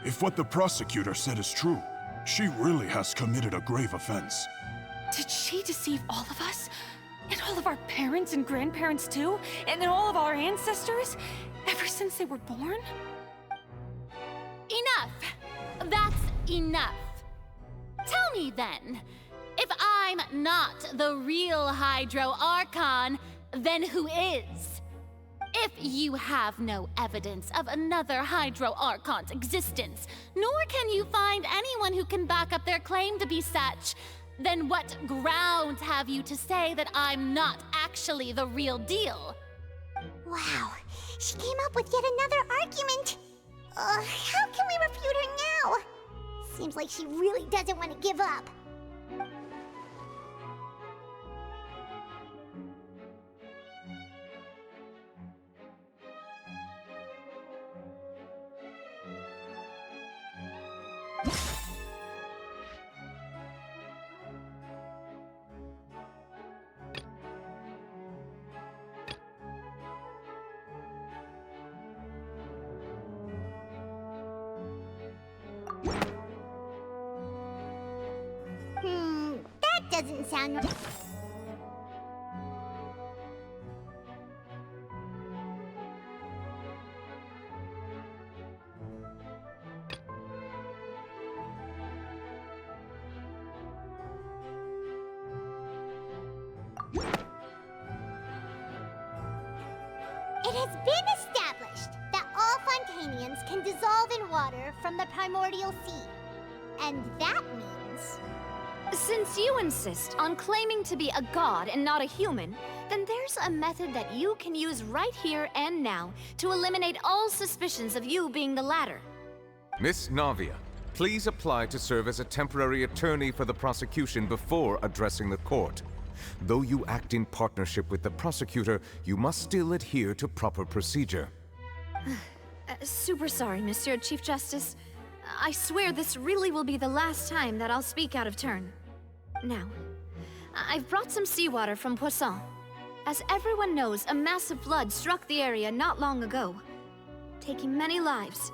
If what the prosecutor said is true, she really has committed a grave offense. Did she deceive all of us? And all of our parents and grandparents too? And then all of our ancestors? Ever since they were born? Enough! That's enough! Tell me then, if I'm not the real Hydro Archon, then who is? If you have no evidence of another Hydro Archon's existence, nor can you find anyone who can back up their claim to be such, then what grounds have you to say that I'm not actually the real deal? Wow, she came up with yet another argument. How can we refute her now? Seems like she really doesn't want to give up. That doesn't sound right. It has been established that all Fontainians can dissolve in water from the primordial sea. And that means... Since you insist on claiming to be a god and not a human, then there's a method that you can use right here and now to eliminate all suspicions of you being the latter. Miss Navia, please apply to serve as a temporary attorney for the prosecution before addressing the court. Though you act in partnership with the prosecutor, you must still adhere to proper procedure. Super sorry, Monsieur Chief Justice. I swear this really will be the last time that I'll speak out of turn. Now, I've brought some seawater from Poisson. As everyone knows, a massive flood struck the area not long ago, taking many lives,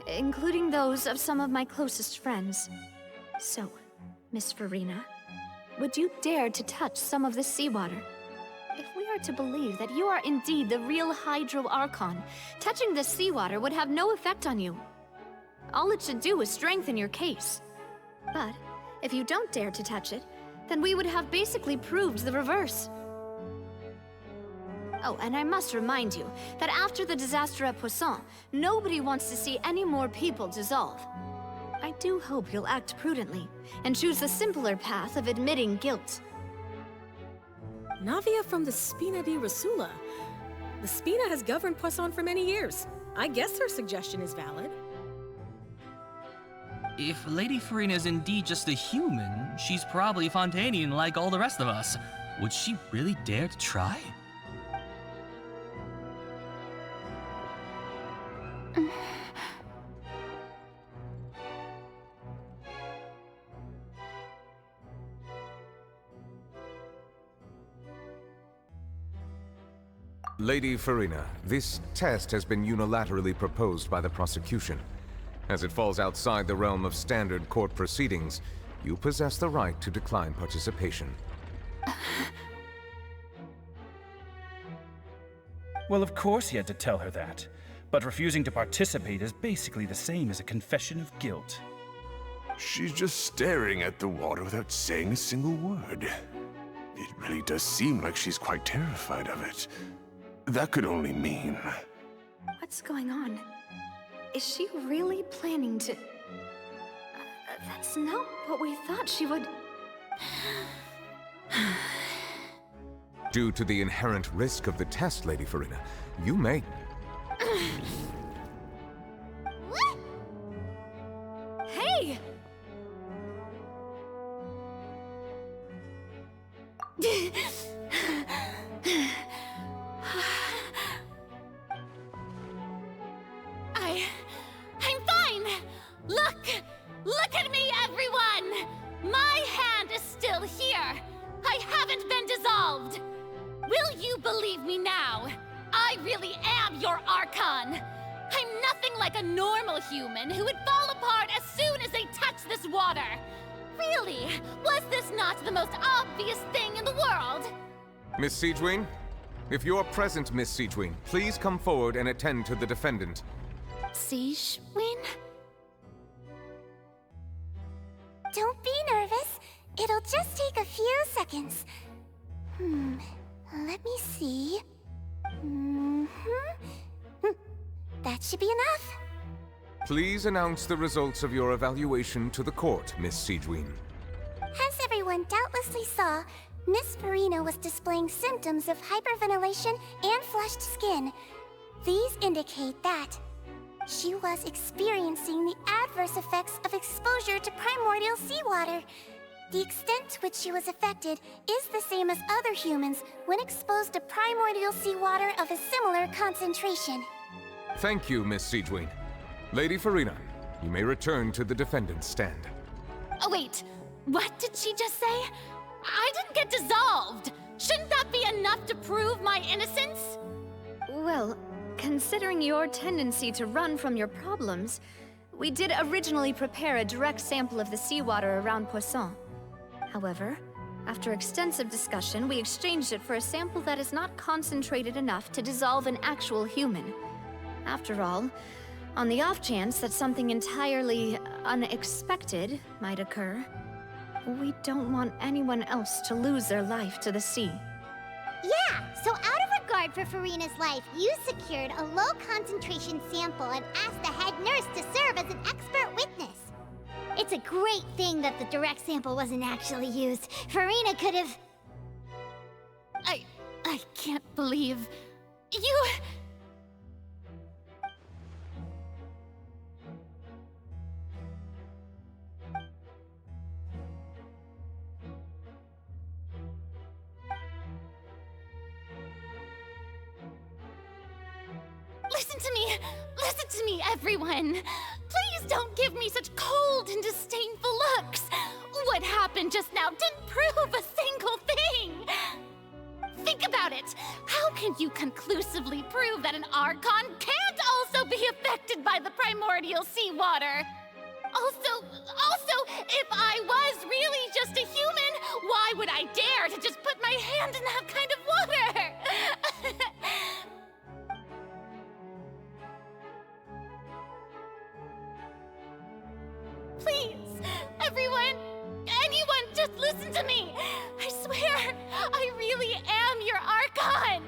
including those of some of my closest friends. So, Miss Furina, would you dare to touch some of this seawater? If we are to believe that you are indeed the real Hydro Archon, touching this seawater would have no effect on you. All it should do is strengthen your case. But if you don't dare to touch it, then we would have basically proved the reverse. Oh, and I must remind you that after the disaster at Poisson, nobody wants to see any more people dissolve. I do hope you'll act prudently and choose the simpler path of admitting guilt. Navia from the Spina di Rasula. The Spina has governed Poisson for many years. I guess her suggestion is valid. If Lady Furina is indeed just a human, she's probably Fontainian like all the rest of us. Would she really dare to try? Lady Furina, this test has been unilaterally proposed by the prosecution. As it falls outside the realm of standard court proceedings, you possess the right to decline participation. Well, of course he had to tell her that. But refusing to participate is basically the same as a confession of guilt. She's just staring at the water without saying a single word. It really does seem like she's quite terrified of it. That could only mean... What's going on? Is she really planning to... That's not what we thought she would... Due to the inherent risk of the test, Lady Furina, you may... Hey! I'm fine! Look at me, everyone! My hand is still here! I haven't been dissolved! Will you believe me now? I really am your Archon! I'm nothing like a normal human who would fall apart as soon as they touch this water! Really, was this not the most obvious thing in the world? Miss Siegewien? If you are present, Miss Siegewien, please come forward and attend to the defendant. Siegewien? Don't be nervous. It'll just take a few seconds. Let me see. That should be enough. Please announce the results of your evaluation to the court, Miss Siegewien. As everyone doubtlessly saw, Miss Furina was displaying symptoms of hyperventilation and flushed skin. These indicate that She was experiencing the adverse effects of exposure to primordial seawater. The extent to which she was affected is the same as other humans when exposed to primordial seawater of a similar concentration. Thank you, Miss Siegeween. Lady Furina, you may return to the defendant's stand. Oh, wait. What did she just say? I didn't get dissolved. Shouldn't that be enough to prove my innocence? Well, considering your tendency to run from your problems, we did originally prepare a direct sample of the seawater around Poisson. However, after extensive discussion, we exchanged it for a sample that is not concentrated enough to dissolve an actual human. After all, on the off chance that something entirely unexpected might occur, we don't want anyone else to lose their life to the sea. Yeah, so out of regard for Furina's life, you secured a low-concentration sample and asked the head nurse to serve as an expert witness. It's a great thing that the direct sample wasn't actually used. Furina could have... I can't believe... You... Listen to me, everyone. Please don't give me such cold and disdainful looks. What happened just now didn't prove a single thing. Think about it. How can you conclusively prove that an Archon can't also be affected by the primordial seawater? Also, if I was really just a human, why would I dare to just put my hand in that kind of water? Please, everyone, anyone, just listen to me. I swear, I really am your Archon.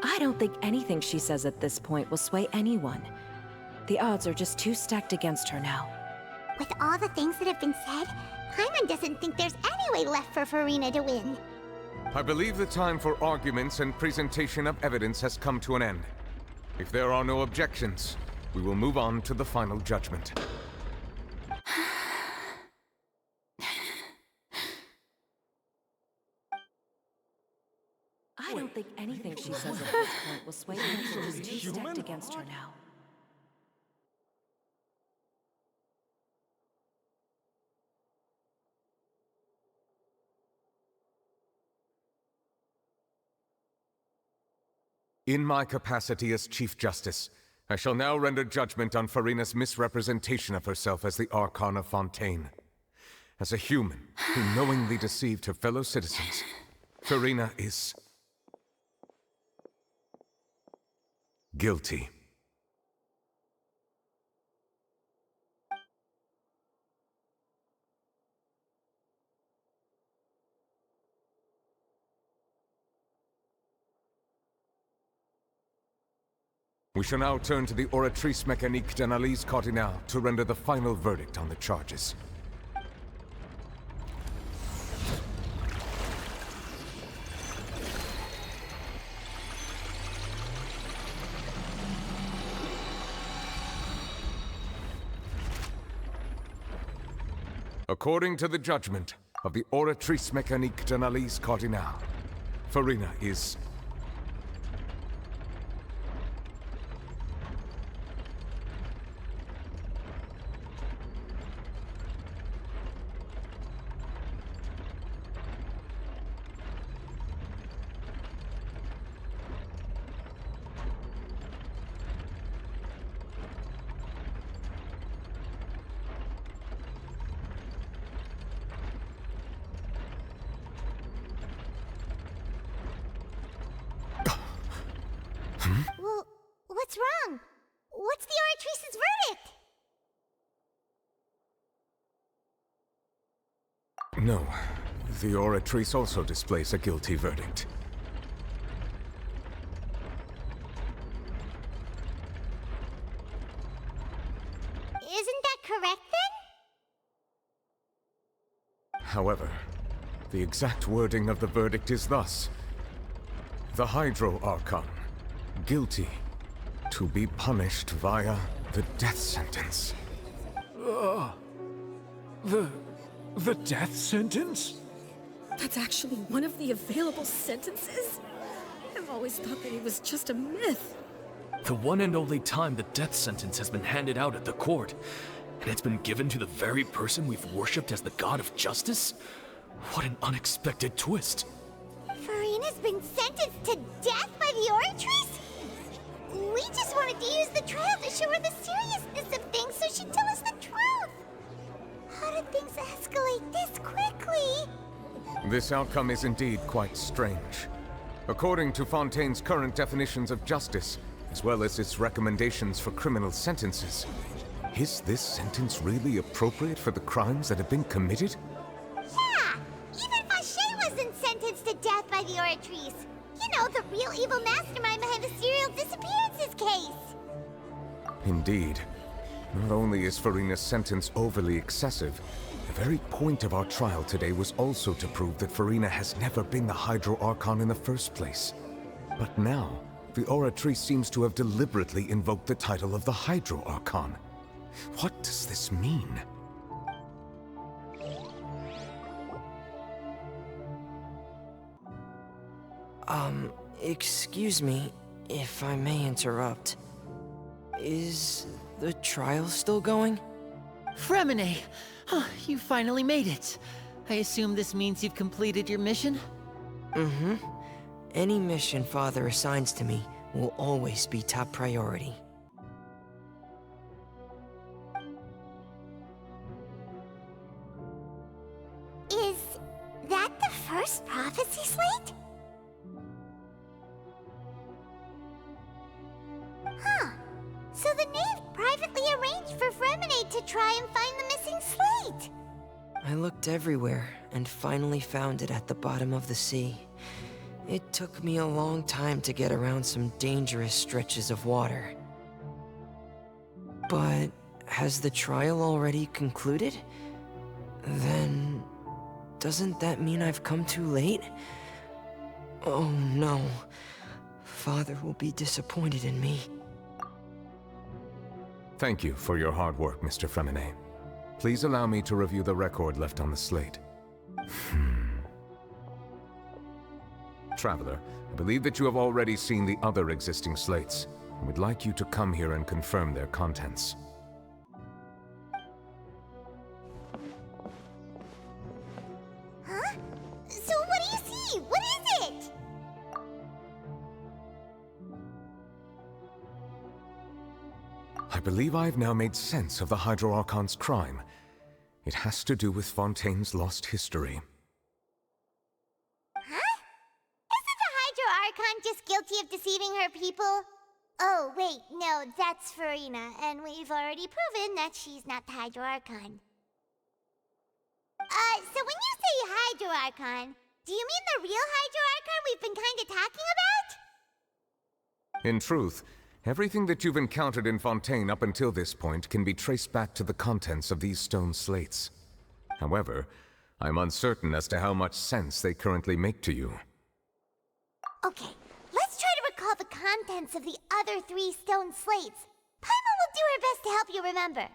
I don't think anything she says at this point will sway anyone. The odds are just too stacked against her now. With all the things that have been said, Paimon doesn't think there's any way left for Furina to win. I believe the time for arguments and presentation of evidence has come to an end. If there are no objections, we will move on to the final judgment. I don't think anything she says at this point will sway anyone. She's too stacked against her now. In my capacity as Chief Justice, I shall now render judgment on Furina's misrepresentation of herself as the Archon of Fontaine. As a human who knowingly deceived her fellow citizens, Furina is... guilty. We shall now turn to the Oratrice Mécanique d'Analyse Cardinale to render the final verdict on the charges. According to the judgment of the Oratrice Mécanique d'Analyse Cardinale, Furina is... Well, what's wrong? What's the Oratrice's verdict? No. The Oratrice also displays a guilty verdict. correct then? However, the exact wording of the verdict is thus. The Hydro Archon, guilty, to be punished via the death sentence. The death sentence? That's actually one of the available sentences? I've always thought that it was just a myth. The one and only time the death sentence has been handed out at the court, and it's been given to the very person we've worshipped as the god of justice? What an unexpected twist. Furina's been sentenced to death by the Oratrice? We just wanted to use the trial to show her the seriousness of things so she'd tell us the truth. How did things escalate this quickly? This outcome is indeed quite strange. According to Fontaine's current definitions of justice, as well as its recommendations for criminal sentences, is this sentence really appropriate for the crimes that have been committed? Yeah! Even Focalors wasn't sentenced to death by the Oratrice. You know, the real evil mastermind behind the serial disappearances case. Indeed. Not only is Furina's sentence overly excessive, the very point of our trial today was also to prove that Furina has never been the Hydro Archon in the first place. But now, the Oratrice seems to have deliberately invoked the title of the Hydro Archon. What does this mean? Excuse me, if I may interrupt. Is the trial still going? Fremine! Oh, you finally made it. I assume this means you've completed your mission? Mm-hmm. Any mission Father assigns to me will always be top priority. Is that the first prophecy slate? Huh. So the knave privately arranged for Fremine to try and find the missing slate. I looked everywhere and finally found it at the bottom of the sea. It took me a long time to get around some dangerous stretches of water. But has the trial already concluded? Then doesn't that mean I've come too late? Oh no. Father will be disappointed in me. Thank you for your hard work, Mr. Fremine. Please allow me to review the record left on the slate. Traveler, I believe that you have already seen the other existing slates. I would like you to come here and confirm their contents. Huh? So what do you see? What is it? I believe I have now made sense of the Hydro Archon's crime. It has to do with Fontaine's lost history. Huh? Isn't the Hydro Archon just guilty of deceiving her people? Oh, wait, no, that's Furina, and we've already proven that she's not the Hydro Archon. So when you say Hydro Archon, do you mean the real Hydro Archon we've been kinda talking about? In truth, everything that you've encountered in Fontaine up until this point can be traced back to the contents of these stone slates. However, I'm uncertain as to how much sense they currently make to you. Okay, let's try to recall the contents of the other 3 stone slates. Paimon will do her best to help you remember.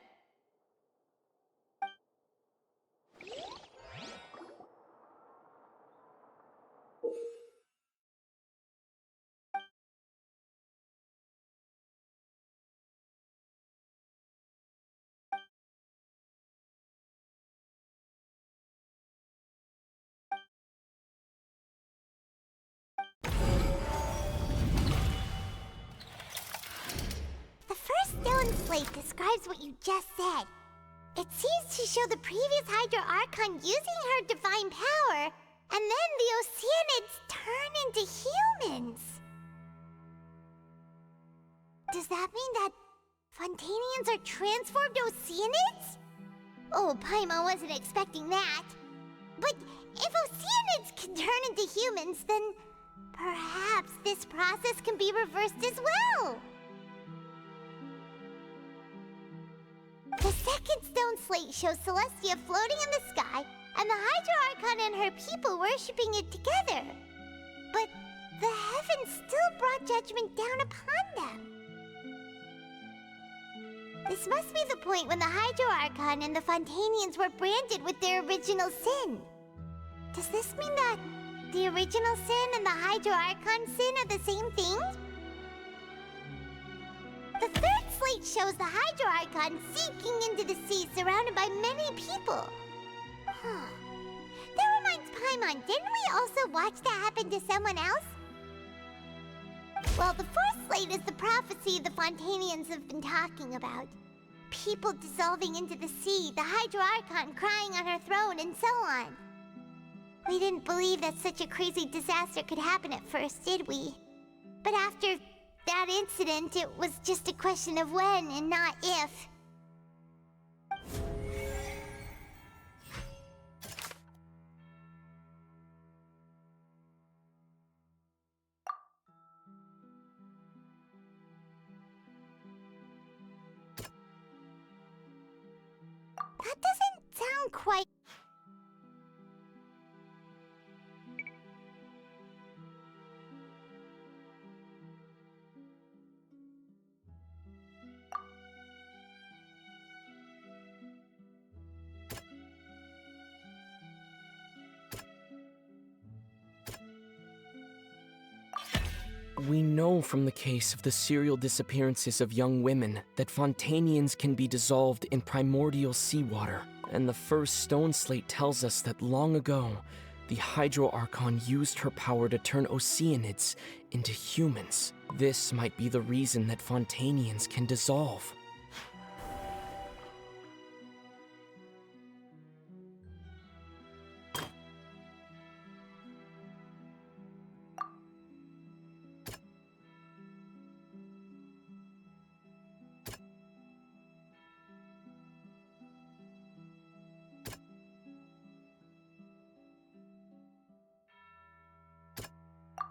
Stone slate describes what you just said. It seems to show the previous Hydro Archon using her divine power, and then the Oceanids turn into humans. Does that mean that Fontainians are transformed Oceanids? Oh, Paimon wasn't expecting that. But if Oceanids can turn into humans, then perhaps this process can be reversed as well. The second stone slate shows Celestia floating in the sky and the Hydro Archon and her people worshipping it together. But the heavens still brought judgment down upon them. This must be the point when the Hydro Archon and the Fontainians were branded with their original sin. Does this mean that the original sin and the Hydro Archon sin are the same thing? The third slate shows the Hydro Archon sinking into the sea surrounded by many people. Huh. That reminds Paimon, didn't we also watch that happen to someone else? Well, the fourth slate is the prophecy the Fontainians have been talking about. People dissolving into the sea, the Hydro Archon crying on her throne, and so on. We didn't believe that such a crazy disaster could happen at first, did we? But after that incident, it was just a question of when and not if. That doesn't sound quite... We know from the case of the serial disappearances of young women that Fontainians can be dissolved in primordial seawater, and the first stone slate tells us that long ago, the Hydro Archon used her power to turn Oceanids into humans. This might be the reason that Fontainians can dissolve.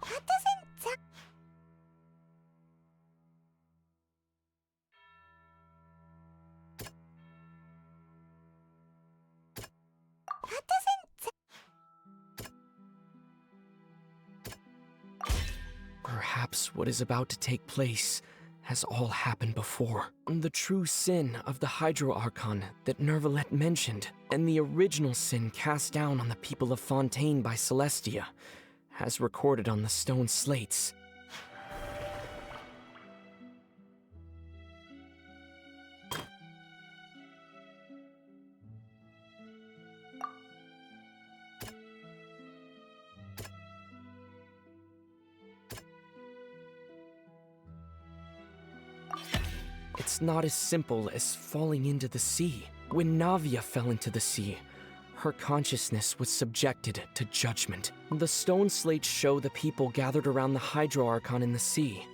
That doesn't sound... That doesn't... Perhaps what is about to take place has all happened before. The true sin of the Hydro Archon that Nervalette mentioned, and the original sin cast down on the people of Fontaine by Celestia, as recorded on the stone slates. It's not as simple as falling into the sea. When Navia fell into the sea, her consciousness was subjected to judgment. The stone slates show the people gathered around the Hydro Archon in the sea.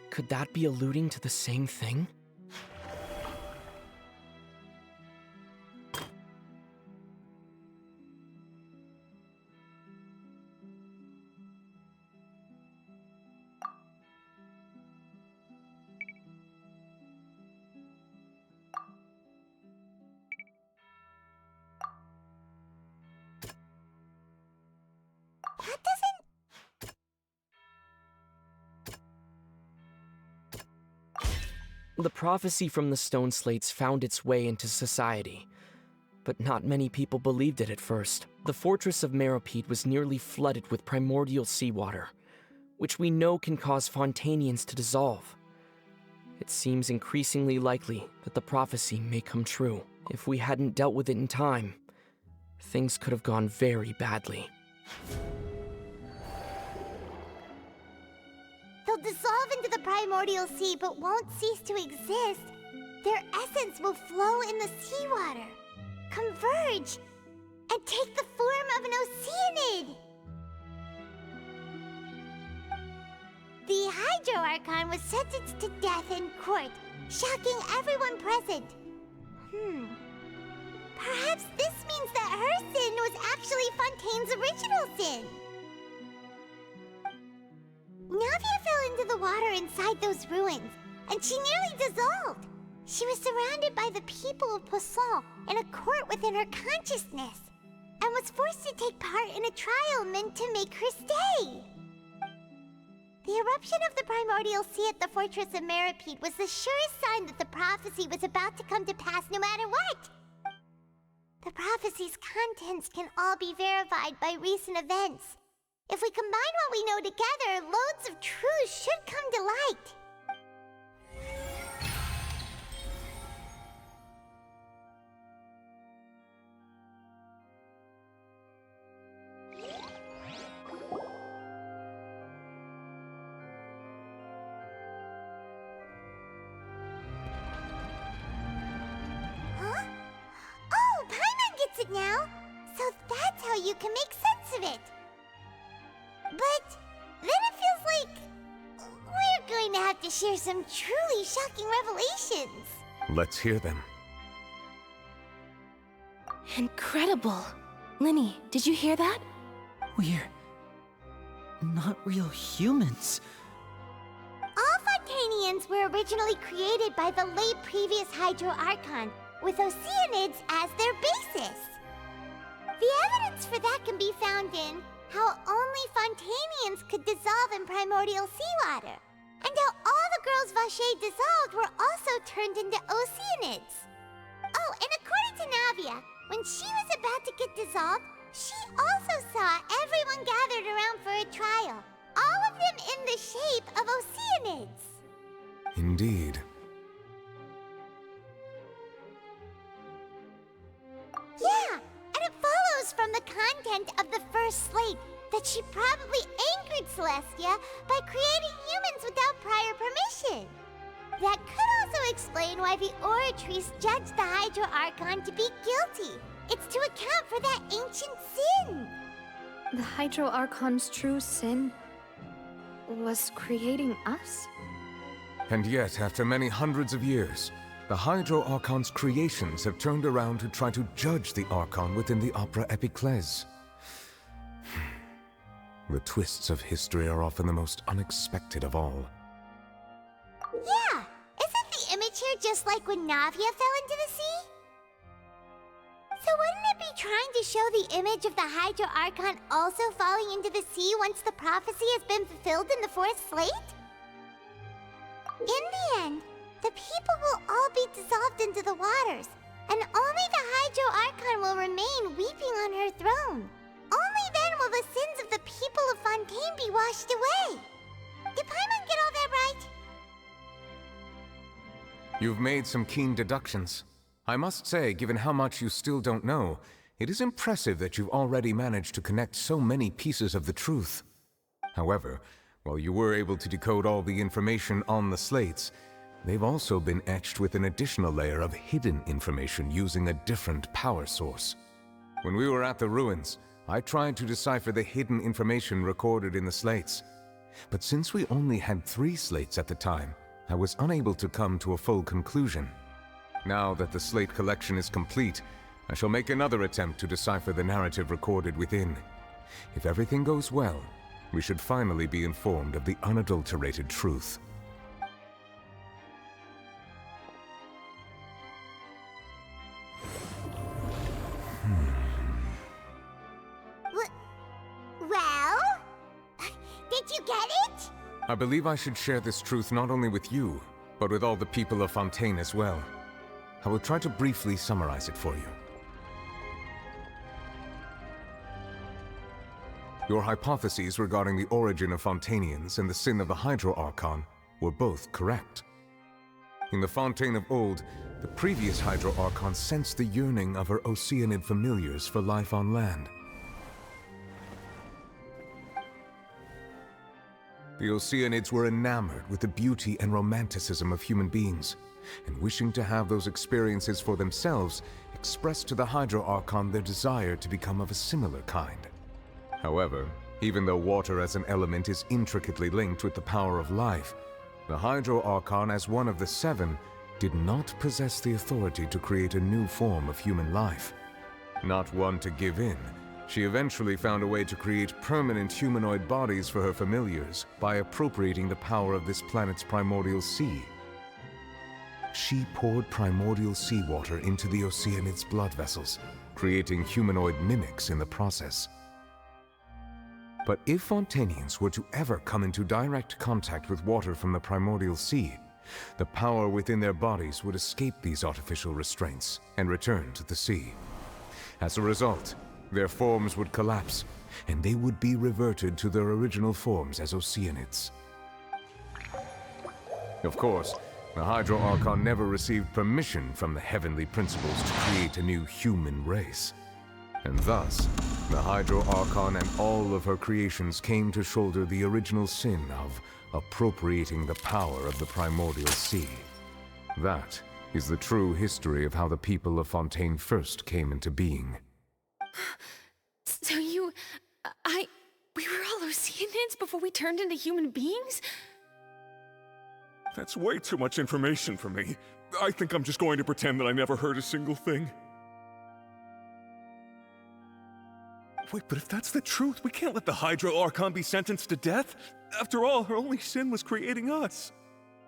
Could that be alluding to the same thing? That doesn't... The prophecy from the stone slates found its way into society, but not many people believed it at first. The fortress of Meropide was nearly flooded with primordial seawater, which we know can cause Fontainians to dissolve. It seems increasingly likely that the prophecy may come true. If we hadn't dealt with it in time, things could have gone very badly. They'll dissolve into the primordial sea but won't cease to exist. Their essence will flow in the seawater, converge, and take the form of an Oceanid. The Hydro Archon was sentenced to death in court, shocking everyone present. Perhaps this means that her sin was actually Fontaine's original sin. Navia fell into the water inside those ruins, and she nearly dissolved. She was surrounded by the people of Poisson in a court within her consciousness, and was forced to take part in a trial meant to make her stay. The eruption of the primordial sea at the fortress of Meripede was the surest sign that the prophecy was about to come to pass no matter what. The prophecy's contents can all be verified by recent events. If we combine what we know together, loads of truths should come to light. Now, so that's how you can make sense of it. But then it feels like we're going to have to share some truly shocking revelations. Let's hear them. Incredible. Linny, did you hear that? We're not real humans. All Fontainians were originally created by the late previous Hydro Archon, with Oceanids as their basis. The evidence for that can be found in how only Fontainians could dissolve in primordial seawater, and how all the girls Vacher dissolved were also turned into Oceanids. Oh, and according to Navia, when she was about to get dissolved, she also saw everyone gathered around for a trial, all of them in the shape of Oceanids. Indeed. Yeah, and it follows from the content of the first slate that she probably angered Celestia by creating humans without prior permission. That could also explain why the Oratrice judged the Hydro Archon to be guilty. It's to account for that ancient sin. The Hydro Archon's true sin was creating us? And yet, after many hundreds of years, the Hydro Archon's creations have turned around to try to judge the Archon within the Opera Epiclese. The twists of history are often the most unexpected of all. Yeah, isn't the image here just like when Navia fell into the sea? So wouldn't it be trying to show the image of the Hydro Archon also falling into the sea once the prophecy has been fulfilled in the fourth slate? In the end, the people will all be dissolved into the waters, and only the Hydro Archon will remain weeping on her throne. Only then will the sins of the people of Fontaine be washed away. Did Paimon get all that right? You've made some keen deductions. I must say, given how much you still don't know, it is impressive that you've already managed to connect so many pieces of the truth. However, while you were able to decode all the information on the slates, they've also been etched with an additional layer of hidden information using a different power source. When we were at the ruins, I tried to decipher the hidden information recorded in the slates. But since we only had 3 slates at the time, I was unable to come to a full conclusion. Now that the slate collection is complete, I shall make another attempt to decipher the narrative recorded within. If everything goes well, we should finally be informed of the unadulterated truth. Well? Did you get it? I believe I should share this truth not only with you, but with all the people of Fontaine as well. I will try to briefly summarize it for you. Your hypotheses regarding the origin of Fontainians and the sin of the Hydro Archon were both correct. In the Fontaine of old, the previous Hydro Archon sensed the yearning of her Oceanid familiars for life on land. The Oceanids were enamored with the beauty and romanticism of human beings, and wishing to have those experiences for themselves, expressed to the Hydro Archon their desire to become of a similar kind. However, even though water as an element is intricately linked with the power of life, the Hydro Archon, as one of the 7, did not possess the authority to create a new form of human life. Not one to give in, she eventually found a way to create permanent humanoid bodies for her familiars by appropriating the power of this planet's primordial sea. she poured primordial seawater into the Oceanid's blood vessels, creating humanoid mimics in the process. But if Fontainians were to ever come into direct contact with water from the primordial sea, the power within their bodies would escape these artificial restraints and return to the sea. As a result, their forms would collapse, and they would be reverted to their original forms as Oceanids. Of course, the Hydro Archon never received permission from the heavenly principles to create a new human race. And thus, the Hydro Archon and all of her creations came to shoulder the original sin of appropriating the power of the primordial sea. That is the true history of how the people of Fontaine first came into being. So we were all Oceanids before we turned into human beings? That's way too much information for me. I think I'm just going to pretend that I never heard a single thing. Wait, but if that's the truth, we can't let the Hydro Archon be sentenced to death. After all, her only sin was creating us.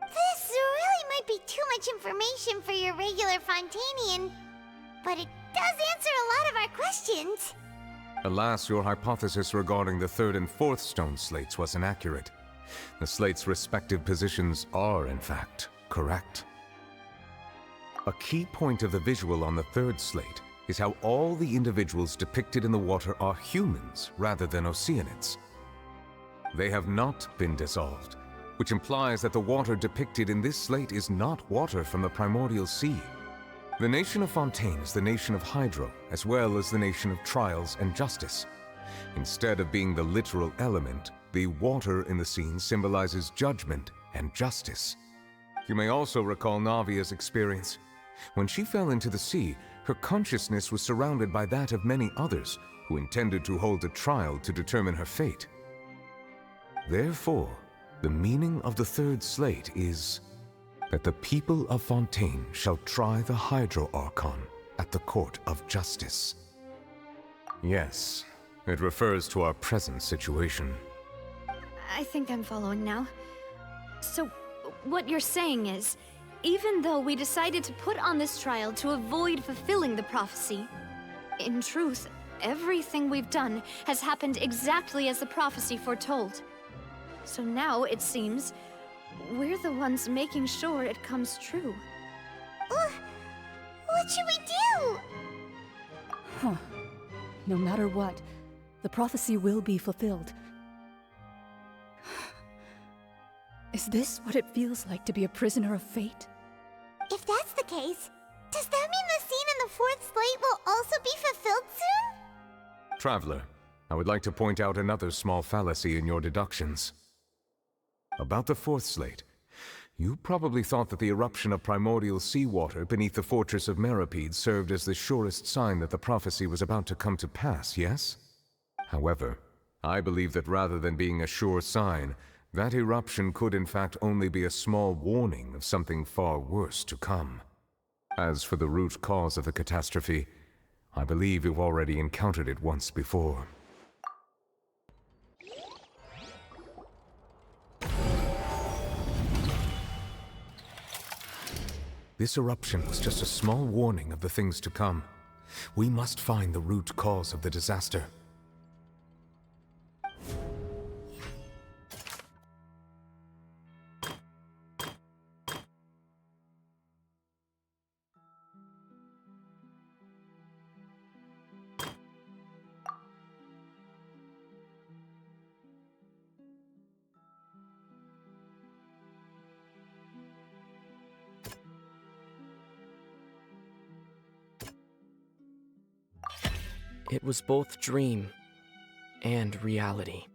This really might be too much information for your regular Fontainian, but it does answer a lot of our questions. Alas, your hypothesis regarding the third and fourth stone slates was inaccurate. The slates' respective positions are, in fact, correct. A key point of the visual on the third slate is how all the individuals depicted in the water are humans rather than Oceanids. They have not been dissolved, which implies that the water depicted in this slate is not water from the primordial sea. The nation of Fontaine is the nation of Hydro, as well as the nation of trials and justice. Instead of being the literal element, the water in the scene symbolizes judgment and justice. You may also recall Navia's experience. When she fell into the sea, her consciousness was surrounded by that of many others who intended to hold a trial to determine her fate. Therefore, the meaning of the third slate is that the people of Fontaine shall try the Hydro Archon at the court of justice. Yes, it refers to our present situation. I think I'm following now. So, what you're saying is, even though we decided to put on this trial to avoid fulfilling the prophecy, in truth, everything we've done has happened exactly as the prophecy foretold. So now, it seems, we're the ones making sure it comes true. What should we do? Huh. No matter what, the prophecy will be fulfilled. Is this what it feels like to be a prisoner of fate? If that's the case, does that mean the scene in the fourth slate will also be fulfilled soon? Traveler, I would like to point out another small fallacy in your deductions. About the fourth slate, you probably thought that the eruption of primordial seawater beneath the fortress of Meripede served as the surest sign that the prophecy was about to come to pass, yes? However, I believe that rather than being a sure sign, that eruption could in fact only be a small warning of something far worse to come. As for the root cause of the catastrophe, I believe you've already encountered it once before. This eruption was just a small warning of the things to come. We must find the root cause of the disaster. It was both dream and reality.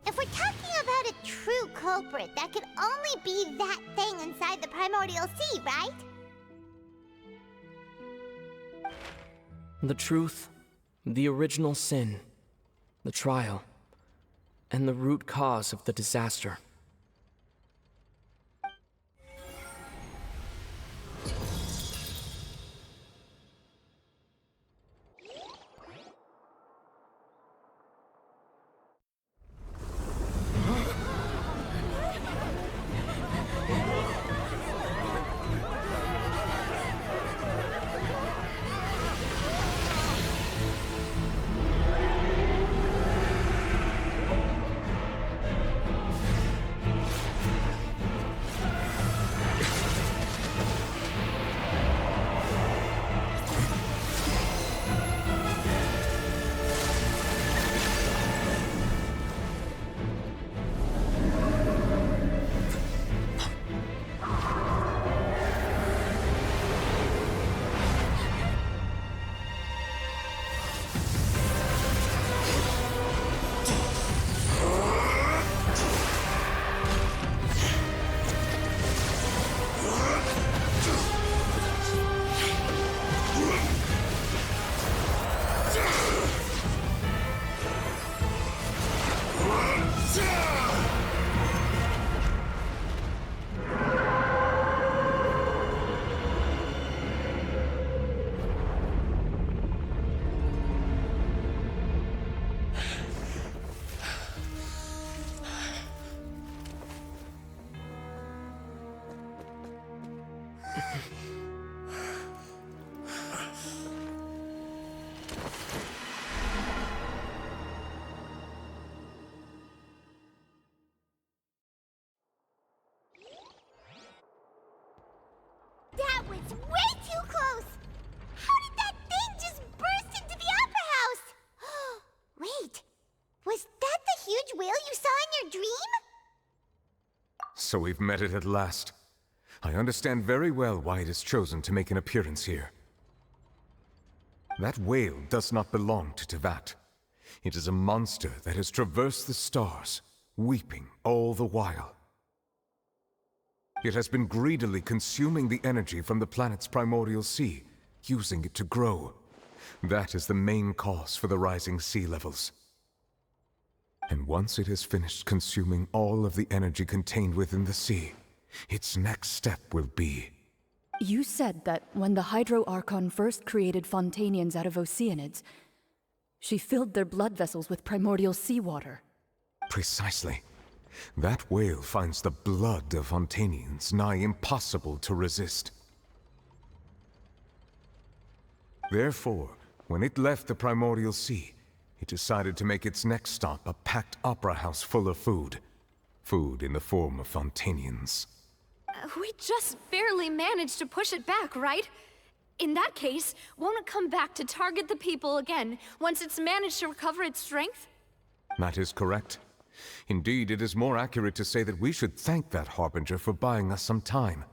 If we're talking about a true culprit, that could only be that thing inside the primordial sea, right? The truth, the original sin, the trial, and the root cause of the disaster. That was way too close! How did that thing just burst into the Opera House? Wait, was that the huge whale you saw in your dream? So we've met it at last. I understand very well why it has chosen to make an appearance here. That whale does not belong to Tevat. It is a monster that has traversed the stars, weeping all the while. It has been greedily consuming the energy from the planet's primordial sea, using it to grow. That is the main cause for the rising sea levels. And once it has finished consuming all of the energy contained within the sea, its next step will be... You said that when the Hydro Archon first created Fontainians out of Oceanids, she filled their blood vessels with primordial seawater. Precisely. That whale finds the blood of Fontainians nigh impossible to resist. Therefore, when it left the primordial sea, it decided to make its next stop a packed opera house full of food. Food in the form of Fontainians. We just barely managed to push it back, right? In that case, won't it come back to target the people again once it's managed to recover its strength? That is correct. Indeed, it is more accurate to say that we should thank that Harbinger for buying us some time.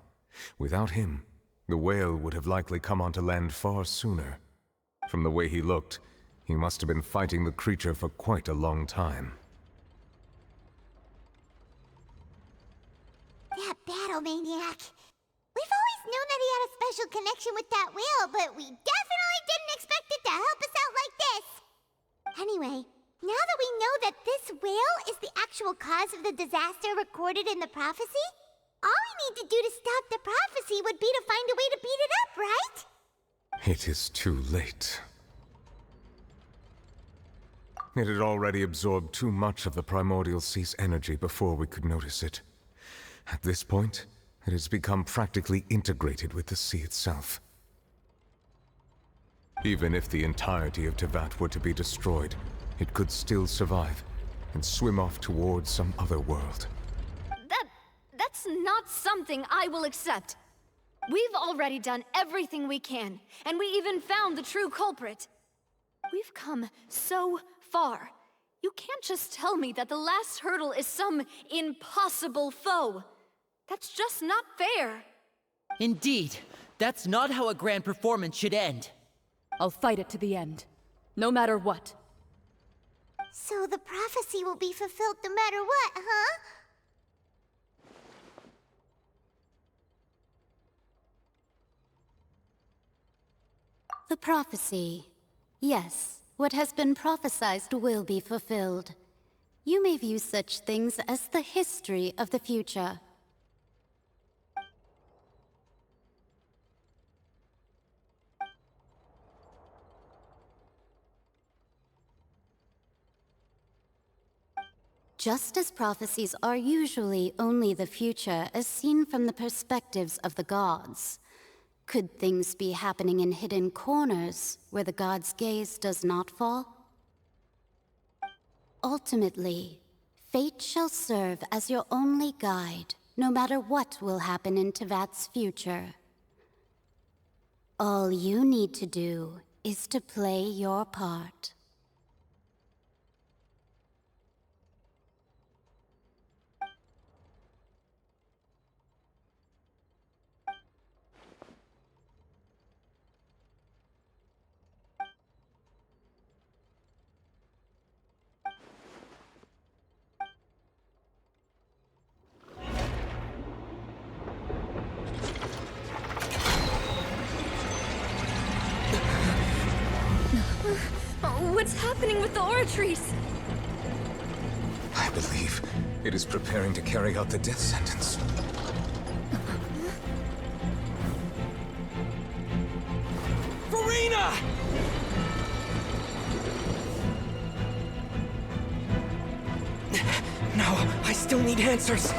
Without him, the whale would have likely come onto land far sooner. From the way he looked, he must have been fighting the creature for quite a long time. That battle maniac. We've always known that he had a special connection with that whale, but we definitely didn't expect it to help us out like this. Anyway, now that we know that this whale is the actual cause of the disaster recorded in the prophecy, all we need to do to stop the prophecy would be to find a way to beat it up, right? It is too late. It had already absorbed too much of the primordial sea's energy before we could notice it. At this point, it has become practically integrated with the sea itself. Even if the entirety of Tevat were to be destroyed, it could still survive and swim off towards some other world. That's not something I will accept. We've already done everything we can, and we even found the true culprit. We've come so far. You can't just tell me that the last hurdle is some impossible foe. That's just not fair. Indeed, that's not how a grand performance should end. I'll fight it to the end, no matter what. So the prophecy will be fulfilled no matter what, huh? The prophecy. Yes, what has been prophesied will be fulfilled. You may view such things as the history of the future. Just as prophecies are usually only the future as seen from the perspectives of the gods, could things be happening in hidden corners where the gods' gaze does not fall? Ultimately, fate shall serve as your only guide, no matter what will happen in Tevat's future. All you need to do is to play your part. What's happening with the oratories? I believe it is preparing to carry out the death sentence. Furina! No, I still need answers.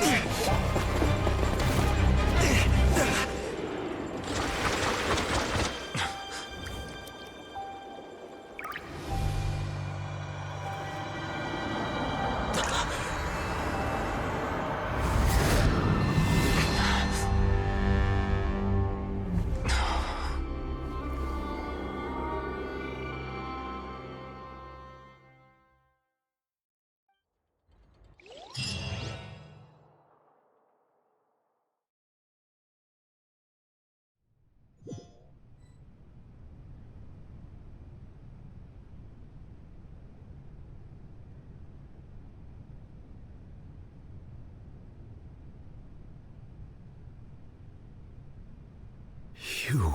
You...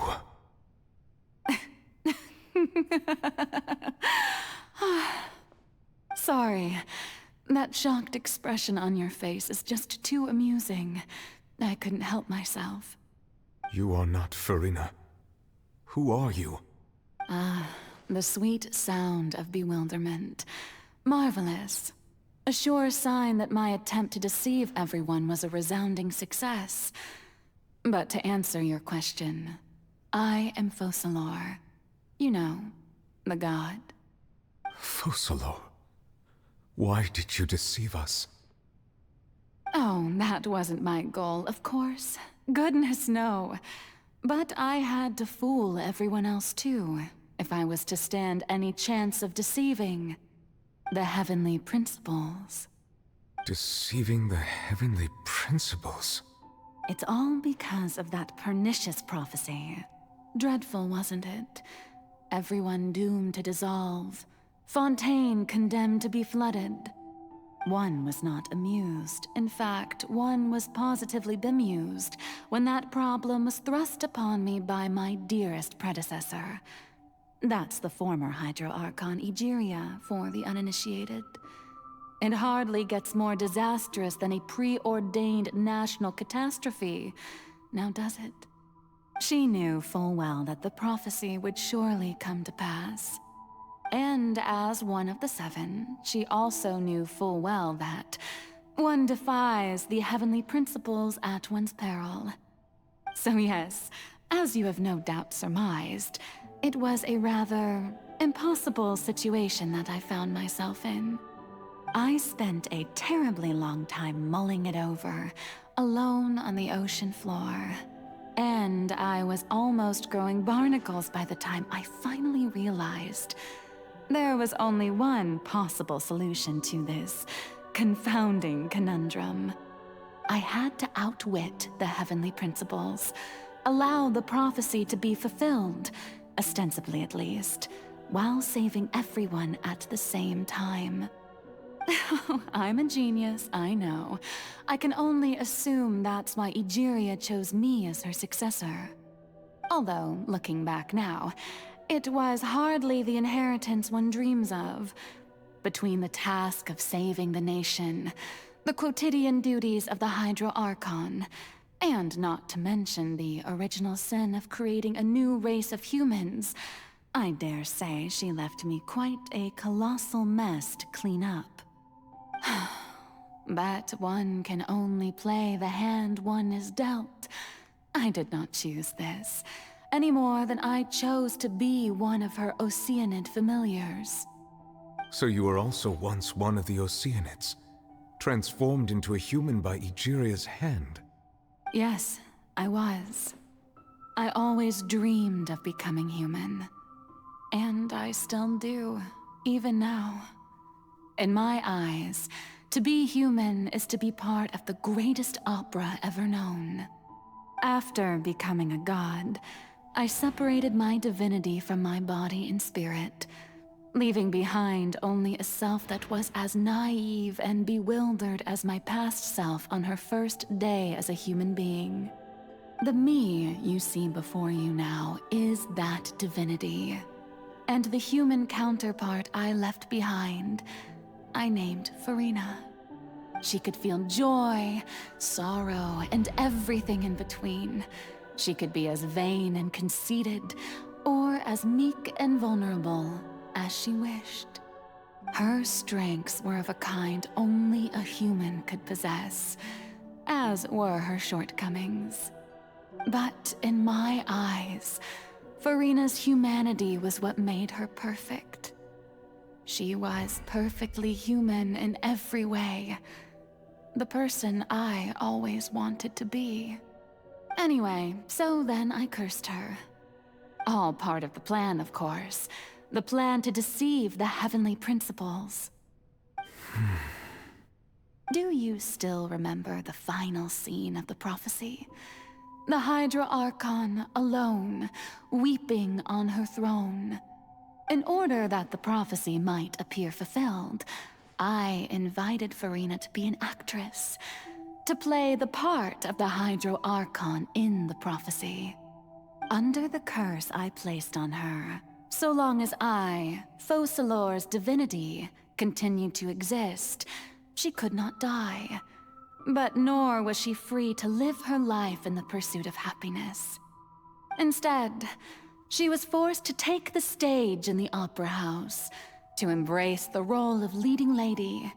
Sorry. That shocked expression on your face is just too amusing. I couldn't help myself. You are not Furina. Who are you? The sweet sound of bewilderment. Marvelous. A sure sign that my attempt to deceive everyone was a resounding success. But to answer your question, I am Focalors. You know, the god. Focalors? Why did you deceive us? Oh, that wasn't my goal, of course. Goodness, no. But I had to fool everyone else too, if I was to stand any chance of deceiving the heavenly principles. Deceiving the heavenly principles? It's all because of that pernicious prophecy. Dreadful, wasn't it? Everyone doomed to dissolve. Fontaine condemned to be flooded. One was not amused. In fact, one was positively bemused when that problem was thrust upon me by my dearest predecessor. That's the former Hydro Archon Egeria for the uninitiated. It hardly gets more disastrous than a preordained national catastrophe, now does it? She knew full well that the prophecy would surely come to pass. And as one of the seven, she also knew full well that one defies the heavenly principles at one's peril. So yes, as you have no doubt surmised, it was a rather impossible situation that I found myself in. I spent a terribly long time mulling it over, alone on the ocean floor. And I was almost growing barnacles by the time I finally realized there was only one possible solution to this confounding conundrum. I had to outwit the heavenly principles, allow the prophecy to be fulfilled, ostensibly at least, while saving everyone at the same time. I'm a genius, I know. I can only assume that's why Egeria chose me as her successor. Although, looking back now, it was hardly the inheritance one dreams of. Between the task of saving the nation, the quotidian duties of the Hydro Archon, and not to mention the original sin of creating a new race of humans, I dare say she left me quite a colossal mess to clean up. But one can only play the hand one is dealt. I did not choose this, any more than I chose to be one of her Oceanid familiars. So you were also once one of the Oceanids, transformed into a human by Egeria's hand? Yes, I was. I always dreamed of becoming human. And I still do, even now. In my eyes, to be human is to be part of the greatest opera ever known. After becoming a god, I separated my divinity from my body and spirit, leaving behind only a self that was as naive and bewildered as my past self on her first day as a human being. The me you see before you now is that divinity. And the human counterpart I left behind, I named Furina. She could feel joy, sorrow, and everything in between. She could be as vain and conceited, or as meek and vulnerable as she wished. Her strengths were of a kind only a human could possess, as were her shortcomings. But in my eyes, Furina's humanity was what made her perfect. She was perfectly human in every way. The person I always wanted to be. Anyway, so then I cursed her. All part of the plan, of course. The plan to deceive the heavenly principles. Do you still remember the final scene of the prophecy? The Hydro Archon alone, weeping on her throne. In order that the prophecy might appear fulfilled, I invited Furina to be an actress, to play the part of the Hydro Archon in the prophecy. Under the curse I placed on her, so long as I, Focalors' divinity, continued to exist, she could not die. But nor was she free to live her life in the pursuit of happiness. Instead, she was forced to take the stage in the opera house, to embrace the role of leading lady,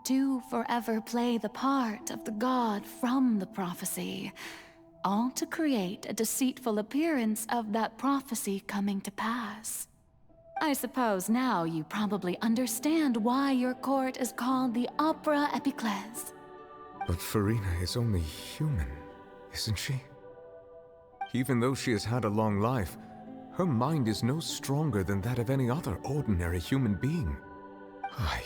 to forever play the part of the god from the prophecy, all to create a deceitful appearance of that prophecy coming to pass. I suppose now you probably understand why your court is called the Opera Epiclese. But Furina is only human, isn't she? Even though she has had a long life, her mind is no stronger than that of any other ordinary human being. I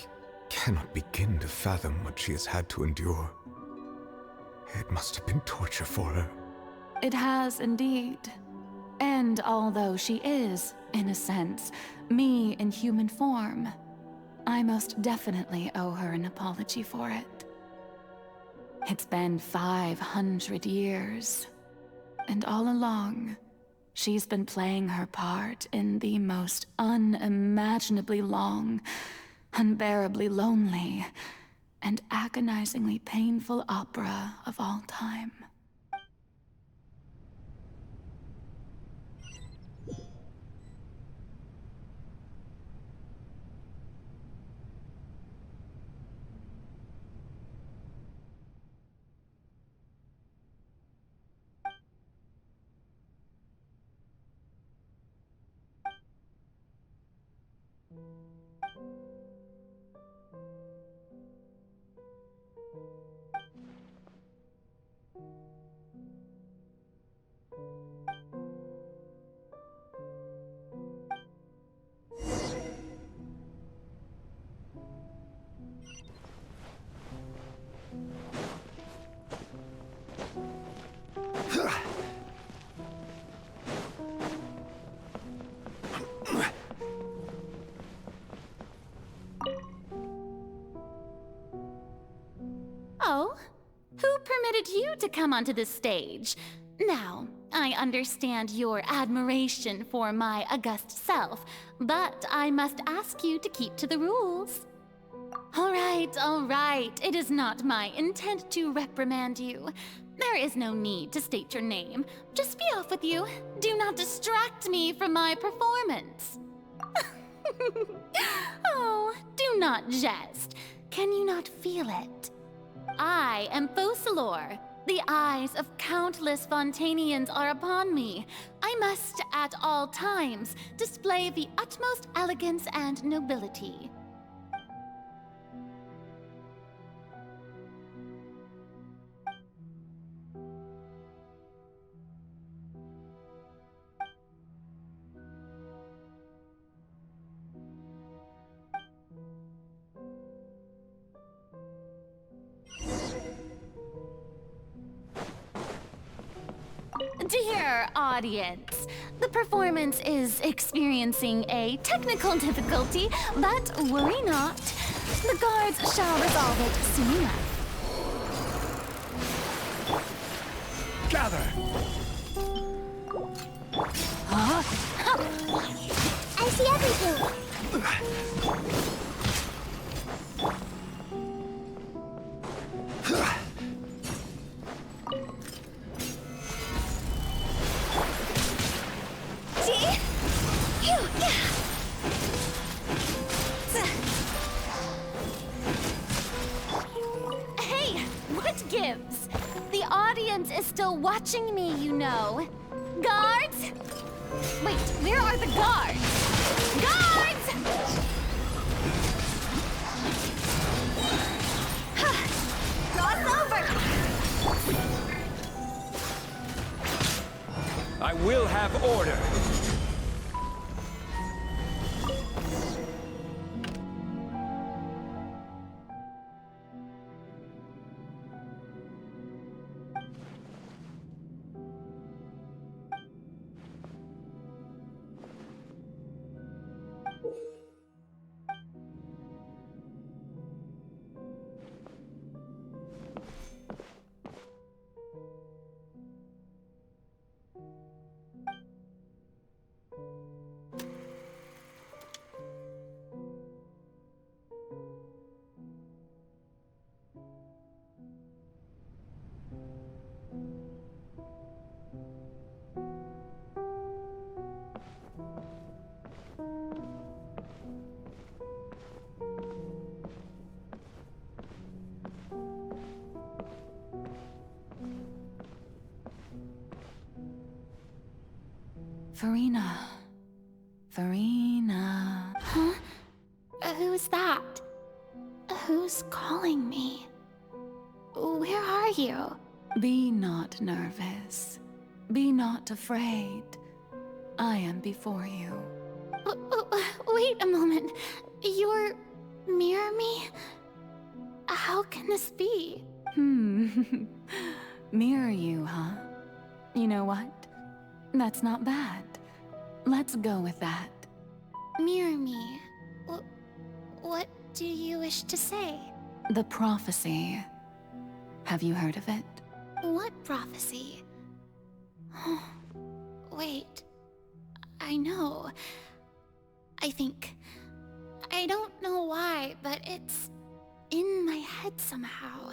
cannot begin to fathom what she has had to endure. It must have been torture for her. It has indeed. And although she is, in a sense, me in human form, I most definitely owe her an apology for it. It's been 500 years, and all along, she's been playing her part in the most unimaginably long, unbearably lonely, and agonizingly painful opera of all time. Oh, who permitted you to come onto this stage? Now, I understand your admiration for my august self, but I must ask you to keep to the rules. All right. It is not my intent to reprimand you. There is no need to state your name. Just be off with you. Do not distract me from my performance. Oh, do not jest. Can you not feel it? I am Focalor. The eyes of countless Fontainians are upon me. I must, at all times, display the utmost elegance and nobility. Dear audience, the performance is experiencing a technical difficulty, but worry not. The guards shall resolve it soon enough. Gather! Huh? I see everything! Hey, what gives? The audience is still watching me, you know. Guards? Wait, where are the guards? Guards! Cross over! I will have order. Furina. Furina. Huh? Who's that? Who's calling me? Where are you? Be not nervous. Be not afraid. I am before you. Wait a moment. You're near me? How can this be? Mirror you, huh? You know what? That's not bad. Let's go with that. Mirror me? What do you wish to say? The prophecy. Have you heard of it? What prophecy? Wait. I know. I think. I don't know why, but it's in my head somehow.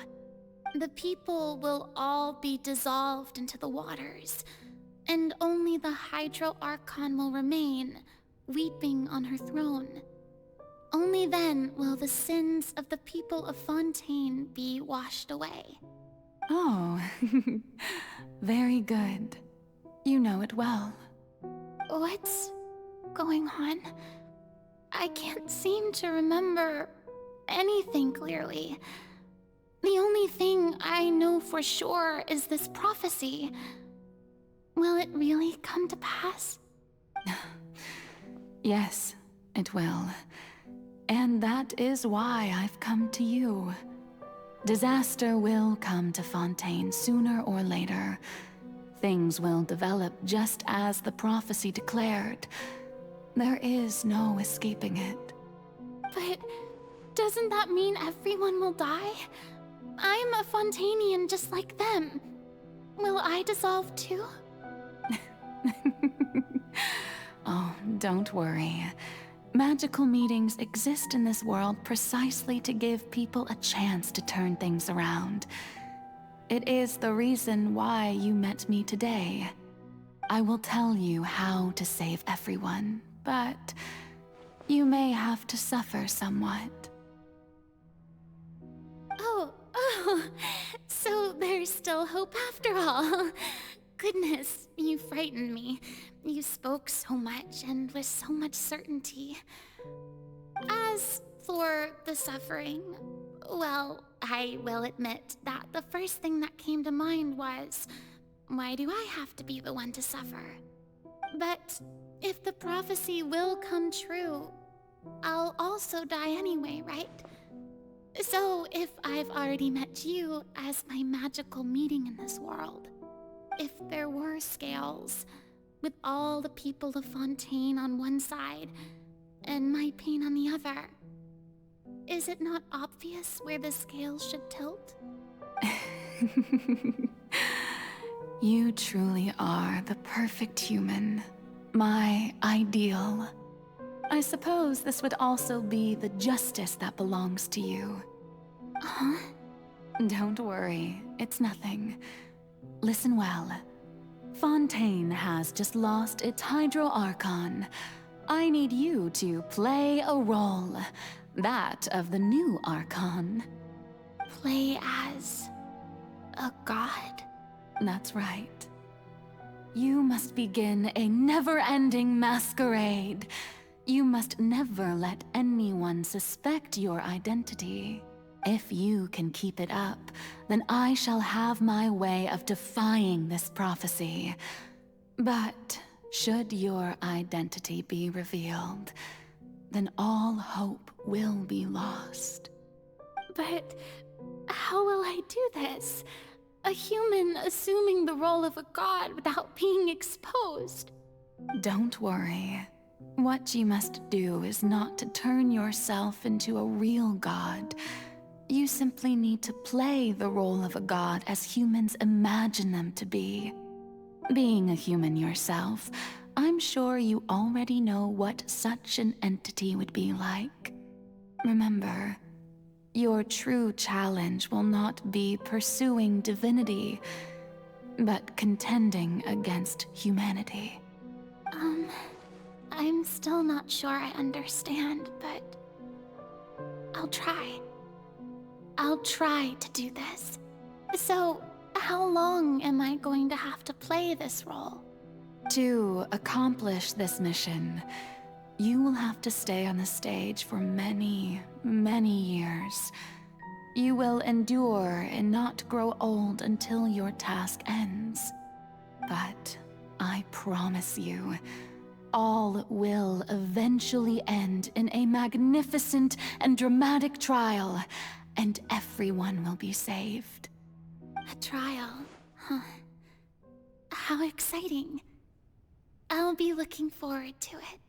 The people will all be dissolved into the waters, and only the Hydro Archon will remain, weeping on her throne. Only then will the sins of the people of Fontaine be washed away. Oh, very good. You know it well. What's going on? I can't seem to remember anything clearly. The only thing I know for sure is this prophecy. Will it really come to pass? Yes, it will. And that is why I've come to you. Disaster will come to Fontaine sooner or later. Things will develop just as the prophecy declared. There is no escaping it. But doesn't that mean everyone will die? I'm a Fontainian just like them. Will I dissolve too? Oh, don't worry. Magical meetings exist in this world precisely to give people a chance to turn things around. It is the reason why you met me today. I will tell you how to save everyone, but you may have to suffer somewhat. Oh, so there's still hope after all. Goodness, you frightened me. You spoke so much and with so much certainty. As for the suffering, well, I will admit that the first thing that came to mind was, why do I have to be the one to suffer? But if the prophecy will come true, I'll also die anyway, right? So if I've already met you as my magical meeting in this world, if there were scales, with all the people of Fontaine on one side, and my pain on the other, is it not obvious where the scales should tilt? You truly are the perfect human, my ideal. I suppose this would also be the justice that belongs to you. Huh? Don't worry, it's nothing. Listen well. Fontaine has just lost its Hydro Archon. I need you to play a role, that of the new Archon. Play as a god? That's right. You must begin a never-ending masquerade. You must never let anyone suspect your identity. If you can keep it up, then I shall have my way of defying this prophecy. But should your identity be revealed, then all hope will be lost. But how will I do this? A human assuming the role of a god without being exposed? Don't worry. What you must do is not to turn yourself into a real god. You simply need to play the role of a god as humans imagine them to be. Being a human yourself, I'm sure you already know what such an entity would be like. Remember, your true challenge will not be pursuing divinity, but contending against humanity. I'm still not sure I understand, but I'll try. I'll try to do this. So, how long am I going to have to play this role? To accomplish this mission, you will have to stay on the stage for many, many years. You will endure and not grow old until your task ends. But I promise you, all will eventually end in a magnificent and dramatic trial, and everyone will be saved. A trial, huh? How exciting. I'll be looking forward to it.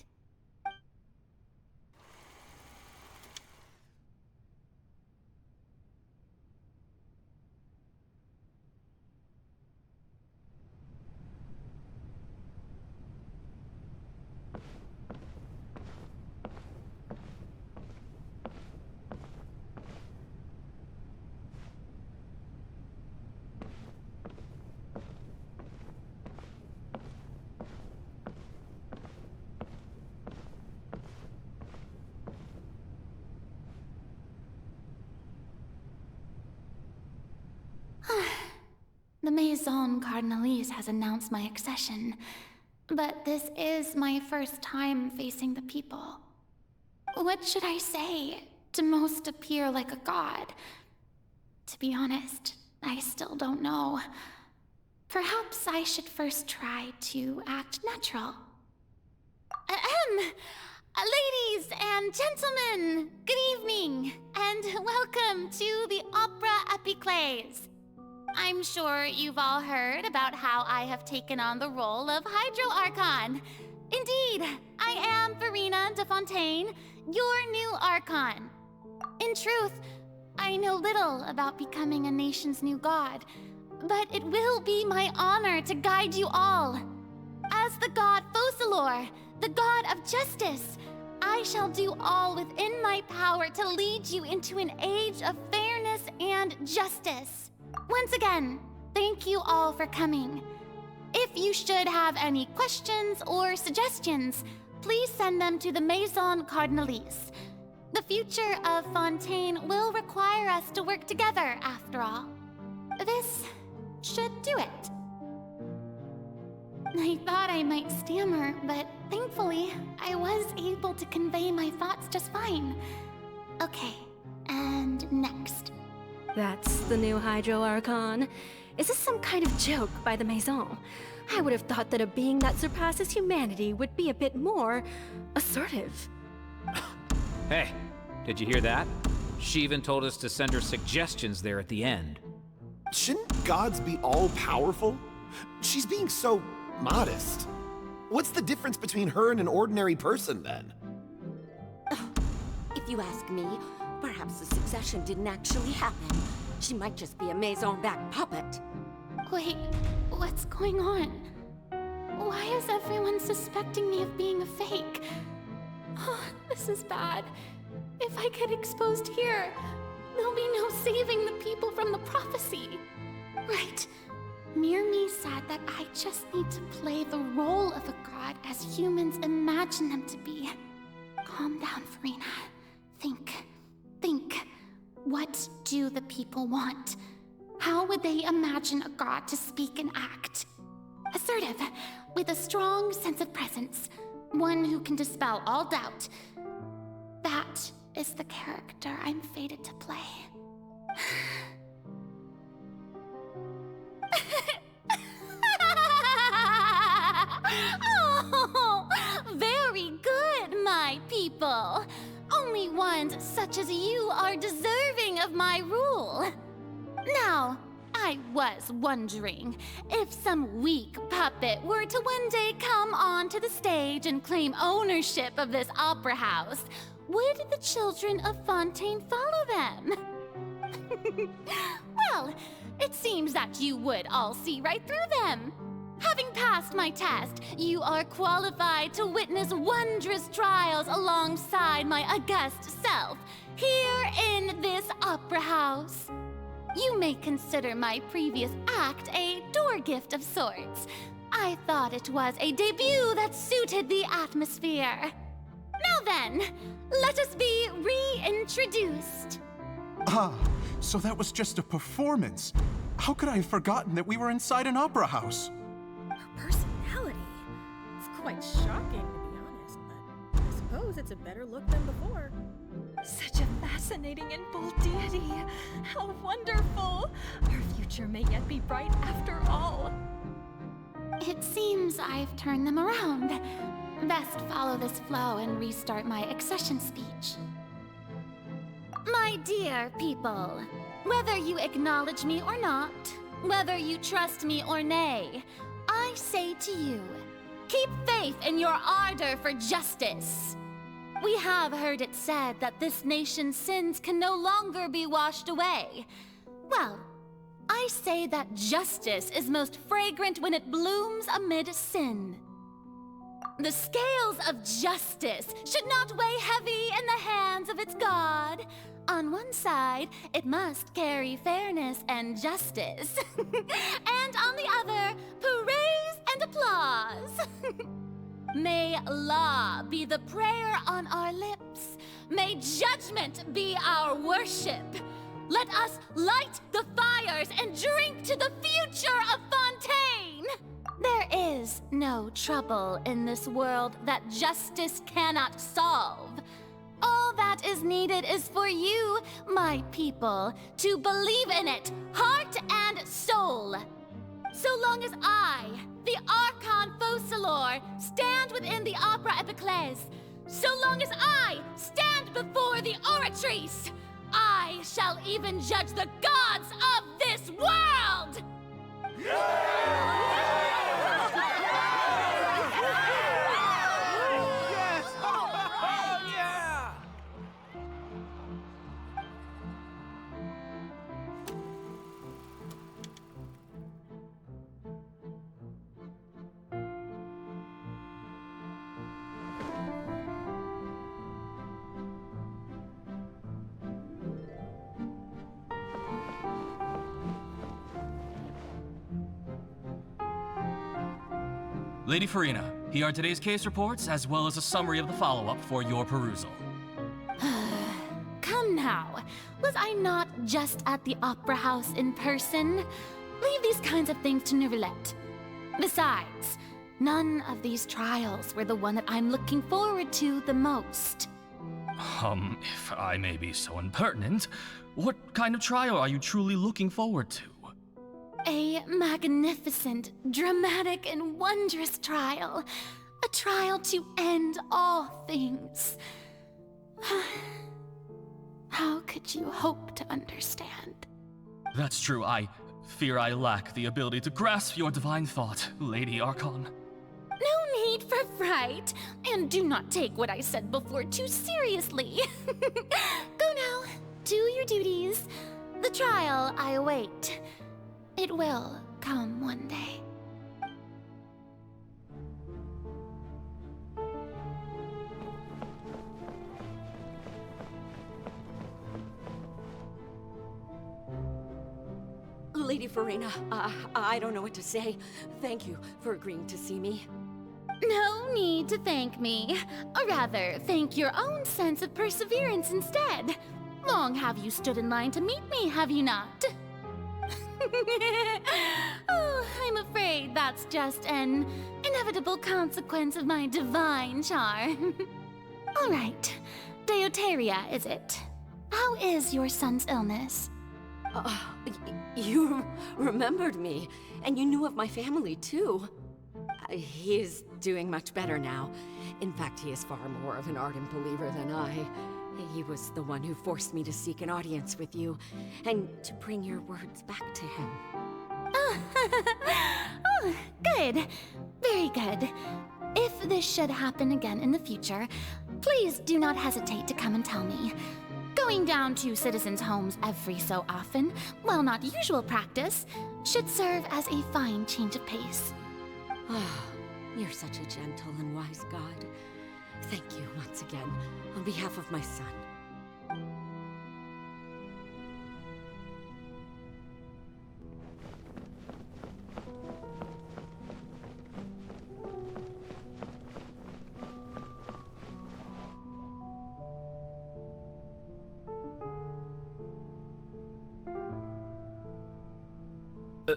The Maison Cardinalise has announced my accession, but this is my first time facing the people. What should I say to most appear like a god? To be honest, I still don't know. Perhaps I should first try to act natural. Ladies and gentlemen, good evening, and welcome to the Opera Epiclese. I'm sure you've all heard about how I have taken on the role of Hydro Archon. Indeed, I am Furina de Fontaine, your new Archon. In truth, I know little about becoming a nation's new god, but it will be my honor to guide you all. As the god Focalors, the god of justice, I shall do all within my power to lead you into an age of fairness and justice. Once again, thank you all for coming. If you should have any questions or suggestions, please send them to the Maison Cardinalise. The future of Fontaine will require us to work together, after all. This should do it. I thought I might stammer, but thankfully, I was able to convey my thoughts just fine. Okay, and next. That's the new Hydro Archon. Is this some kind of joke by the Maison? I would have thought that a being that surpasses humanity would be a bit more assertive. Hey, did you hear that? She even told us to send her suggestions there at the end. Shouldn't gods be all-powerful? She's being so modest. What's the difference between her and an ordinary person, then? If you ask me, perhaps the succession didn't actually happen. She might just be a Maison back puppet. Wait, what's going on? Why is everyone suspecting me of being a fake? Oh, this is bad. If I get exposed here, there'll be no saving the people from the prophecy. Right. Mirmi said that I just need to play the role of a god as humans imagine them to be. Calm down, Furina. Think. What do the people want? How would they imagine a god to speak and act? Assertive, with a strong sense of presence. One who can dispel all doubt. That is the character I'm fated to play. Oh, very good, my people. Only ones such as you are deserving of my rule. Now, I was wondering if some weak puppet were to one day come onto the stage and claim ownership of this opera house, would the children of Fontaine follow them? Well, it seems that you would all see right through them. Having passed my test, you are qualified to witness wondrous trials alongside my august self, here in this opera house. You may consider my previous act a door gift of sorts. I thought it was a debut that suited the atmosphere. Now then, let us be reintroduced. Ah, so that was just a performance. How could I have forgotten that we were inside an opera house? Personality? quite shocking, to be honest, but I suppose it's a better look than before. Such a fascinating and bold deity. How wonderful! Our future may yet be bright after all. It seems I've turned them around. Best follow this flow and restart my accession speech. My dear people, whether you acknowledge me or not, whether you trust me or nay, I say to you, keep faith in your ardor for justice. We have heard it said that this nation's sins can no longer be washed away. Well, I say that justice is most fragrant when it blooms amid sin. The scales of justice should not weigh heavy in the hands of its God. On one side, it must carry fairness and justice. And on the other, praise and applause. May law be the prayer on our lips. May judgment be our worship. Let us light the fires and drink to the future of Fontaine. There is no trouble in this world that justice cannot solve. All that is needed is for you, my people, to believe in it, heart and soul. So long as I, the Archon Focalors, stand within the Opera Epiclese, so long as I stand before the Oratrice, I shall even judge the gods of this world! Lady Furina, here are today's case reports, as well as a summary of the follow-up for your perusal. Come now, was I not just at the Opera House in person? Leave these kinds of things to Neuvillette. Besides, none of these trials were the one that I'm looking forward to the most. If I may be so impertinent, what kind of trial are you truly looking forward to? A magnificent, dramatic, and wondrous trial. A trial to end all things. How could you hope to understand? That's true. I fear I lack the ability to grasp your divine thought, Lady Archon. No need for fright, and do not take what I said before too seriously. Go now, do your duties. The trial I await. It will come one day. Lady Furina, I don't know what to say. Thank you for agreeing to see me. No need to thank me. Or rather, thank your own sense of perseverance instead. Long have you stood in line to meet me, have you not? Oh, I'm afraid that's just an inevitable consequence of my divine charm. All right, Deoteria, is it? How is your son's illness? You remembered me, and you knew of my family, too. He is doing much better now. In fact, he is far more of an ardent believer than I. He was the one who forced me to seek an audience with you, and to bring your words back to him. Oh, good. Very good. If this should happen again in the future, please do not hesitate to come and tell me. Going down to citizens' homes every so often, while not usual practice, should serve as a fine change of pace. You're such a gentle and wise god. Thank you once again, on behalf of my son.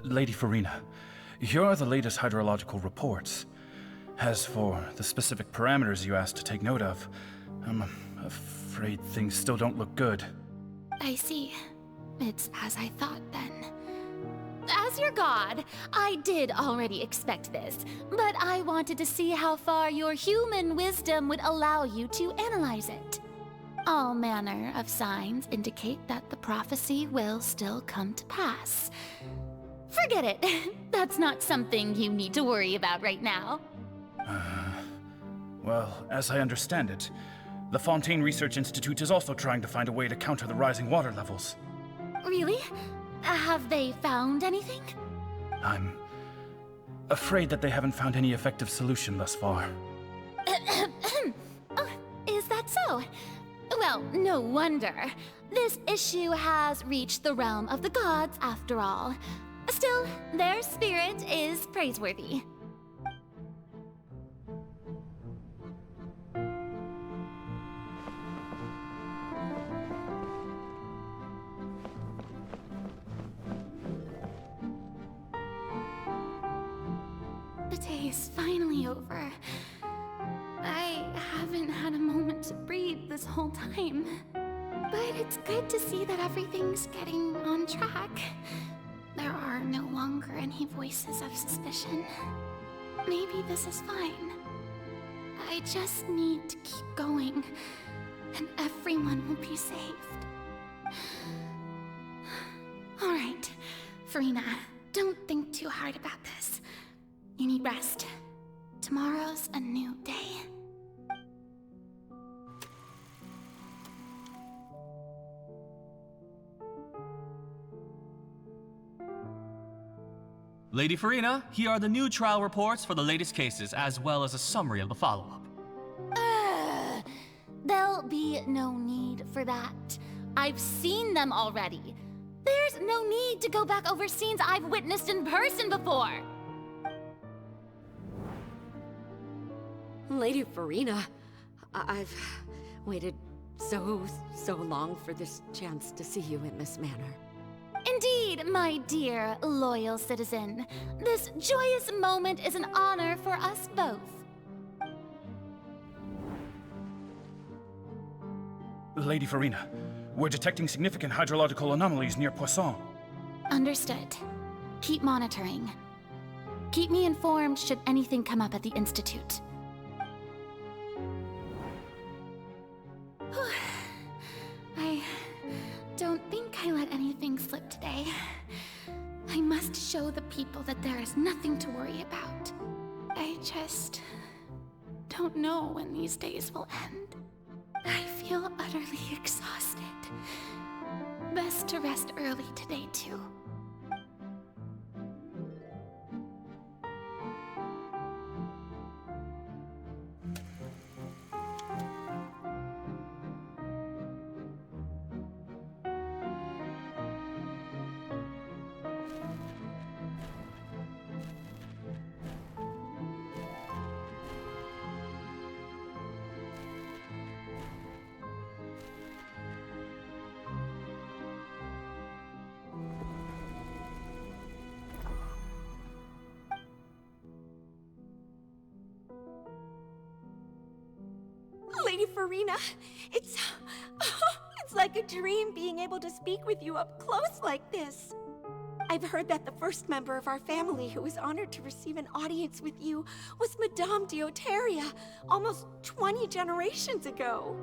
Lady Furina, here are the latest hydrological reports. As for the specific parameters you asked to take note of, I'm afraid things still don't look good. I see. It's as I thought then. As your god, I did already expect this, but I wanted to see how far your human wisdom would allow you to analyze it. All manner of signs indicate that the prophecy will still come to pass. Forget it. That's not something you need to worry about right now. Well, as I understand it, the Fontaine Research Institute is also trying to find a way to counter the rising water levels. Really? Have they found anything? I'm afraid that they haven't found any effective solution thus far. Oh, is that so? Well, no wonder. This issue has reached the realm of the gods, after all. Still, their spirit is praiseworthy. The day is finally over. I haven't had a moment to breathe this whole time. But it's good to see that everything's getting on track. There are no longer any voices of suspicion. Maybe this is fine. I just need to keep going, and everyone will be saved. All right, Furina, don't think too hard about this. You need rest. Tomorrow's a new day. Lady Furina, here are the new trial reports for the latest cases, as well as a summary of the follow-up. There'll be no need for that. I've seen them already. There's no need to go back over scenes I've witnessed in person before. Lady Furina, I've waited so long for this chance to see you in this manner. Indeed, my dear, loyal citizen. This joyous moment is an honor for us both. Lady Furina, we're detecting significant hydrological anomalies near Poisson. Understood. Keep monitoring. Keep me informed should anything come up at the Institute. I don't think I let anything slip today. I must show the people that there is nothing to worry about. I just don't know when these days will end. I feel utterly exhausted. Best to rest early today, too. Lady Furina, it's like a dream being able to speak with you up close like this. I've heard that the first member of our family who was honored to receive an audience with you was Madame Deoteria, almost 20 generations ago.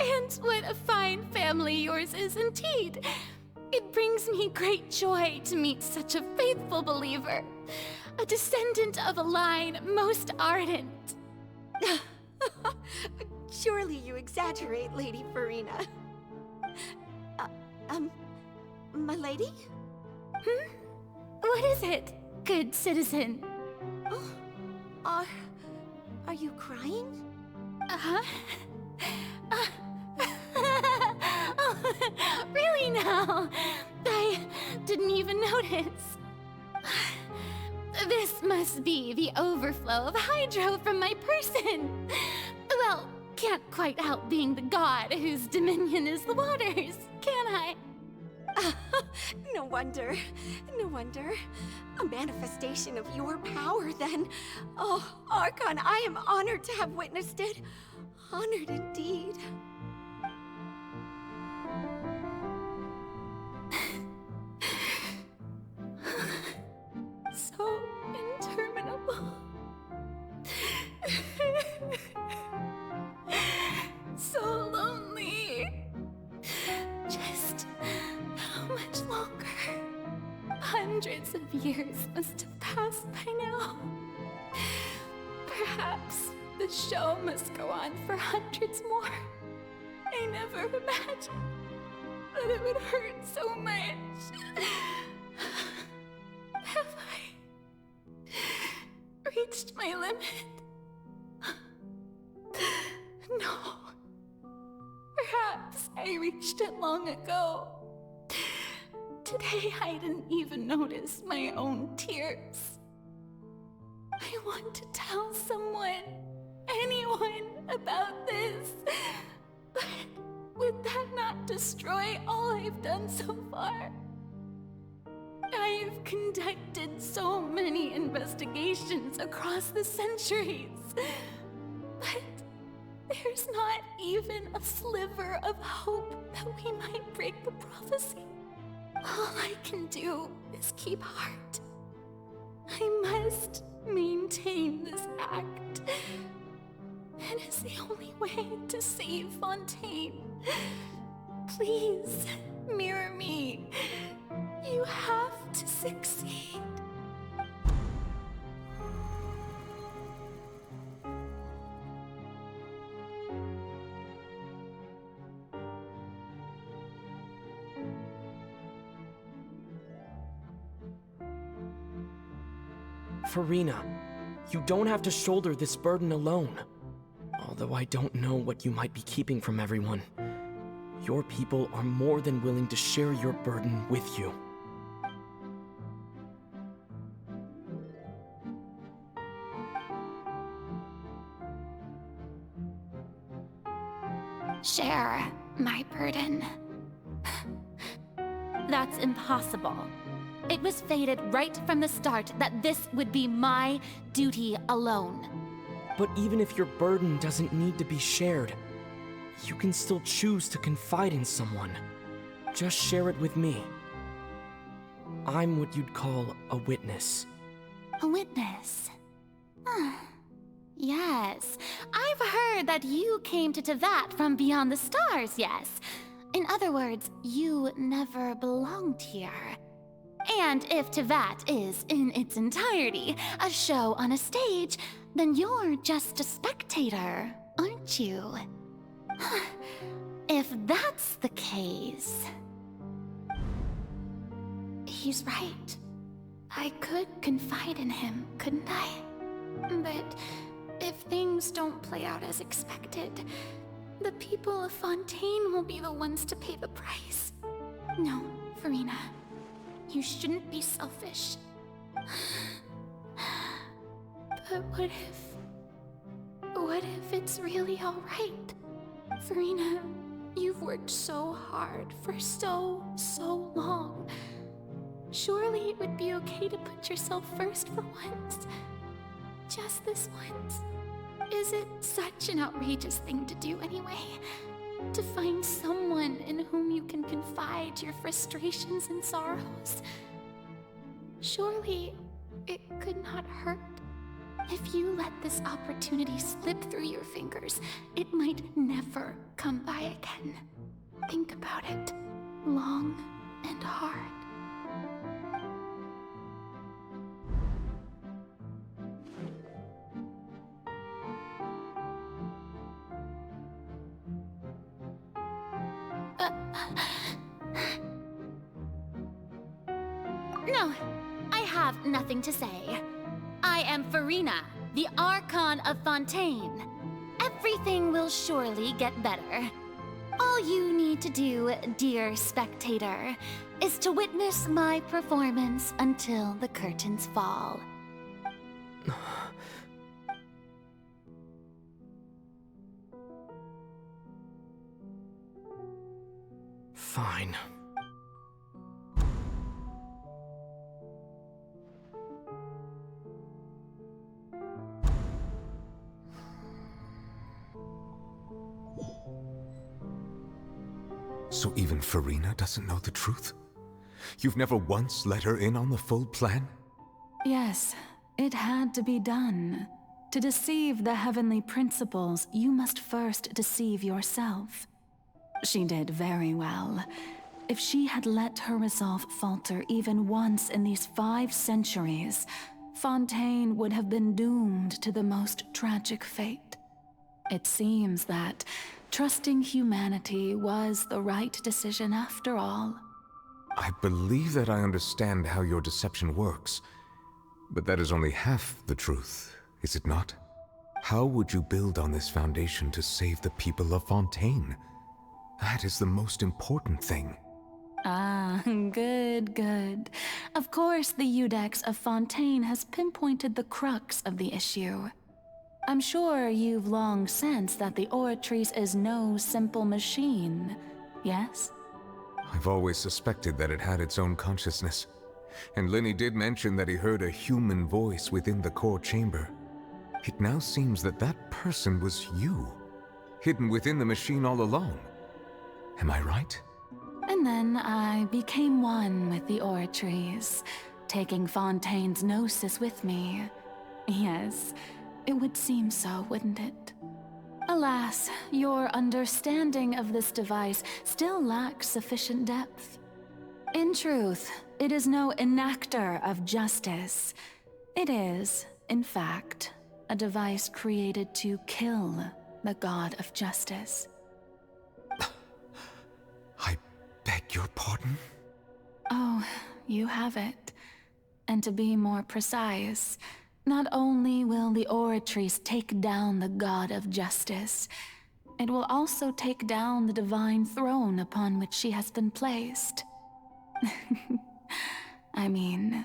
And what a fine family yours is indeed. It brings me great joy to meet such a faithful believer, a descendant of a line most ardent. Surely you exaggerate, Lady Furina. My lady? What is it, good citizen? Are you crying? Oh, really now? I didn't even notice. This must be the overflow of hydro from my person. Well, can't quite help being the god whose dominion is the waters, can I? No wonder. No wonder. A manifestation of your power, then. Oh, Archon, I am honored to have witnessed it. Honored indeed. So interminable. So lonely. Just how much longer? Hundreds of years must have passed by now. Perhaps the show must go on for hundreds more. I never imagined that it would hurt so much. Have I reached my limit? No. Perhaps I reached it long ago. Today I didn't even notice my own tears. I want to tell someone, anyone, about this. But would that not destroy all I've done so far? I've conducted so many investigations across the centuries. But there's not even a sliver of hope that we might break the prophecy. All I can do is keep heart. I must maintain this act. It is the only way to save Fontaine. Please, mirror me. You have to succeed. Furina, you don't have to shoulder this burden alone. Although I don't know what you might be keeping from everyone, your people are more than willing to share your burden with you. Share my burden. That's impossible. It was fated right from the start that this would be my duty alone. But even if your burden doesn't need to be shared, you can still choose to confide in someone. Just share it with me. I'm what you'd call a witness. A witness? Yes, I've heard that you came to Tevat from beyond the stars, yes. In other words, you never belonged here. And if Tevat is, in its entirety, a show on a stage, then you're just a spectator, aren't you? If that's the case... He's right. I could confide in him, couldn't I? But if things don't play out as expected, the people of Fontaine will be the ones to pay the price. No, Furina. You shouldn't be selfish. But what if it's really alright? Furina, you've worked so hard for so long. Surely it would be okay to put yourself first for once. Just this once. Is it such an outrageous thing to do anyway? To find someone in whom you can confide your frustrations and sorrows? Surely it could not hurt. If you let this opportunity slip through your fingers, it might never come by again. Think about it long and hard. No, I have nothing to say. I am Furina, the Archon of Fontaine. Everything will surely get better. All you need to do, dear spectator, is to witness my performance until the curtains fall. Fine. So even Furina doesn't know the truth? You've never once let her in on the full plan? Yes, it had to be done. To deceive the heavenly principles, you must first deceive yourself. She did very well. If she had let her resolve falter even once in these 5 centuries, Fontaine would have been doomed to the most tragic fate. It seems that trusting humanity was the right decision after all. I believe that I understand how your deception works, but that is only half the truth, is it not? How would you build on this foundation to save the people of Fontaine? That is the most important thing. Ah, good, good. Of course, the Iudex of Fontaine has pinpointed the crux of the issue. I'm sure you've long sensed that the Oratrice is no simple machine, yes? I've always suspected that it had its own consciousness. And Lenny did mention that he heard a human voice within the core chamber. It now seems that that person was you, hidden within the machine all along. Am I right? And then I became one with the Oratrice, taking Fontaine's gnosis with me. Yes, it would seem so, wouldn't it? Alas, your understanding of this device still lacks sufficient depth. In truth, it is no enactor of justice. It is, in fact, a device created to kill the god of justice. I beg your pardon? Oh, you have it. And to be more precise, not only will the Oratrice take down the god of justice, it will also take down the divine throne upon which she has been placed. I mean,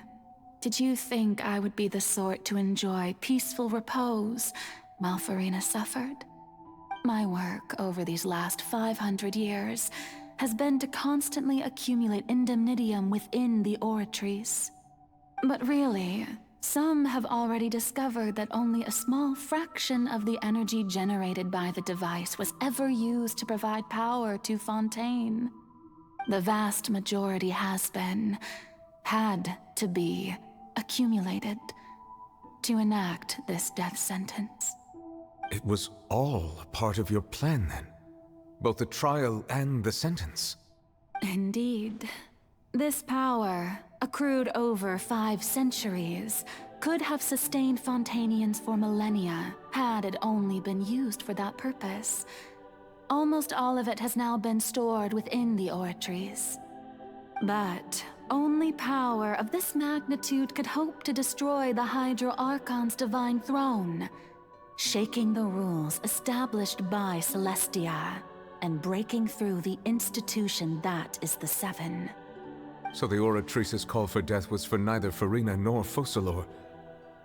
did you think I would be the sort to enjoy peaceful repose while Furina suffered? My work over these last 500 years has been to constantly accumulate indemnitium within the Oratrice. But really, some have already discovered that only a small fraction of the energy generated by the device was ever used to provide power to Fontaine. The vast majority had to be, accumulated to enact this death sentence. It was all a part of your plan then? Both the trial and the sentence? Indeed. This power, accrued over 5 centuries, could have sustained Fontainians for millennia had it only been used for that purpose. Almost all of it has now been stored within the Oratrice. But only power of this magnitude could hope to destroy the Hydro Archon's divine throne, shaking the rules established by Celestia, and breaking through the institution that is the Seven. So the Oratrice's call for death was for neither Furina nor Focalors,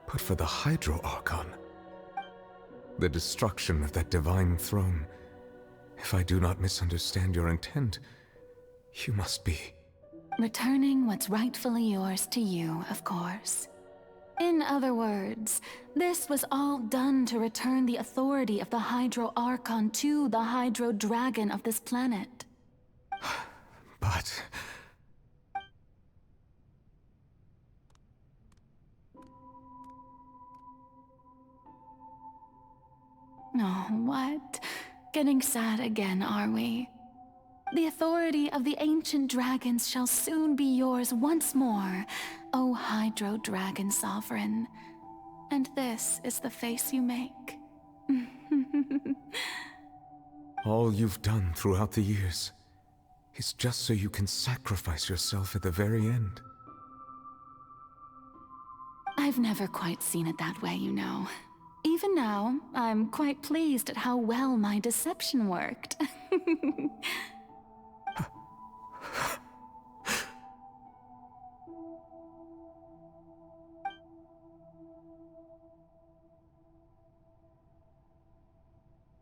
but for the Hydro Archon. The destruction of that divine throne. If I do not misunderstand your intent, you must be... returning what's rightfully yours to you, of course. In other words, this was all done to return the authority of the Hydro Archon to the Hydro Dragon of this planet. But... Oh, what? Getting sad again, are we? The authority of the ancient dragons shall soon be yours once more, O Hydro Dragon Sovereign. And this is the face you make. all you've done throughout the years is just so you can sacrifice yourself at the very end. I've never quite seen it that way, you know. Even now, I'm quite pleased at how well my deception worked.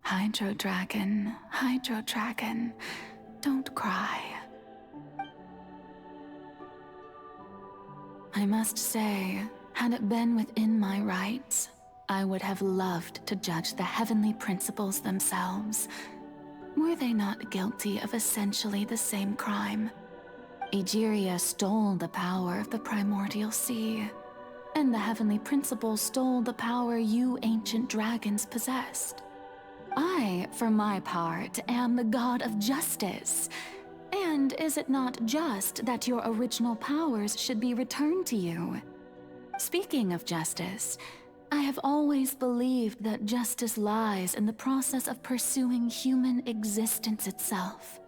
Hydro Dragon, don't cry. I must say, had it been within my rights, I would have loved to judge the heavenly principles themselves. Were they not guilty of essentially the same crime? Egeria stole the power of the primordial sea, and the heavenly principle stole the power you ancient dragons possessed. I, for my part, am the god of justice. And is it not just that your original powers should be returned to you? Speaking of justice, I have always believed that justice lies in the process of pursuing human existence itself.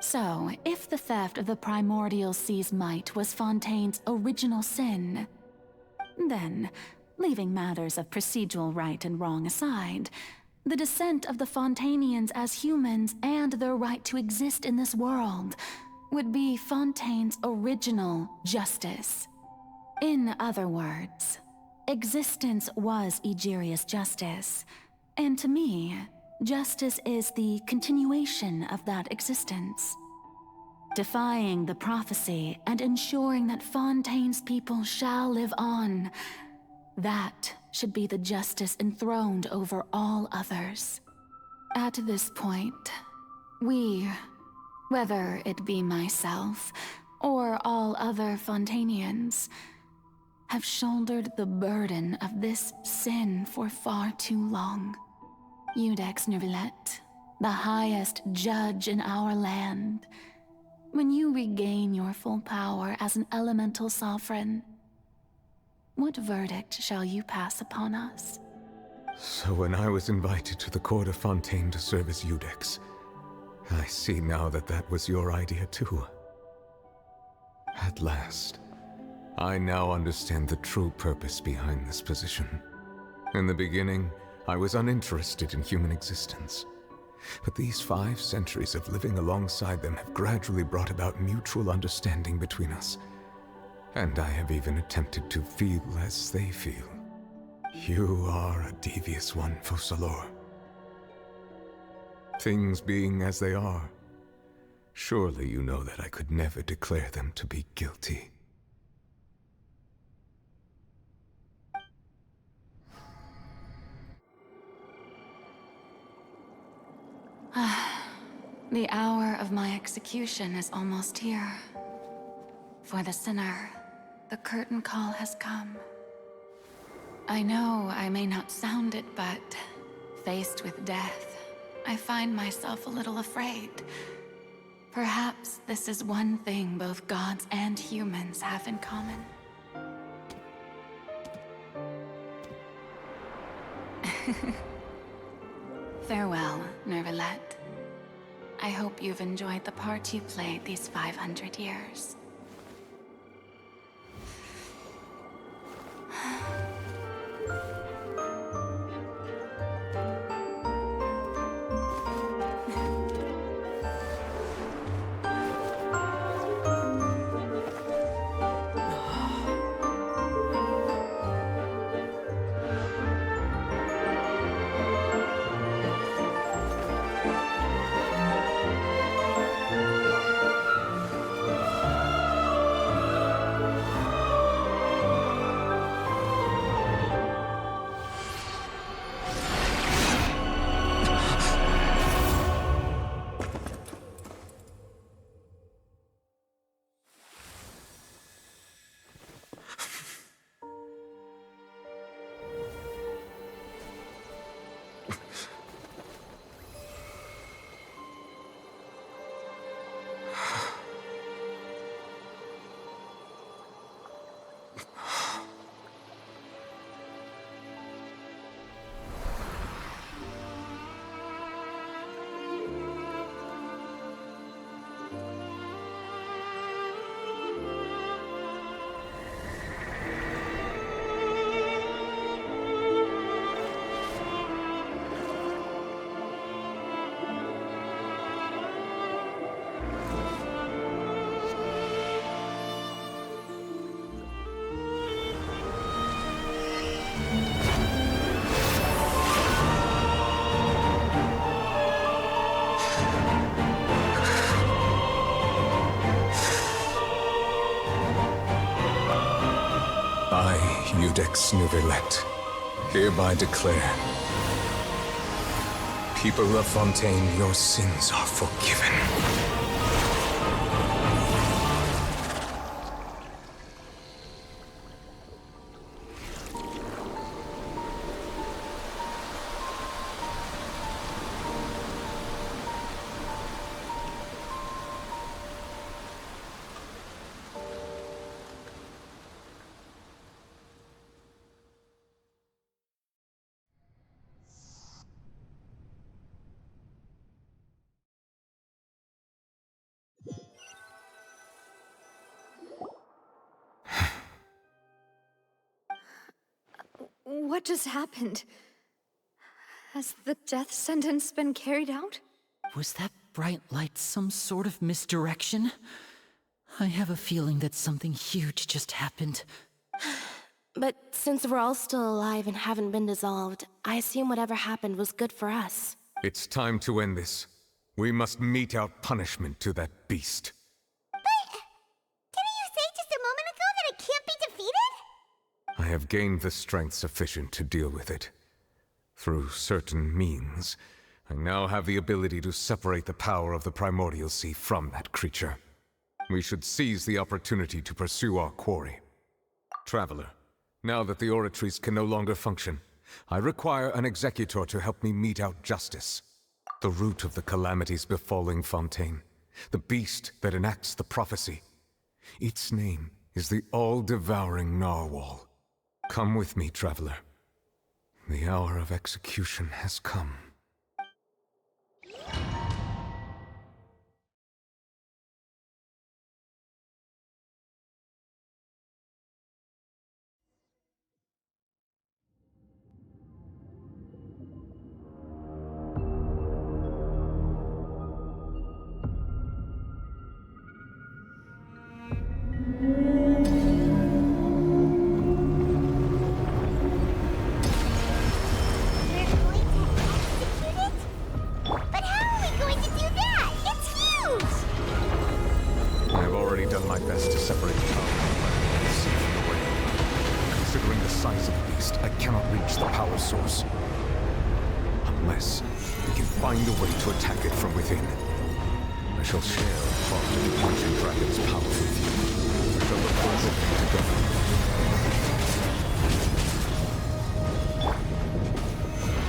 So, if the theft of the primordial sea's might was Fontaine's original sin, then, leaving matters of procedural right and wrong aside, the descent of the Fontainians as humans and their right to exist in this world would be Fontaine's original justice. In other words, existence was Egeria's justice, and to me, justice is the continuation of that existence. Defying the prophecy and ensuring that Fontaine's people shall live on, that should be the justice enthroned over all others. At this point, we, whether it be myself or all other Fontainians, have shouldered the burden of this sin for far too long. Iudex Nervillet, the highest judge in our land, when you regain your full power as an elemental sovereign, what verdict shall you pass upon us? So when I was invited to the court of Fontaine to serve as Iudex, I see now that that was your idea too. At last, I now understand the true purpose behind this position. In the beginning, I was uninterested in human existence. But these 5 centuries of living alongside them have gradually brought about mutual understanding between us. And I have even attempted to feel as they feel. You are a devious one, Focalors. Things being as they are, surely you know that I could never declare them to be guilty. The hour of my execution is almost here. For the sinner, the curtain call has come. I know I may not sound it, but faced with death, I find myself a little afraid. Perhaps this is one thing both gods and humans have in common. Farewell, Nervillet. I hope you've enjoyed the part you played these 500 years. I, Iudex Nervillet, hereby declare People of Fontaine, your sins are forgiven. What just happened? Has the death sentence been carried out? Was that bright light some sort of misdirection? I have a feeling that something huge just happened. But since we're all still alive and haven't been dissolved, I assume whatever happened was good for us. It's time to end this. We must mete out punishment to that beast. Didn't you say just a moment ago that it can't be defeated? I have gained the strength sufficient to deal with it. Through certain means, I now have the ability to separate the power of the Primordial Sea from that creature. We should seize the opportunity to pursue our quarry. Traveler, now that the oratories can no longer function, I require an executor to help me mete out justice. The root of the calamities befalling Fontaine, the beast that enacts the prophecy. Its name is the all-devouring Narwhal. Come with me, traveler. The hour of execution has come.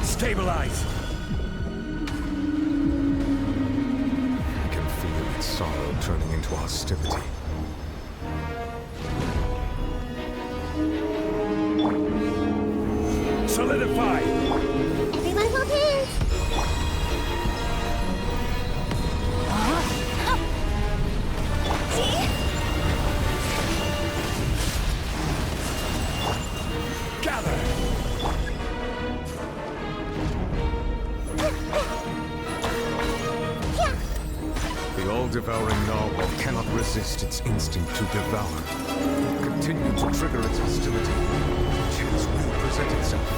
Stabilize! I can feel its sorrow turning into hostility. Solidify! Everyone hold hands! Gather! The all-devouring narwhal cannot resist its instinct to devour. Continue to trigger its hostility. Chance will present itself.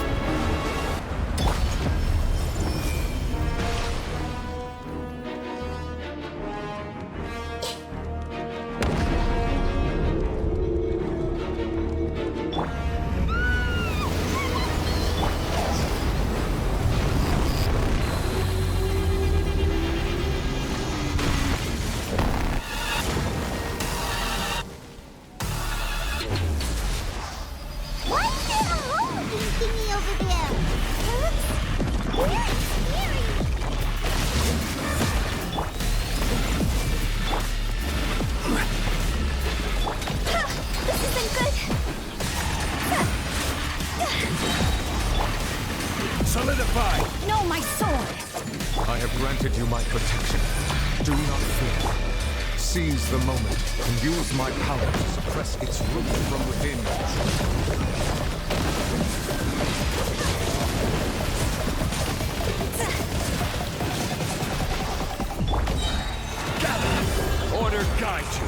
Seize the moment and use my power to suppress its root from within. Gather! Order guide you!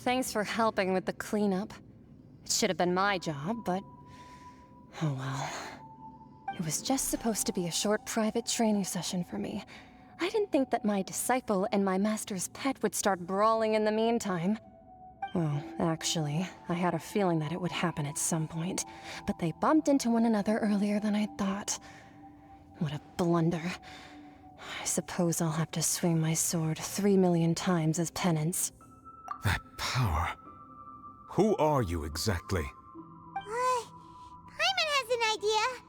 Thanks for helping with the cleanup. It should have been my job, but... oh well. It was just supposed to be a short private training session for me. I didn't think that my disciple and my master's pet would start brawling in the meantime. Well, actually, I had a feeling that it would happen at some point, but they bumped into one another earlier than I thought. What a blunder. I suppose I'll have to swing my sword 3 million times as penance. That power. Who are you exactly? Paimon has an idea.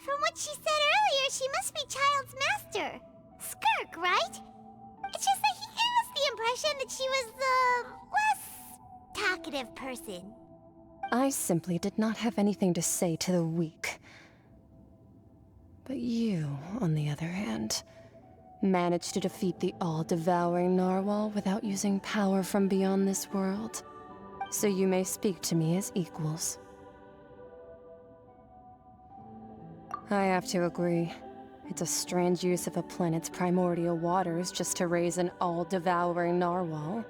From what she said earlier, she must be Child's master. Skirk, right? It's just that he gave us the impression that she was the less talkative person. I simply did not have anything to say to the weak. But you, on the other hand, managed to defeat the all-devouring narwhal without using power from beyond this world. So you may speak to me as equals. I have to agree. It's a strange use of a planet's primordial waters just to raise an all-devouring narwhal.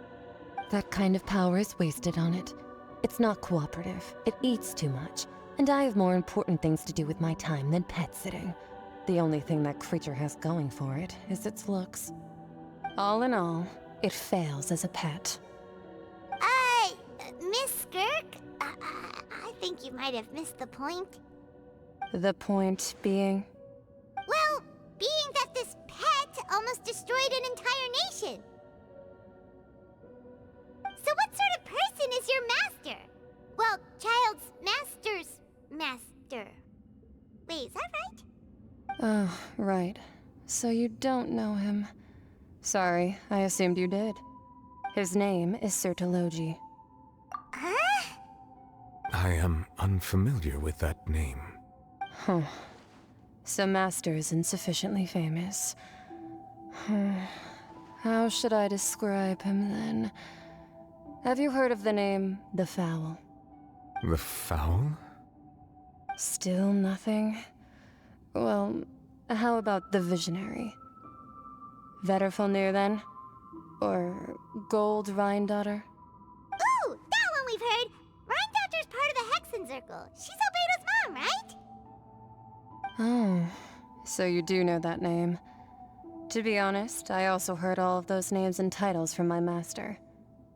That kind of power is wasted on it. It's not cooperative. It eats too much. And I have more important things to do with my time than pet sitting. The only thing that creature has going for it is its looks. All in all, it fails as a pet. Miss Skirk? I think you might have missed the point. The point being? Well, being that this pet almost destroyed an entire nation. So what sort of person is your master? Well, Child's master's master. Wait, is that right? Oh, right. So you don't know him. Sorry, I assumed you did. His name is Sir Deluge. Huh? I am unfamiliar with that name. Huh. So Master is insufficiently famous. How should I describe him then? Have you heard of the name The Fowl? The Fowl? Still nothing? Well, how about the Visionary? Vetterfulnir then? Or Gold Rhine-Daughter? Ooh, that one we've heard! Rhine-Daughter's part of the Hexen Circle. She's Albedo's mom, right? Oh, so you do know that name. To be honest, I also heard all of those names and titles from my master.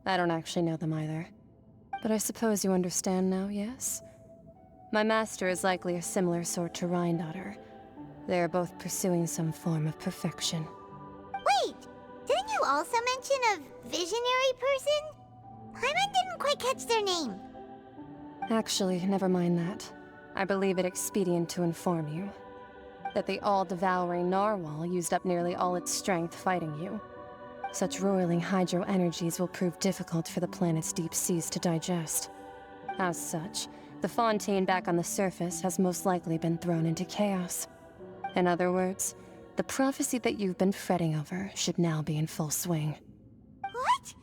I don't actually know them either. But I suppose you understand now, yes? My master is likely a similar sort to Rhine-Daughter. They are both pursuing some form of perfection. Wait, didn't you also mention a visionary person? Paimon didn't quite catch their name. Actually, never mind that. I believe it expedient to inform you that the all-devouring narwhal used up nearly all its strength fighting you. Such roiling hydro energies will prove difficult for the planet's deep seas to digest. As such, the Fontaine back on the surface has most likely been thrown into chaos. In other words, the prophecy that you've been fretting over should now be in full swing. What?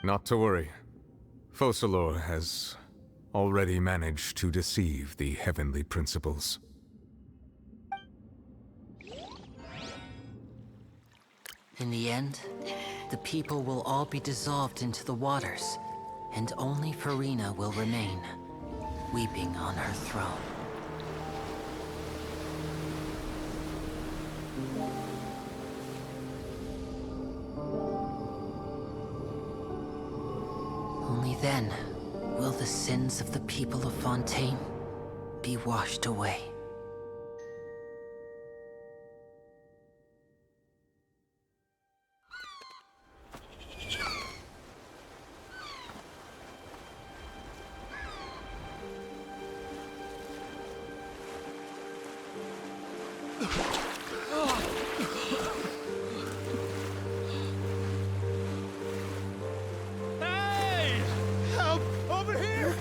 Not to worry. Focalors has already managed to deceive the heavenly principles. In the end, the people will all be dissolved into the waters, and only Furina will remain, weeping on her throne. Only then will the sins of the people of Fontaine be washed away. Hey! Help! Over here!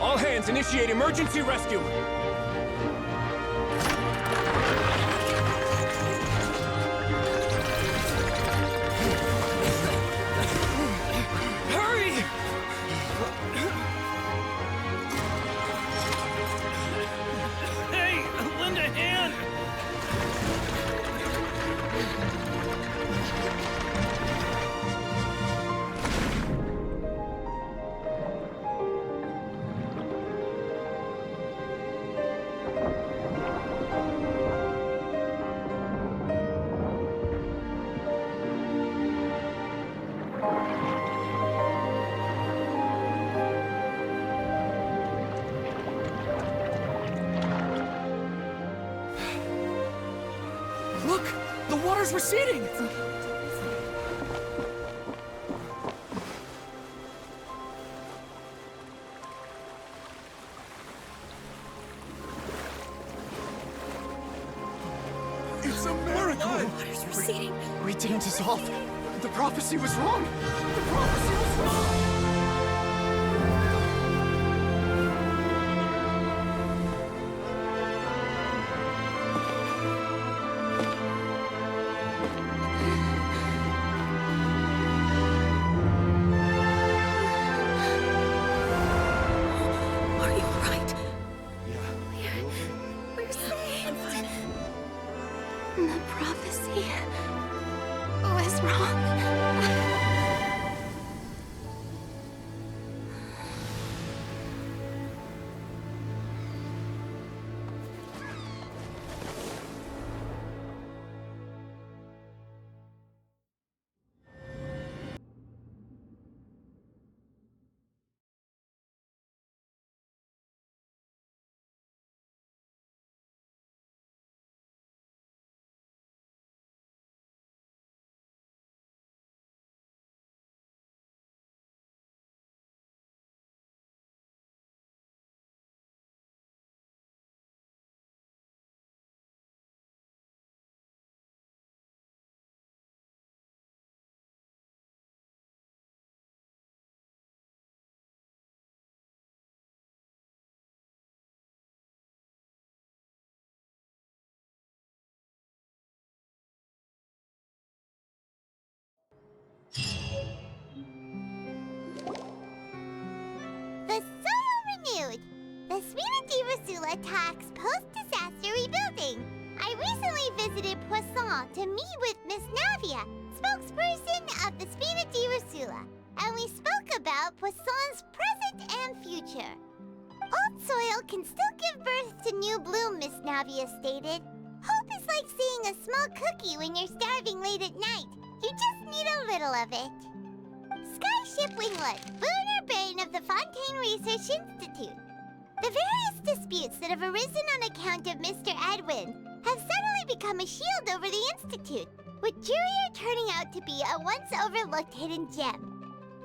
All hands, initiate emergency rescue! Hurry! Hey, lend a hand! Look! The water's receding! It's a miracle! Water's receding. We didn't dissolve. The prophecy was wrong. The prophecy was wrong. The prophecy was wrong. The soil renewed. The Sphina tax post-disaster rebuilding. I recently visited Poisson to meet with Miss Navia, spokesperson of the Sphina, and we spoke about Poisson's present and future. Old soil can still give birth to new bloom, Miss Navia stated. Hope is like seeing a small cookie when you're starving late at night. You just need a little of it. Skyship Winglet, lunar brain of the Fontaine Research Institute. The various disputes that have arisen on account of Mr. Edwin have suddenly become a shield over the Institute, with Jurier turning out to be a once overlooked hidden gem.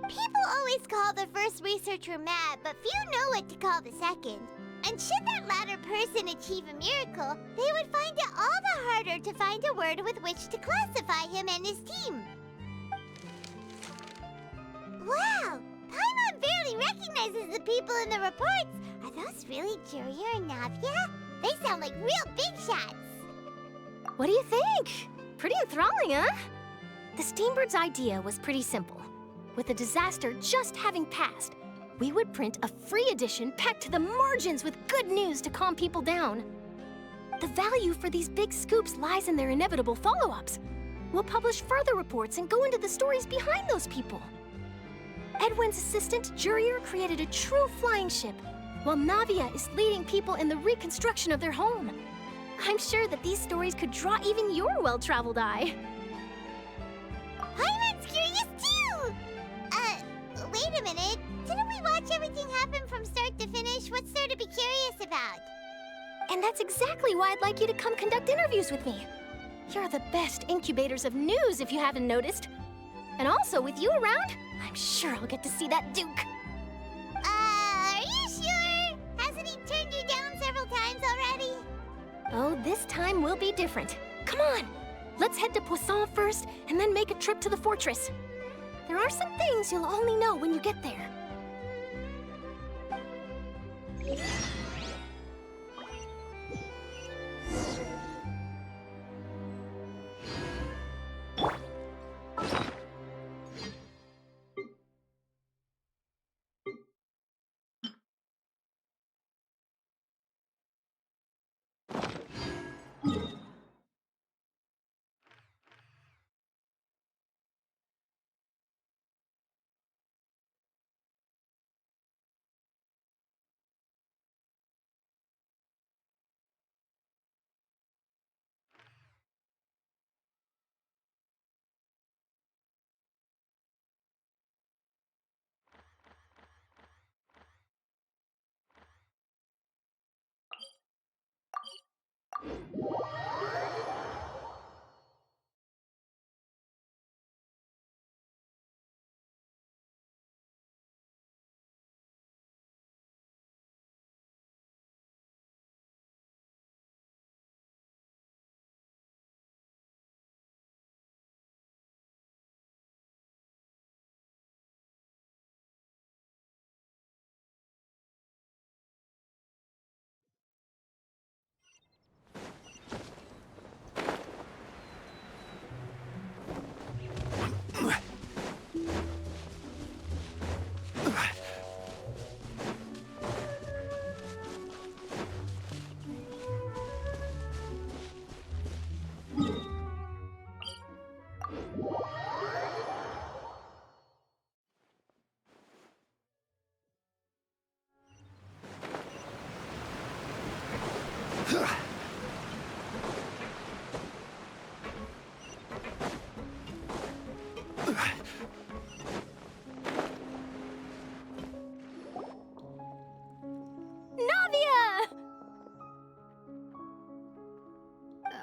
People always call the first researcher mad, but few know what to call the second. And should that latter person achieve a miracle, they would find it all the harder to find a word with which to classify him and his team. Wow! Paimon barely recognizes the people in the reports. Are those really Jurier and Navia? They sound like real big shots. What do you think? Pretty enthralling, huh? The Steambird's idea was pretty simple. With the disaster just having passed, we would print a free edition packed to the margins with good news to calm people down. The value for these big scoops lies in their inevitable follow-ups. We'll publish further reports and go into the stories behind those people. Edwin's assistant, Jurier, created a true flying ship, while Navia is leading people in the reconstruction of their home. I'm sure that these stories could draw even your well-traveled eye. Paimon's curious too! Wait a minute. Didn't we watch everything happen from start to finish? What's there to be curious about? And that's exactly why I'd like you to come conduct interviews with me. You're the best incubators of news, if you haven't noticed. And also, with you around, I'm sure I'll get to see that Duke. Are you sure? Hasn't he turned you down several times already? Oh, this time will be different. Come on, let's head to Poisson first, and then make a trip to the fortress. There are some things you'll only know when you get there.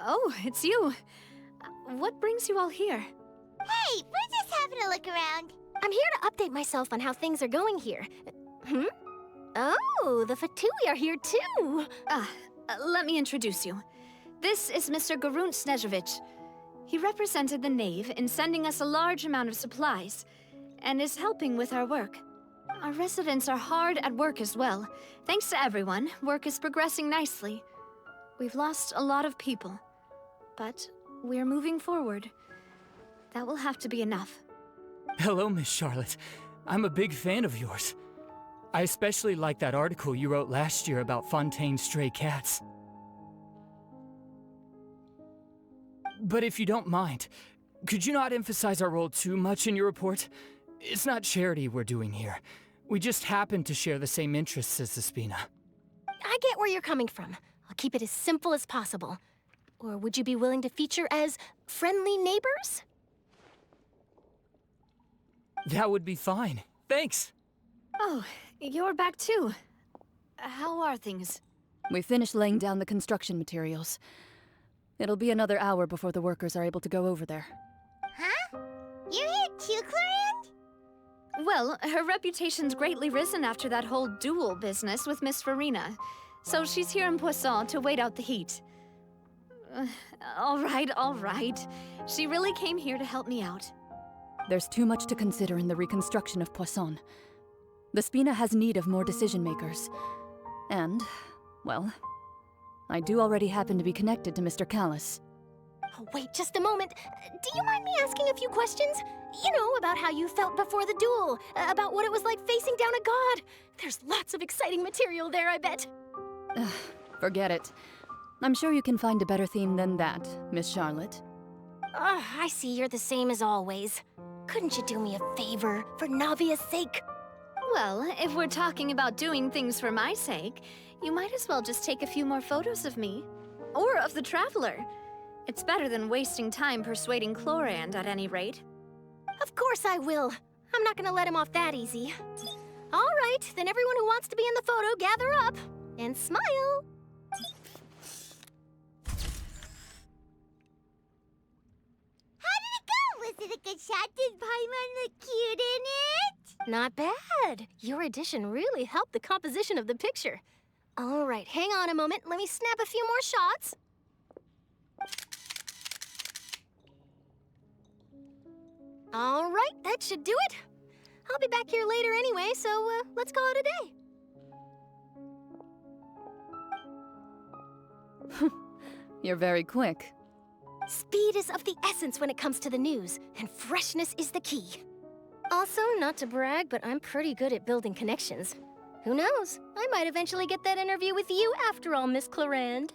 Oh, it's you. What brings you all here? Hey, we're just having a look around. I'm here to update myself on how things are going here. Oh, the Fatui are here too. Let me introduce you. This is Mr. Garunt Snezhevich. He represented the Knave in sending us a large amount of supplies, and is helping with our work. Our residents are hard at work as well. Thanks to everyone, work is progressing nicely. We've lost a lot of people, but we're moving forward. That will have to be enough. Hello, Miss Charlotte. I'm a big fan of yours. I especially like that article you wrote last year about Fontaine's stray cats. But if you don't mind, could you not emphasize our role too much in your report? It's not charity we're doing here. We just happen to share the same interests as the Spina. I get where you're coming from. I'll keep it as simple as possible. Or would you be willing to feature as friendly neighbors? That would be fine. Thanks. Oh, you're back too. How are things? We finished laying down the construction materials. It'll be another hour before the workers are able to go over there. Huh? You're here too, Clorian? Well, her reputation's greatly risen after that whole duel business with Miss Furina. So she's here in Poisson to wait out the heat. All right. She really came here to help me out. There's too much to consider in the reconstruction of Poisson. The Spina has need of more decision-makers. And, well, I do already happen to be connected to Mr. Callis. Oh, wait just a moment. Do you mind me asking a few questions? You know, about how you felt before the duel, about what it was like facing down a god. There's lots of exciting material there, I bet. Forget it. I'm sure you can find a better theme than that, Miss Charlotte. I see you're the same as always. Couldn't you do me a favor, for Navia's sake? Well, if we're talking about doing things for my sake, you might as well just take a few more photos of me. Or of the Traveler. It's better than wasting time persuading Chlorand, at any rate. Of course I will. I'm not gonna let him off that easy. All right, then everyone who wants to be in the photo, gather up. And smile. How did it go? Was it a good shot? Did Paimon look cute in it? Not bad. Your addition really helped the composition of the picture. All right, hang on a moment. Let me snap a few more shots. All right, that should do it. I'll be back here later anyway, so let's call it a day. You're very quick. Speed is of the essence when it comes to the news, and freshness is the key. Also, not to brag, but I'm pretty good at building connections. Who knows? I might eventually get that interview with you after all, Miss Clarande.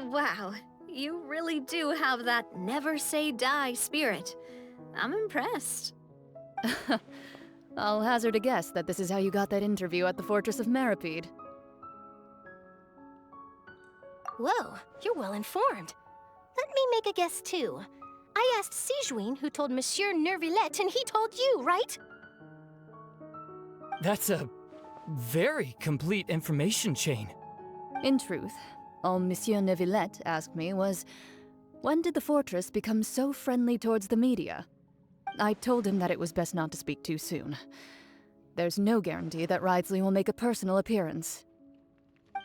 Wow, you really do have that never say die spirit. I'm impressed. I'll hazard a guess that this is how you got that interview at the Fortress of Meripede. Whoa, you're well informed. Let me make a guess too. I asked Sigewinne, who told Monsieur Neuvillette, and he told you, right? That's a very complete information chain. In truth, all Monsieur Neuvillette asked me was, when did the fortress become so friendly towards the media? I told him that it was best not to speak too soon. There's no guarantee that Wriothesley will make a personal appearance.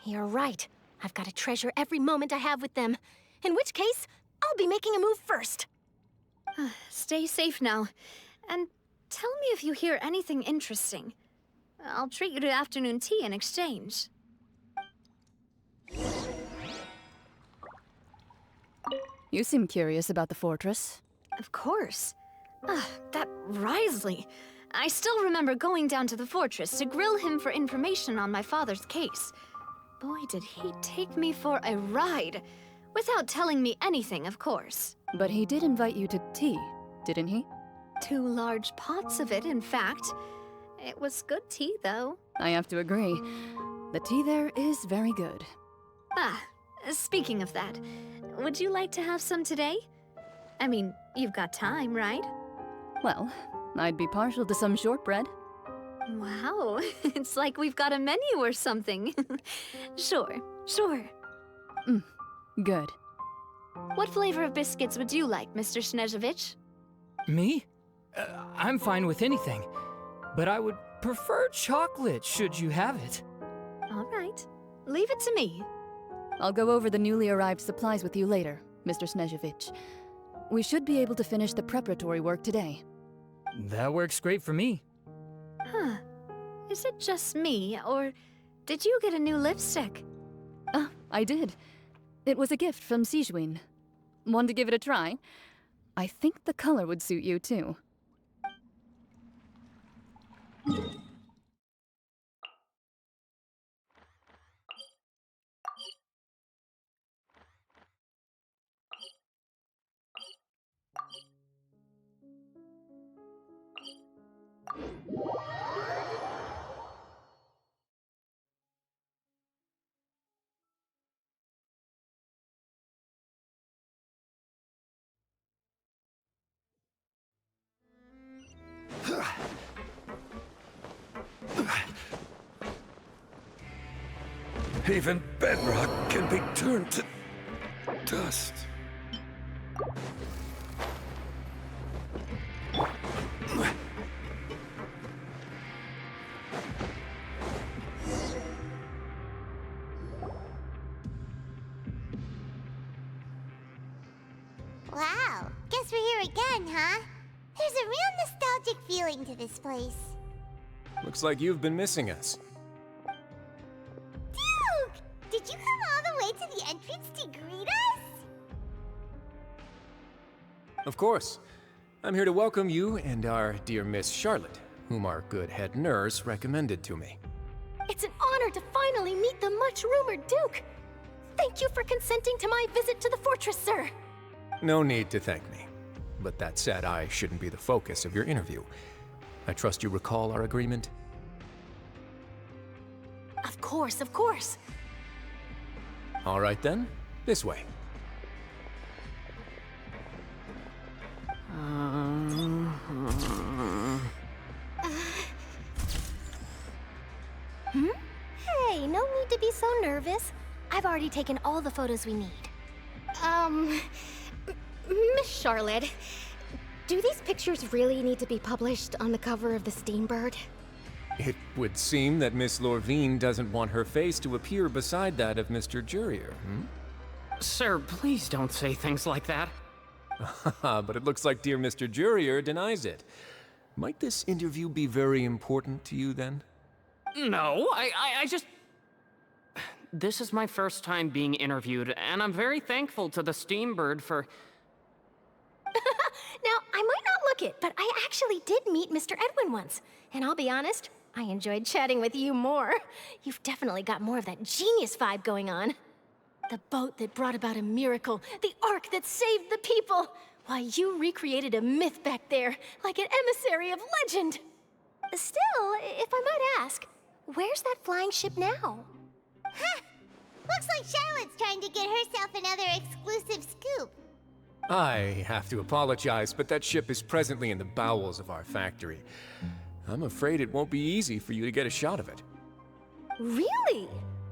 You're right. I've got to treasure every moment I have with them. In which case, I'll be making a move first. Stay safe now. And tell me if you hear anything interesting. I'll treat you to afternoon tea in exchange. You seem curious about the fortress. Of course. That Wriothesley. I still remember going down to the fortress to grill him for information on my father's case. Boy, did he take me for a ride. Without telling me anything, of course. But he did invite you to tea, didn't he? 2 large pots of it, in fact. It was good tea, though. I have to agree. The tea there is very good. Speaking of that, would you like to have some today? I mean, you've got time, right? Well, I'd be partial to some shortbread. Wow, it's like we've got a menu or something. Sure. Good. What flavor of biscuits would you like, Mr. Snezhevich? Me? I'm fine with anything. But I would prefer chocolate, should you have it. All right. Leave it to me. I'll go over the newly arrived supplies with you later, Mr. Snezhevich. We should be able to finish the preparatory work today. That works great for me. Huh. Is it just me, or did you get a new lipstick? I did. It was a gift from Sigewinne. Want to give it a try? I think the color would suit you, too. Even bedrock can be turned to dust. Wow, guess we're here again, huh? There's a real nostalgic feeling to this place. Looks like you've been missing us. Duke! Did you come all the way to the entrance to greet us? Of course. I'm here to welcome you and our dear Miss Charlotte, whom our good head nurse recommended to me. It's an honor to finally meet the much-rumored Duke. Thank you for consenting to my visit to the fortress, sir. No need to thank me. But that said, I shouldn't be the focus of your interview. I trust you recall our agreement? Of course, of course. All right then, this way. Hey, no need to be so nervous. I've already taken all the photos we need. Miss Charlotte, do these pictures really need to be published on the cover of the Steambird? It would seem that Miss Lorvine doesn't want her face to appear beside that of Mr. Jurier, Sir, please don't say things like that. But it looks like dear Mr. Jurier denies it. Might this interview be very important to you then? No, I just... this is my first time being interviewed, and I'm very thankful to the Steambird for... Now, I might not look it, but I actually did meet Mr. Edwin once. And I'll be honest, I enjoyed chatting with you more. You've definitely got more of that genius vibe going on. The boat that brought about a miracle, the ark that saved the people. Why, you recreated a myth back there, like an emissary of legend. Still, if I might ask, where's that flying ship now? Huh! Looks like Charlotte's trying to get herself another exclusive scoop. I have to apologize, but that ship is presently in the bowels of our factory. I'm afraid it won't be easy for you to get a shot of it. Really?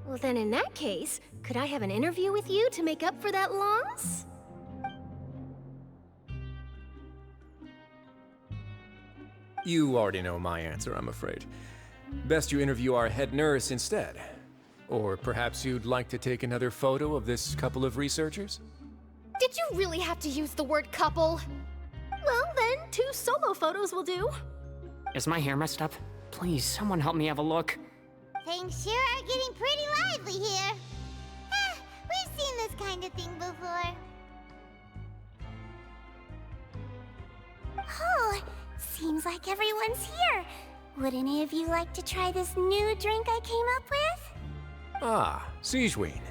Well then in that case, could I have an interview with you to make up for that loss? You already know my answer, I'm afraid. Best you interview our head nurse instead. Or perhaps you'd like to take another photo of this couple of researchers? Did you really have to use the word couple? Well then, 2 solo photos will do. Is my hair messed up? Please, someone help me have a look. Things sure are getting pretty lively here. We've seen this kind of thing before. Oh, seems like everyone's here. Would any of you like to try this new drink I came up with? Ah, Siegeween.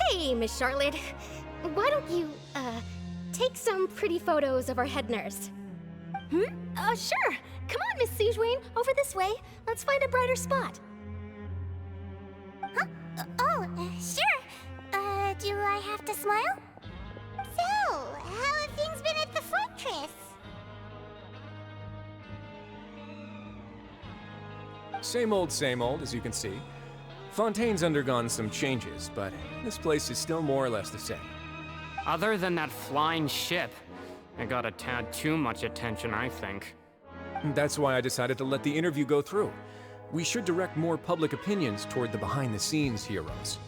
Hey, Miss Charlotte. Why don't you, take some pretty photos of our head nurse? Sure. Come on, Miss Siegeween. Over this way. Let's find a brighter spot. Huh? Sure. Do I have to smile? So, how have things been at the fortress? Same old, as you can see. Fontaine's undergone some changes, but this place is still more or less the same. Other than that flying ship, it got a tad too much attention, I think. That's why I decided to let the interview go through. We should direct more public opinions toward the behind-the-scenes heroes.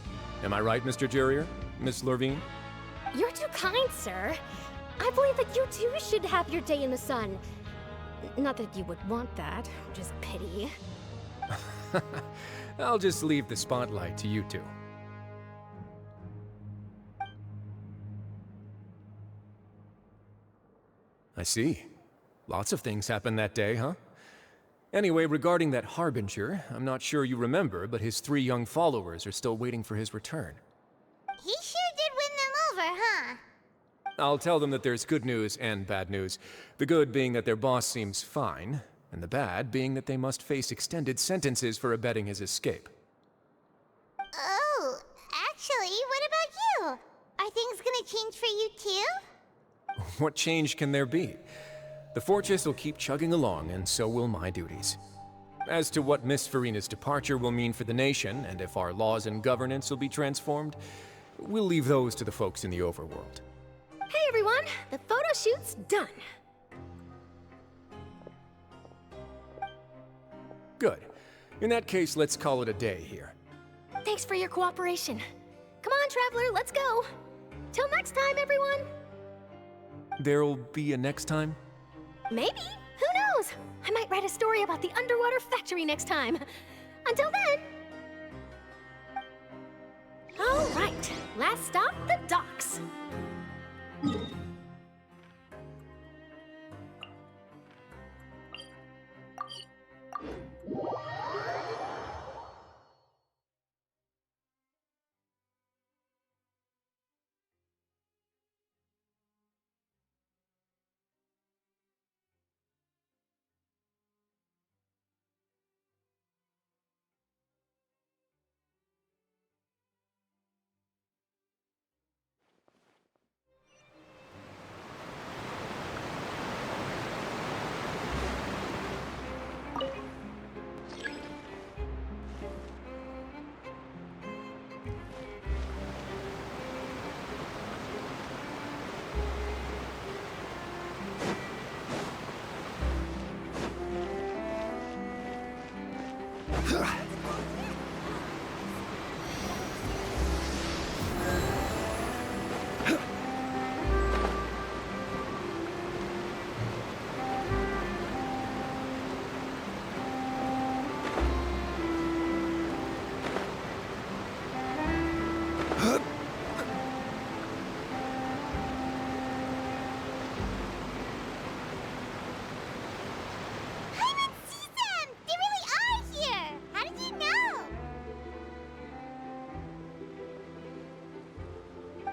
Am I right, Mr. Jurier? Miss Lurvine? You're too kind, sir. I believe that you too should have your day in the sun. Not that you would want that, just pity. I'll just leave the spotlight to you two. I see. Lots of things happened that day, huh? Anyway, regarding that Harbinger, I'm not sure you remember, but his 3 young followers are still waiting for his return. He sure did win them over, huh? I'll tell them that there's good news and bad news. The good being that their boss seems fine, and the bad being that they must face extended sentences for abetting his escape. Oh, actually, what about you? Are things gonna change for you too? What change can there be? The fortress will keep chugging along, and so will my duties. As to what Miss Furina's departure will mean for the nation, and if our laws and governance will be transformed, we'll leave those to the folks in the overworld. Hey everyone, the photo shoot's done. Good. In that case, let's call it a day here. Thanks for your cooperation. Come on, Traveler, let's go. Till next time, everyone. There'll be a next time? Maybe. Who knows? I might write a story about the underwater factory next time. Until then. All right. Last stop, the docks.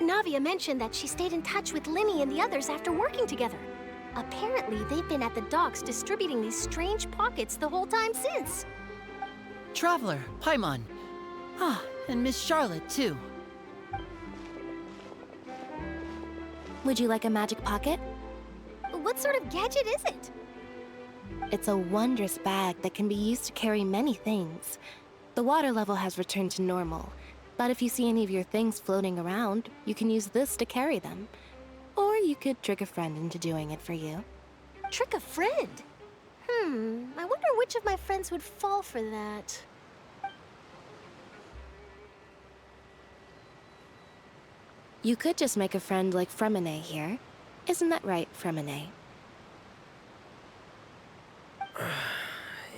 Navia mentioned that she stayed in touch with Linny and the others after working together. Apparently, they've been at the docks distributing these strange pockets the whole time since. Traveler, Paimon. Ah, and Miss Charlotte, too. Would you like a magic pocket? What sort of gadget is it? It's a wondrous bag that can be used to carry many things. The water level has returned to normal, but if you see any of your things floating around, you can use this to carry them. Or you could trick a friend into doing it for you. Trick a friend? I wonder which of my friends would fall for that. You could just make a friend like Fremine here. Isn't that right, Fremine?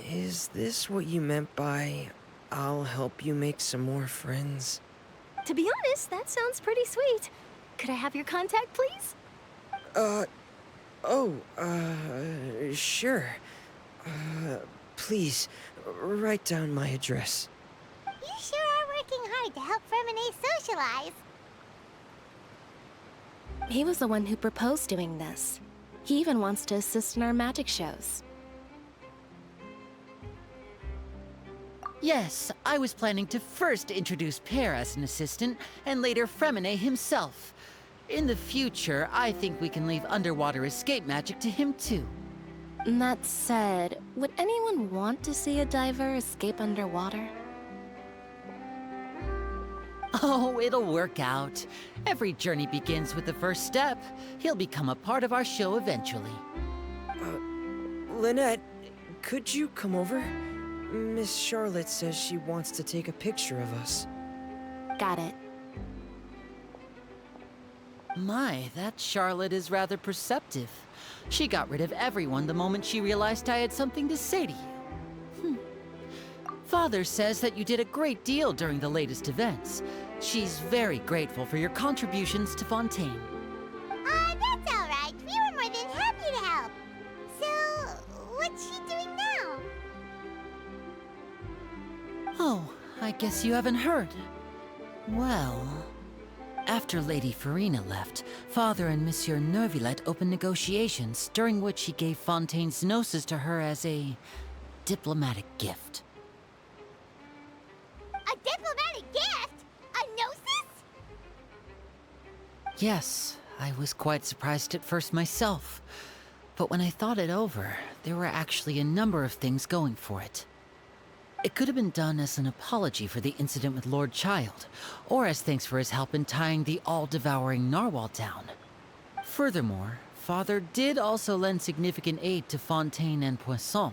Is this what you meant by, I'll help you make some more friends? To be honest, that sounds pretty sweet. Could I have your contact, please? Sure. Please, write down my address. You sure are working hard to help Fremine socialize. He was the one who proposed doing this. He even wants to assist in our magic shows. Yes, I was planning to first introduce Pear as an assistant, and later Fremine himself. In the future, I think we can leave underwater escape magic to him too. That said, would anyone want to see a diver escape underwater? Oh, it'll work out. Every journey begins with the first step. He'll become a part of our show eventually. Lynette, could you come over? Miss Charlotte says she wants to take a picture of us. Got it. My, that Charlotte is rather perceptive. She got rid of everyone the moment she realized I had something to say to you. Father says that you did a great deal during the latest events. She's very grateful for your contributions to Fontaine. That's all right. We were more than happy to help. So, what's she doing now? Oh, I guess you haven't heard. Well, after Lady Furina left, Father and Monsieur Neuvillette opened negotiations, during which he gave Fontaine's gnosis to her as a diplomatic gift. A diplomatic gift? A gnosis? Yes, I was quite surprised at first myself. But when I thought it over, there were actually a number of things going for it. It could have been done as an apology for the incident with Lord Child, or as thanks for his help in tying the all-devouring narwhal down. Furthermore, Father did also lend significant aid to Fontaine and Poisson.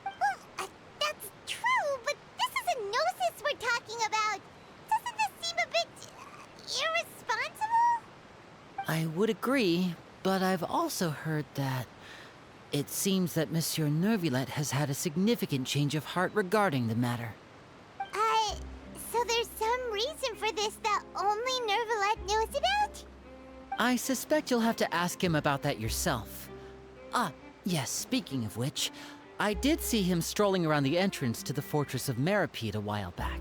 Well, that's true, but this is a gnosis we're talking about. Doesn't this seem a bit irresponsible? I would agree, but I've also heard that it seems that Monsieur Neuvillette has had a significant change of heart regarding the matter. So there's some reason for this that only Neuvillette knows about? I suspect you'll have to ask him about that yourself. Ah, yes, speaking of which, I did see him strolling around the entrance to the Fortress of Meripede a while back.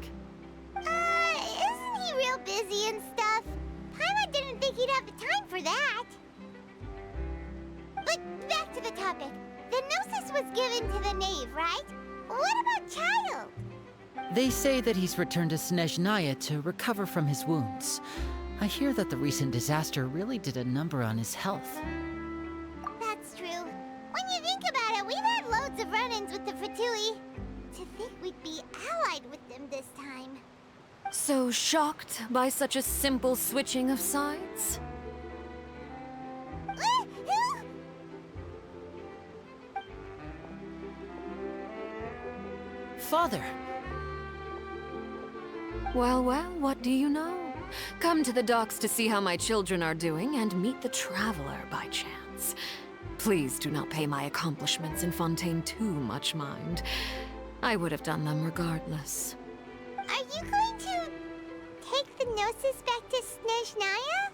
Isn't he real busy and stuff? Paimon didn't think he'd have the time for that. But back to the topic. The gnosis was given to the knave, right? What about Child? They say that he's returned to Snezhnaya to recover from his wounds. I hear that the recent disaster really did a number on his health. That's true. When you think about it, we've had loads of run-ins with the Fatui. To think we'd be allied with them this time. So shocked by such a simple switching of sides? Father! Well, what do you know? Come to the docks to see how my children are doing and meet the Traveler by chance. Please do not pay my accomplishments in Fontaine too much mind. I would have done them regardless. Are you going to take the gnosis back to Snezhnaya?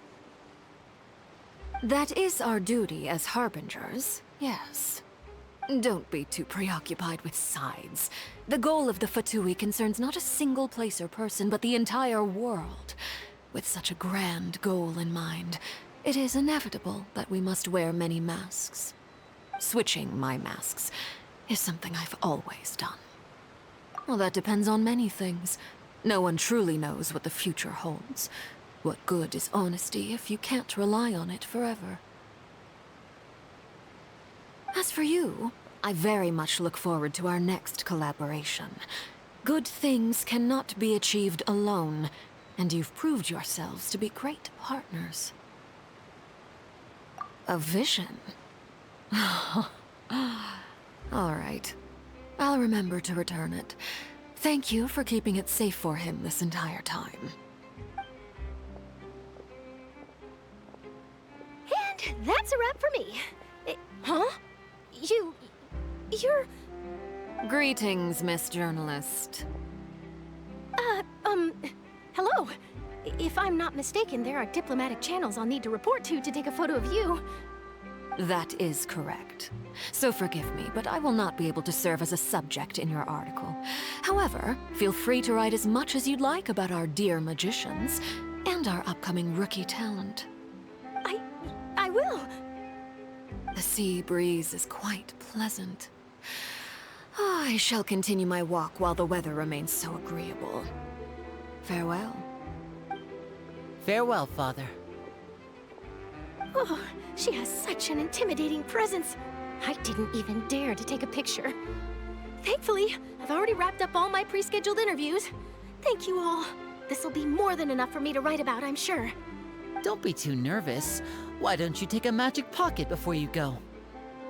That is our duty as harbingers, yes. Don't be too preoccupied with sides. The goal of the Fatui concerns not a single place or person, but the entire world. With such a grand goal in mind, it is inevitable that we must wear many masks. Switching my masks is something I've always done. Well, that depends on many things. No one truly knows what the future holds. What good is honesty if you can't rely on it forever? As for you, I very much look forward to our next collaboration. Good things cannot be achieved alone, and you've proved yourselves to be great partners. A vision? All right. I'll remember to return it. Thank you for keeping it safe for him this entire time. And that's a wrap for me. Huh? You're... Greetings, Miss Journalist. Hello. If I'm not mistaken, there are diplomatic channels I'll need to report to take a photo of you. That is correct. So forgive me, but I will not be able to serve as a subject in your article. However, feel free to write as much as you'd like about our dear magicians and our upcoming rookie talent. I will. The sea breeze is quite pleasant. I shall continue my walk while the weather remains so agreeable. Farewell. Farewell, Father. Oh, she has such an intimidating presence. I didn't even dare to take a picture. Thankfully, I've already wrapped up all my pre-scheduled interviews. Thank you all. This'll be more than enough for me to write about, I'm sure. Don't be too nervous. Why don't you take a magic pocket before you go?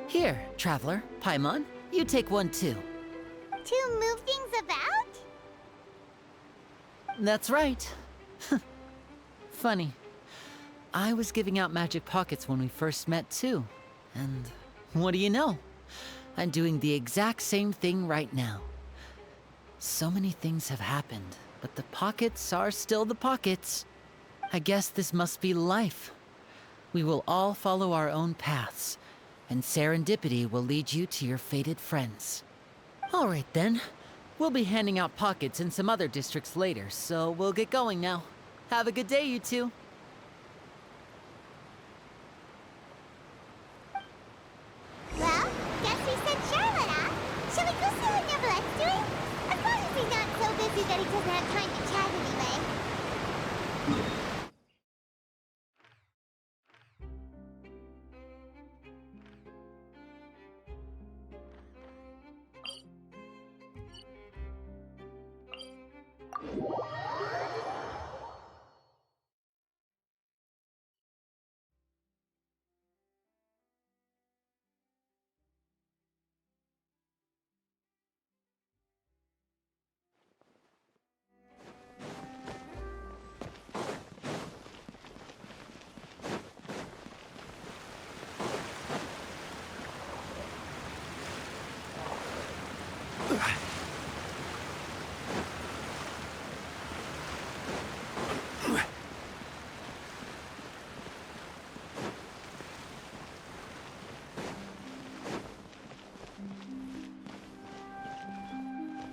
Here, Traveler, Paimon, you take one too. To move things about? That's right. Funny. I was giving out magic pockets when we first met too. And what do you know? I'm doing the exact same thing right now. So many things have happened, but the pockets are still the pockets. I guess this must be life. We will all follow our own paths, and serendipity will lead you to your fated friends. All right then. We'll be handing out pockets in some other districts later, so we'll get going now. Have a good day, you two. Well, guess we sent Charlotte off. Shall we go see what Neverlette's doing? As long as he's not so busy that he doesn't have time to chat anyway.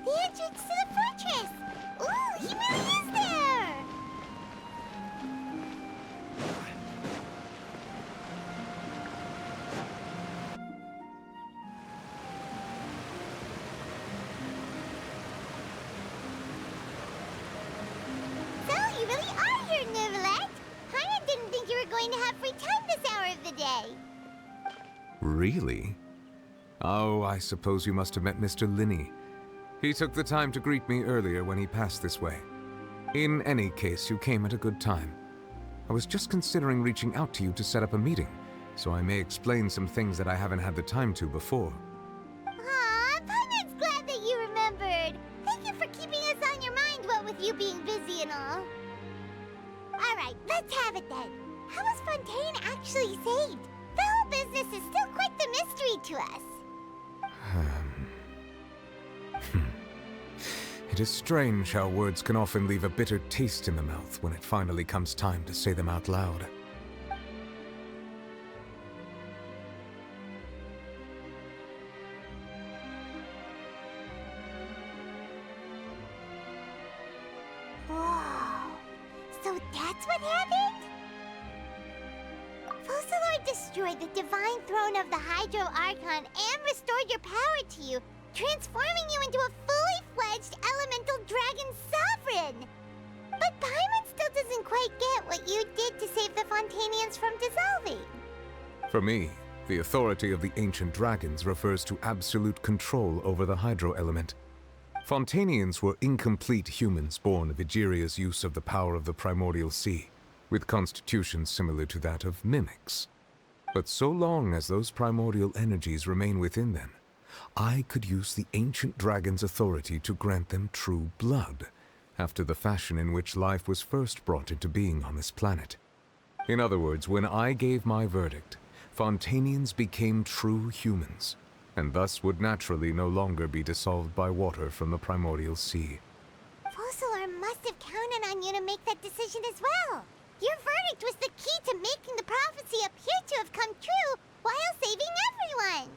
The entrance to the fortress! Ooh, he really is there! So, you really are here, Neverlet! Hyman didn't think you were going to have free time this hour of the day. Really? Oh, I suppose you must have met Mr. Linney. He took the time to greet me earlier when he passed this way. In any case, you came at a good time. I was just considering reaching out to you to set up a meeting, so I may explain some things that I haven't had the time to before. Aw, Paimon's glad that you remembered. Thank you for keeping us on your mind, what with you being busy and all. Alright, let's have it then. How was Fontaine actually saved? The whole business is still quite the mystery to us. It is strange how words can often leave a bitter taste in the mouth when it finally comes time to say them out loud. Whoa. So that's That's what happened? Focalors destroyed the divine throne of the Hydro Archon and restored your power to you, transforming you into a fully fledged elemental dragon sovereign. But Paimon still doesn't quite get what you did to save the Fontainians from dissolving. For me, the authority of the ancient dragons refers to absolute control over the hydro element. Fontainians were incomplete humans born of Egeria's use of the power of the primordial sea, with constitutions similar to that of mimics. But so long as those primordial energies remain within them, I could use the ancient dragon's authority to grant them true blood, after the fashion in which life was first brought into being on this planet. In other words, when I gave my verdict, Fontainians became true humans, and thus would naturally no longer be dissolved by water from the primordial sea. Focalors must have counted on you to make that decision as well. Your verdict was the key to making the prophecy appear to have come true while saving everyone.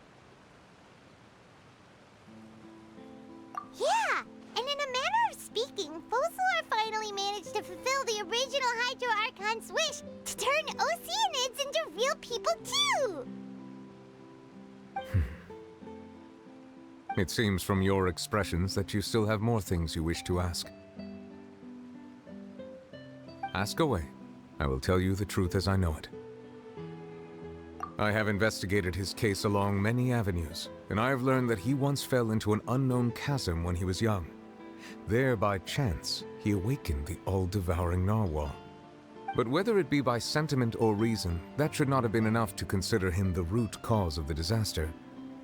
Yeah, and in a manner of speaking, Focalors finally managed to fulfill the original Hydro Archon's wish to turn Oceanids into real people too! It seems from your expressions that you still have more things you wish to ask. Ask away. I will tell you the truth as I know it. I have investigated his case along many avenues, and I have learned that he once fell into an unknown chasm when he was young. There, by chance, he awakened the all-devouring narwhal. But whether it be by sentiment or reason, that should not have been enough to consider him the root cause of the disaster.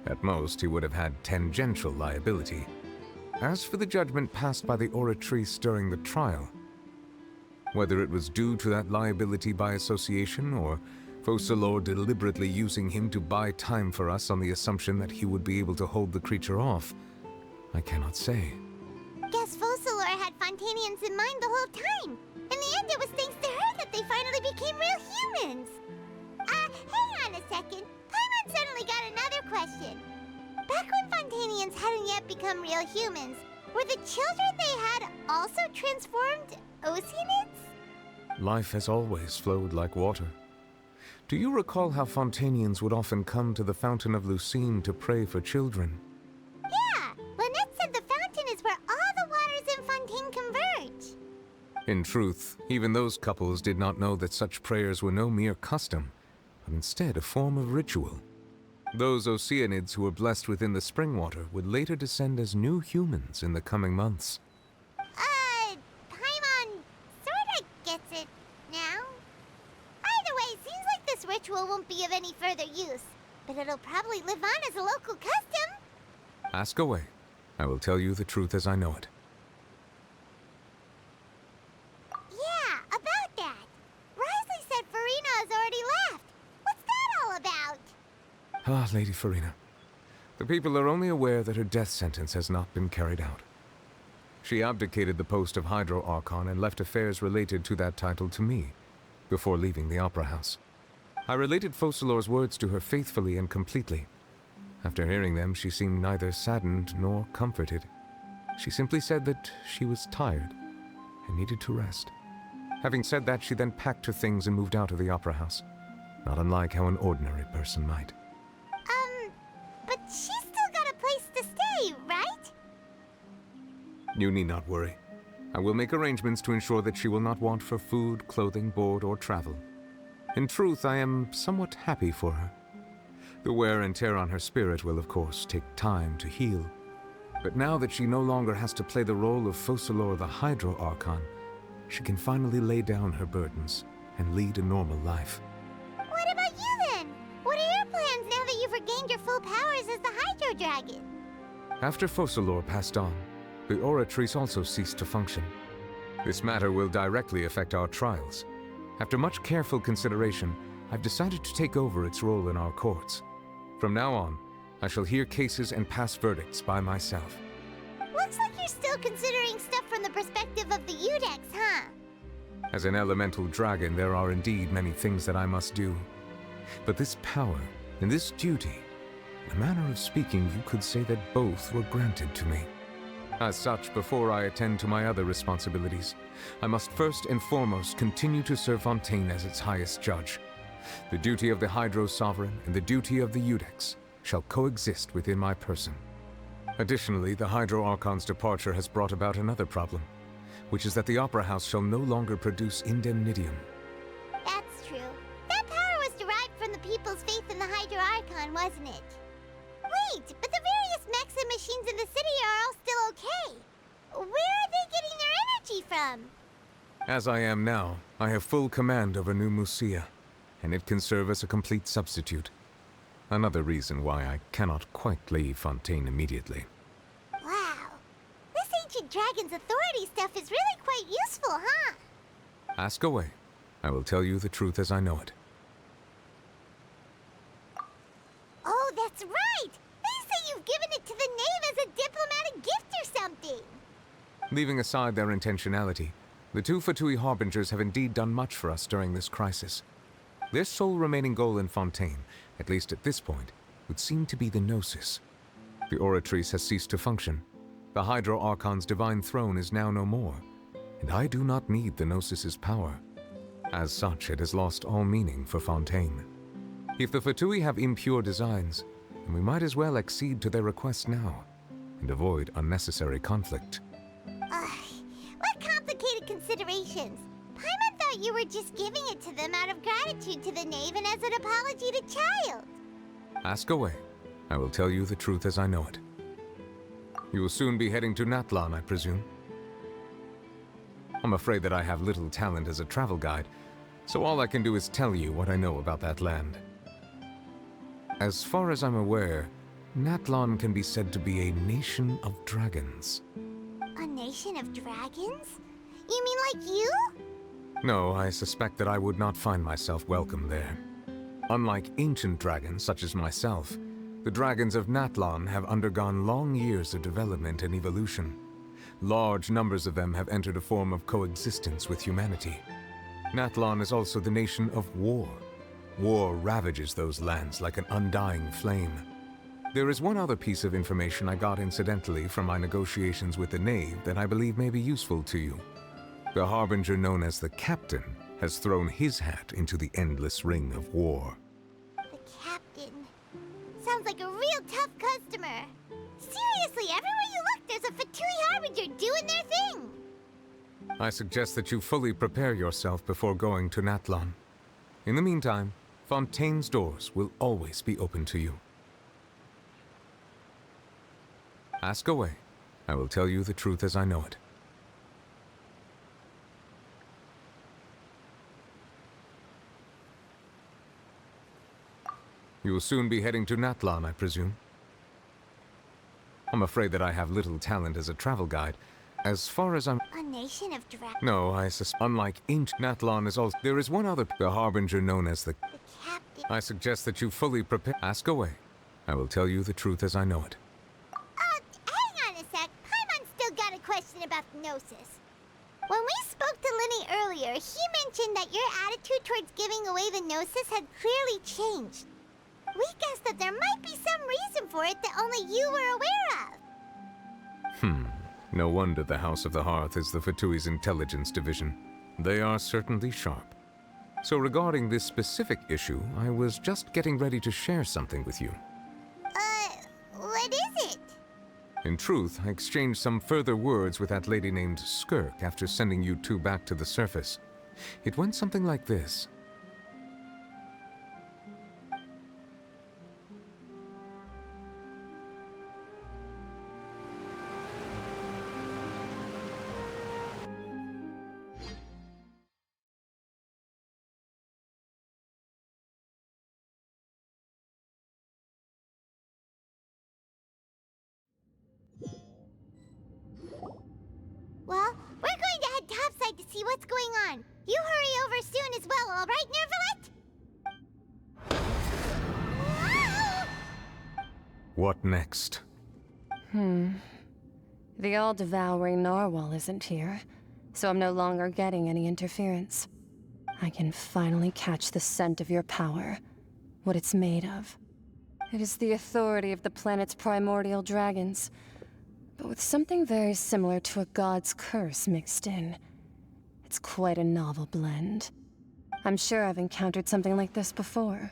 At most, he would have had tangential liability. As for the judgment passed by the Oratrice during the trial, whether it was due to that liability by association, or Focalors deliberately using him to buy time for us on the assumption that he would be able to hold the creature off, I cannot say. Guess Focalors had Fontainians in mind the whole time. In the end, it was thanks to her that they finally became real humans. Hang on a second. Paimon suddenly got another question. Back when Fontainians hadn't yet become real humans, were the children they had also transformed Oceanids? Life has always flowed like water. Do you recall how Fontainians would often come to the Fountain of Lucine to pray for children? Yeah, Lynette said the fountain is where all the waters in Fontaine converge. In truth, even those couples did not know that such prayers were no mere custom, but instead a form of ritual. Those Oceanids who were blessed within the spring water would later descend as new humans in the coming months. Paimon sorta gets it now. Either way, it seems like this ritual won't be of any further use, but it'll probably live on as a local custom. Ask away. I will tell you the truth as I know it. Yeah, about that. Risley said Furina has already left. What's that all about? Ah, Lady Furina. The people are only aware that her death sentence has not been carried out. She abdicated the post of Hydro Archon and left affairs related to that title to me, before leaving the Opera House. I related Focalors' words to her faithfully and completely. After hearing them, she seemed neither saddened nor comforted. She simply said that she was tired and needed to rest. Having said that, she then packed her things and moved out of the Opera House, not unlike how an ordinary person might. But she's still got a place to stay, right? You need not worry. I will make arrangements to ensure that she will not want for food, clothing, board, or travel. In truth, I am somewhat happy for her. The wear and tear on her spirit will, of course, take time to heal. But now that she no longer has to play the role of Focalors the Hydro Archon, she can finally lay down her burdens and lead a normal life. What about you then? What are your plans now that you've regained your full powers as the Hydro Dragon? After Focalors passed on, the Oratrice also ceased to function. This matter will directly affect our trials. After much careful consideration, I've decided to take over its role in our courts. From now on, I shall hear cases and pass verdicts by myself. Looks like you're still considering stuff from the perspective of the Udex, huh? As an elemental dragon, there are indeed many things that I must do. But this power and this duty, in a manner of speaking, you could say that both were granted to me. As such, before I attend to my other responsibilities, I must first and foremost continue to serve Fontaine as its highest judge. The duty of the Hydro Sovereign and the duty of the Iudex shall coexist within my person. Additionally, the Hydro Archon's departure has brought about another problem, which is that the Opera House shall no longer produce indemnitium. That's true. That power was derived from the people's faith in the Hydro Archon, wasn't it? Wait, but the various mechs and machines in the city are all still okay. Where are they getting their energy from? As I am now, I have full command over New Musia, and it can serve as a complete substitute. Another reason why I cannot quite leave Fontaine immediately. Wow. This ancient dragon's authority stuff is really quite useful, huh? Ask away. I will tell you the truth as I know it. Oh, that's right! They say you've given it to the knave as a diplomatic gift or something! Leaving aside their intentionality, the two Fatui Harbingers have indeed done much for us during this crisis. Their sole remaining goal in Fontaine, at least at this point, would seem to be the Gnosis. The Oratrice has ceased to function. The Hydro Archon's divine throne is now no more, and I do not need the Gnosis's power. As such, it has lost all meaning for Fontaine. If the Fatui have impure designs, then we might as well accede to their request now, and avoid unnecessary conflict. What complicated considerations? Paimon thought you were just giving it to them out of gratitude to the knave and as an apology to Child. Ask away. I will tell you the truth as I know it. You will soon be heading to Natlan, I presume? I'm afraid that I have little talent as a travel guide, so all I can do is tell you what I know about that land. As far as I'm aware, Natlan can be said to be a nation of dragons. A nation of dragons? You mean like you? No, I suspect that I would not find myself welcome there. Unlike ancient dragons such as myself, the dragons of Natlan have undergone long years of development and evolution. Large numbers of them have entered a form of coexistence with humanity. Natlan is also the nation of war. War ravages those lands like an undying flame. There is one other piece of information I got incidentally from my negotiations with the Knave that I believe may be useful to you. The Harbinger known as the Captain has thrown his hat into the endless ring of war. The Captain. Sounds like a real tough customer. Seriously, everywhere you look, there's a Fatui Harbinger doing their thing. I suggest that you fully prepare yourself before going to Natlan. In the meantime, Fontaine's doors will always be open to you. Ask away. I will tell you the truth as I know it. You will soon be heading to Natlan, I presume? I'm afraid that I have little talent as a travel guide. As far as I'm... A nation of dragons? No, unlike ancient Natlan is also... There is one other... The Harbinger known as the Captain. I suggest that you fully prepare... Ask away. I will tell you the truth as I know it. Hang on a sec. Paimon's still got a question about Gnosis. When we spoke to Linny earlier, he mentioned that your attitude towards giving away the Gnosis had clearly changed. We guessed that there might be some reason for it that only you were aware of. No wonder the House of the Hearth is the Fatui's intelligence division. They are certainly sharp. So regarding this specific issue, I was just getting ready to share something with you. What is it? In truth, I exchanged some further words with that lady named Skirk after sending you two back to the surface. It went something like this. Well, we're going to head topside to see what's going on. You hurry over soon as well, all right, Nervalet? What next? The all-devouring narwhal isn't here, so I'm no longer getting any interference. I can finally catch the scent of your power, what it's made of. It is the authority of the planet's primordial dragons. but with something very similar to a god's curse mixed in. It's quite a novel blend. I'm sure I've encountered something like this before.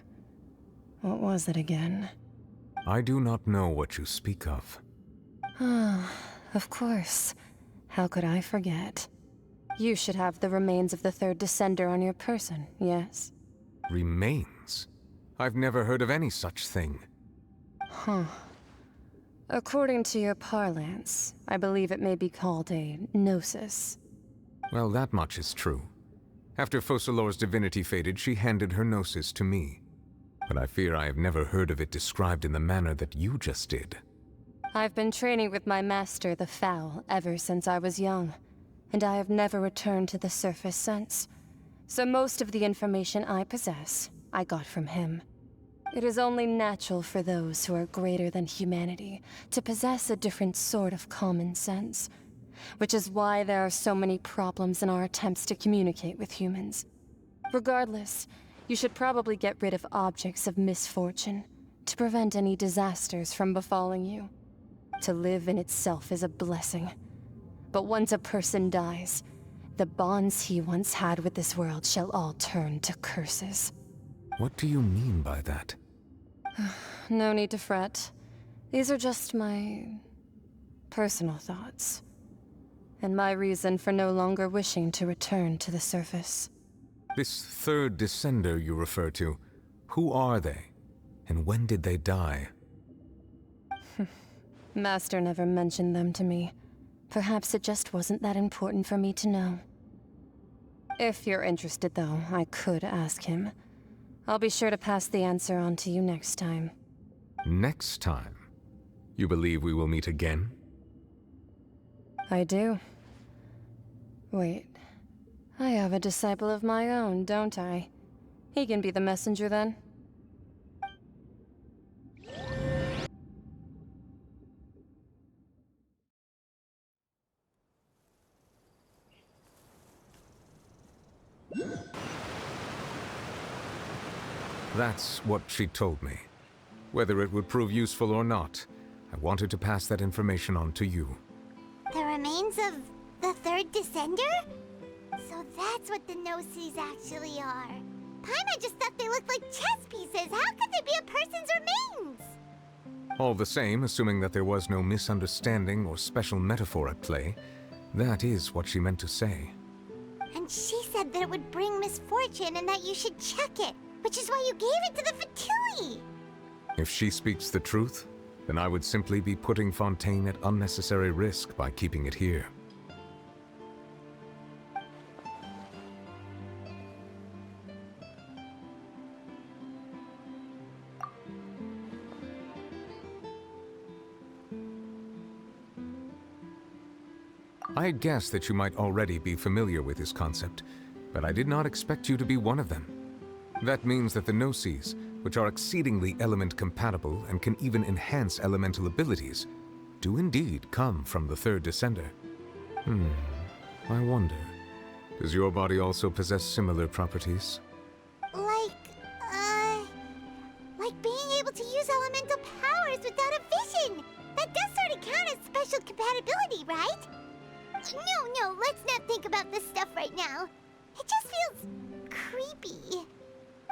What was it again? I do not know what you speak of. Ah, of course. How could I forget? You should have the remains of the third descender on your person, yes? Remains? I've never heard of any such thing. Huh. According to your parlance, I believe it may be called a gnosis. Well, that much is true. After Focalors' divinity faded, she handed her gnosis to me. But I fear I have never heard of it described in the manner that you just did. I've been training with my master, the Foul, ever since I was young, and I have never returned to the surface since. So most of the information I possess, I got from him. It is only natural for those who are greater than humanity to possess a different sort of common sense, which is why there are so many problems in our attempts to communicate with humans. Regardless, you should probably get rid of objects of misfortune to prevent any disasters from befalling you. To live in itself is a blessing. But once a person dies, the bonds he once had with this world shall all turn to curses. What do you mean by that? No need to fret. These are just my personal thoughts, and my reason for no longer wishing to return to the surface. This third descender you refer to, who are they? And when did they die? Master never mentioned them to me. Perhaps it just wasn't that important for me to know. If you're interested, though, I could ask him. I'll be sure to pass the answer on to you next time. Next time? You believe we will meet again? I do. Wait. I have a disciple of my own, don't I? He can be the messenger then. That's what she told me. Whether it would prove useful or not, I wanted to pass that information on to you. The remains of the third descender? So that's what the Gnosis actually are. Paimon just thought they looked like chess pieces. How could they be a person's remains? All the same, assuming that there was no misunderstanding or special metaphor at play, that is what she meant to say. And she said that it would bring misfortune and that you should check it, which is why you gave it to the Fatui. If she speaks the truth, then I would simply be putting Fontaine at unnecessary risk by keeping it here. I had guessed that you might already be familiar with this concept, but I did not expect you to be one of them. That means that the Gnosis, which are exceedingly element-compatible and can even enhance elemental abilities, do indeed come from the third descender. I wonder, does your body also possess similar properties? Like being able to use elemental powers without a vision. That does sort of count as special compatibility, right? No, let's not think about this stuff right now. It just feels creepy.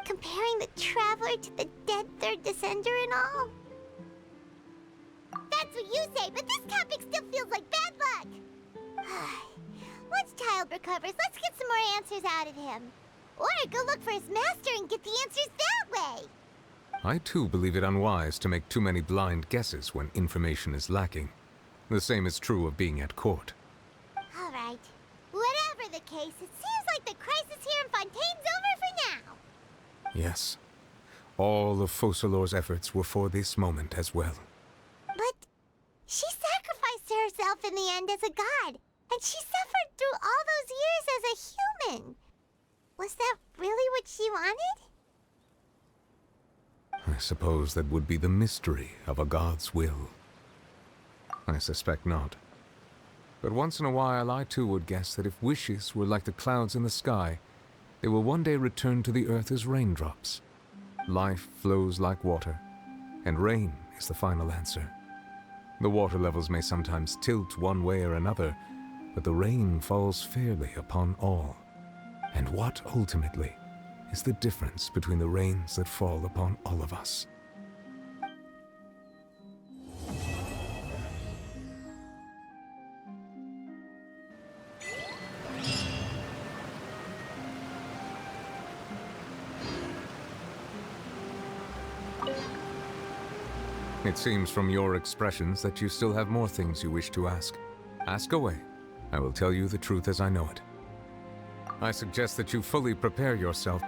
Comparing the Traveler to the dead third descender and all. That's what you say, but this topic still feels like bad luck. Once Child recovers, let's get some more answers out of him. Or go look for his master and get the answers that way. I too believe it unwise to make too many blind guesses when information is lacking. The same is true of being at court. All right. Whatever the case, it seems like the crisis here in Fontaine's over for now. Yes. All of Focalors' efforts were for this moment as well. But she sacrificed herself in the end as a god, and she suffered through all those years as a human. Was that really what she wanted? I suppose that would be the mystery of a god's will. I suspect not. But once in a while, I too would guess that if wishes were like the clouds in the sky, they will one day return to the earth as raindrops. Life flows like water, and rain is the final answer. The water levels may sometimes tilt one way or another, but the rain falls fairly upon all. And what, ultimately, is the difference between the rains that fall upon all of us? It seems from your expressions that you still have more things you wish to ask. Ask away. I will tell you the truth as I know it. I suggest that you fully prepare yourself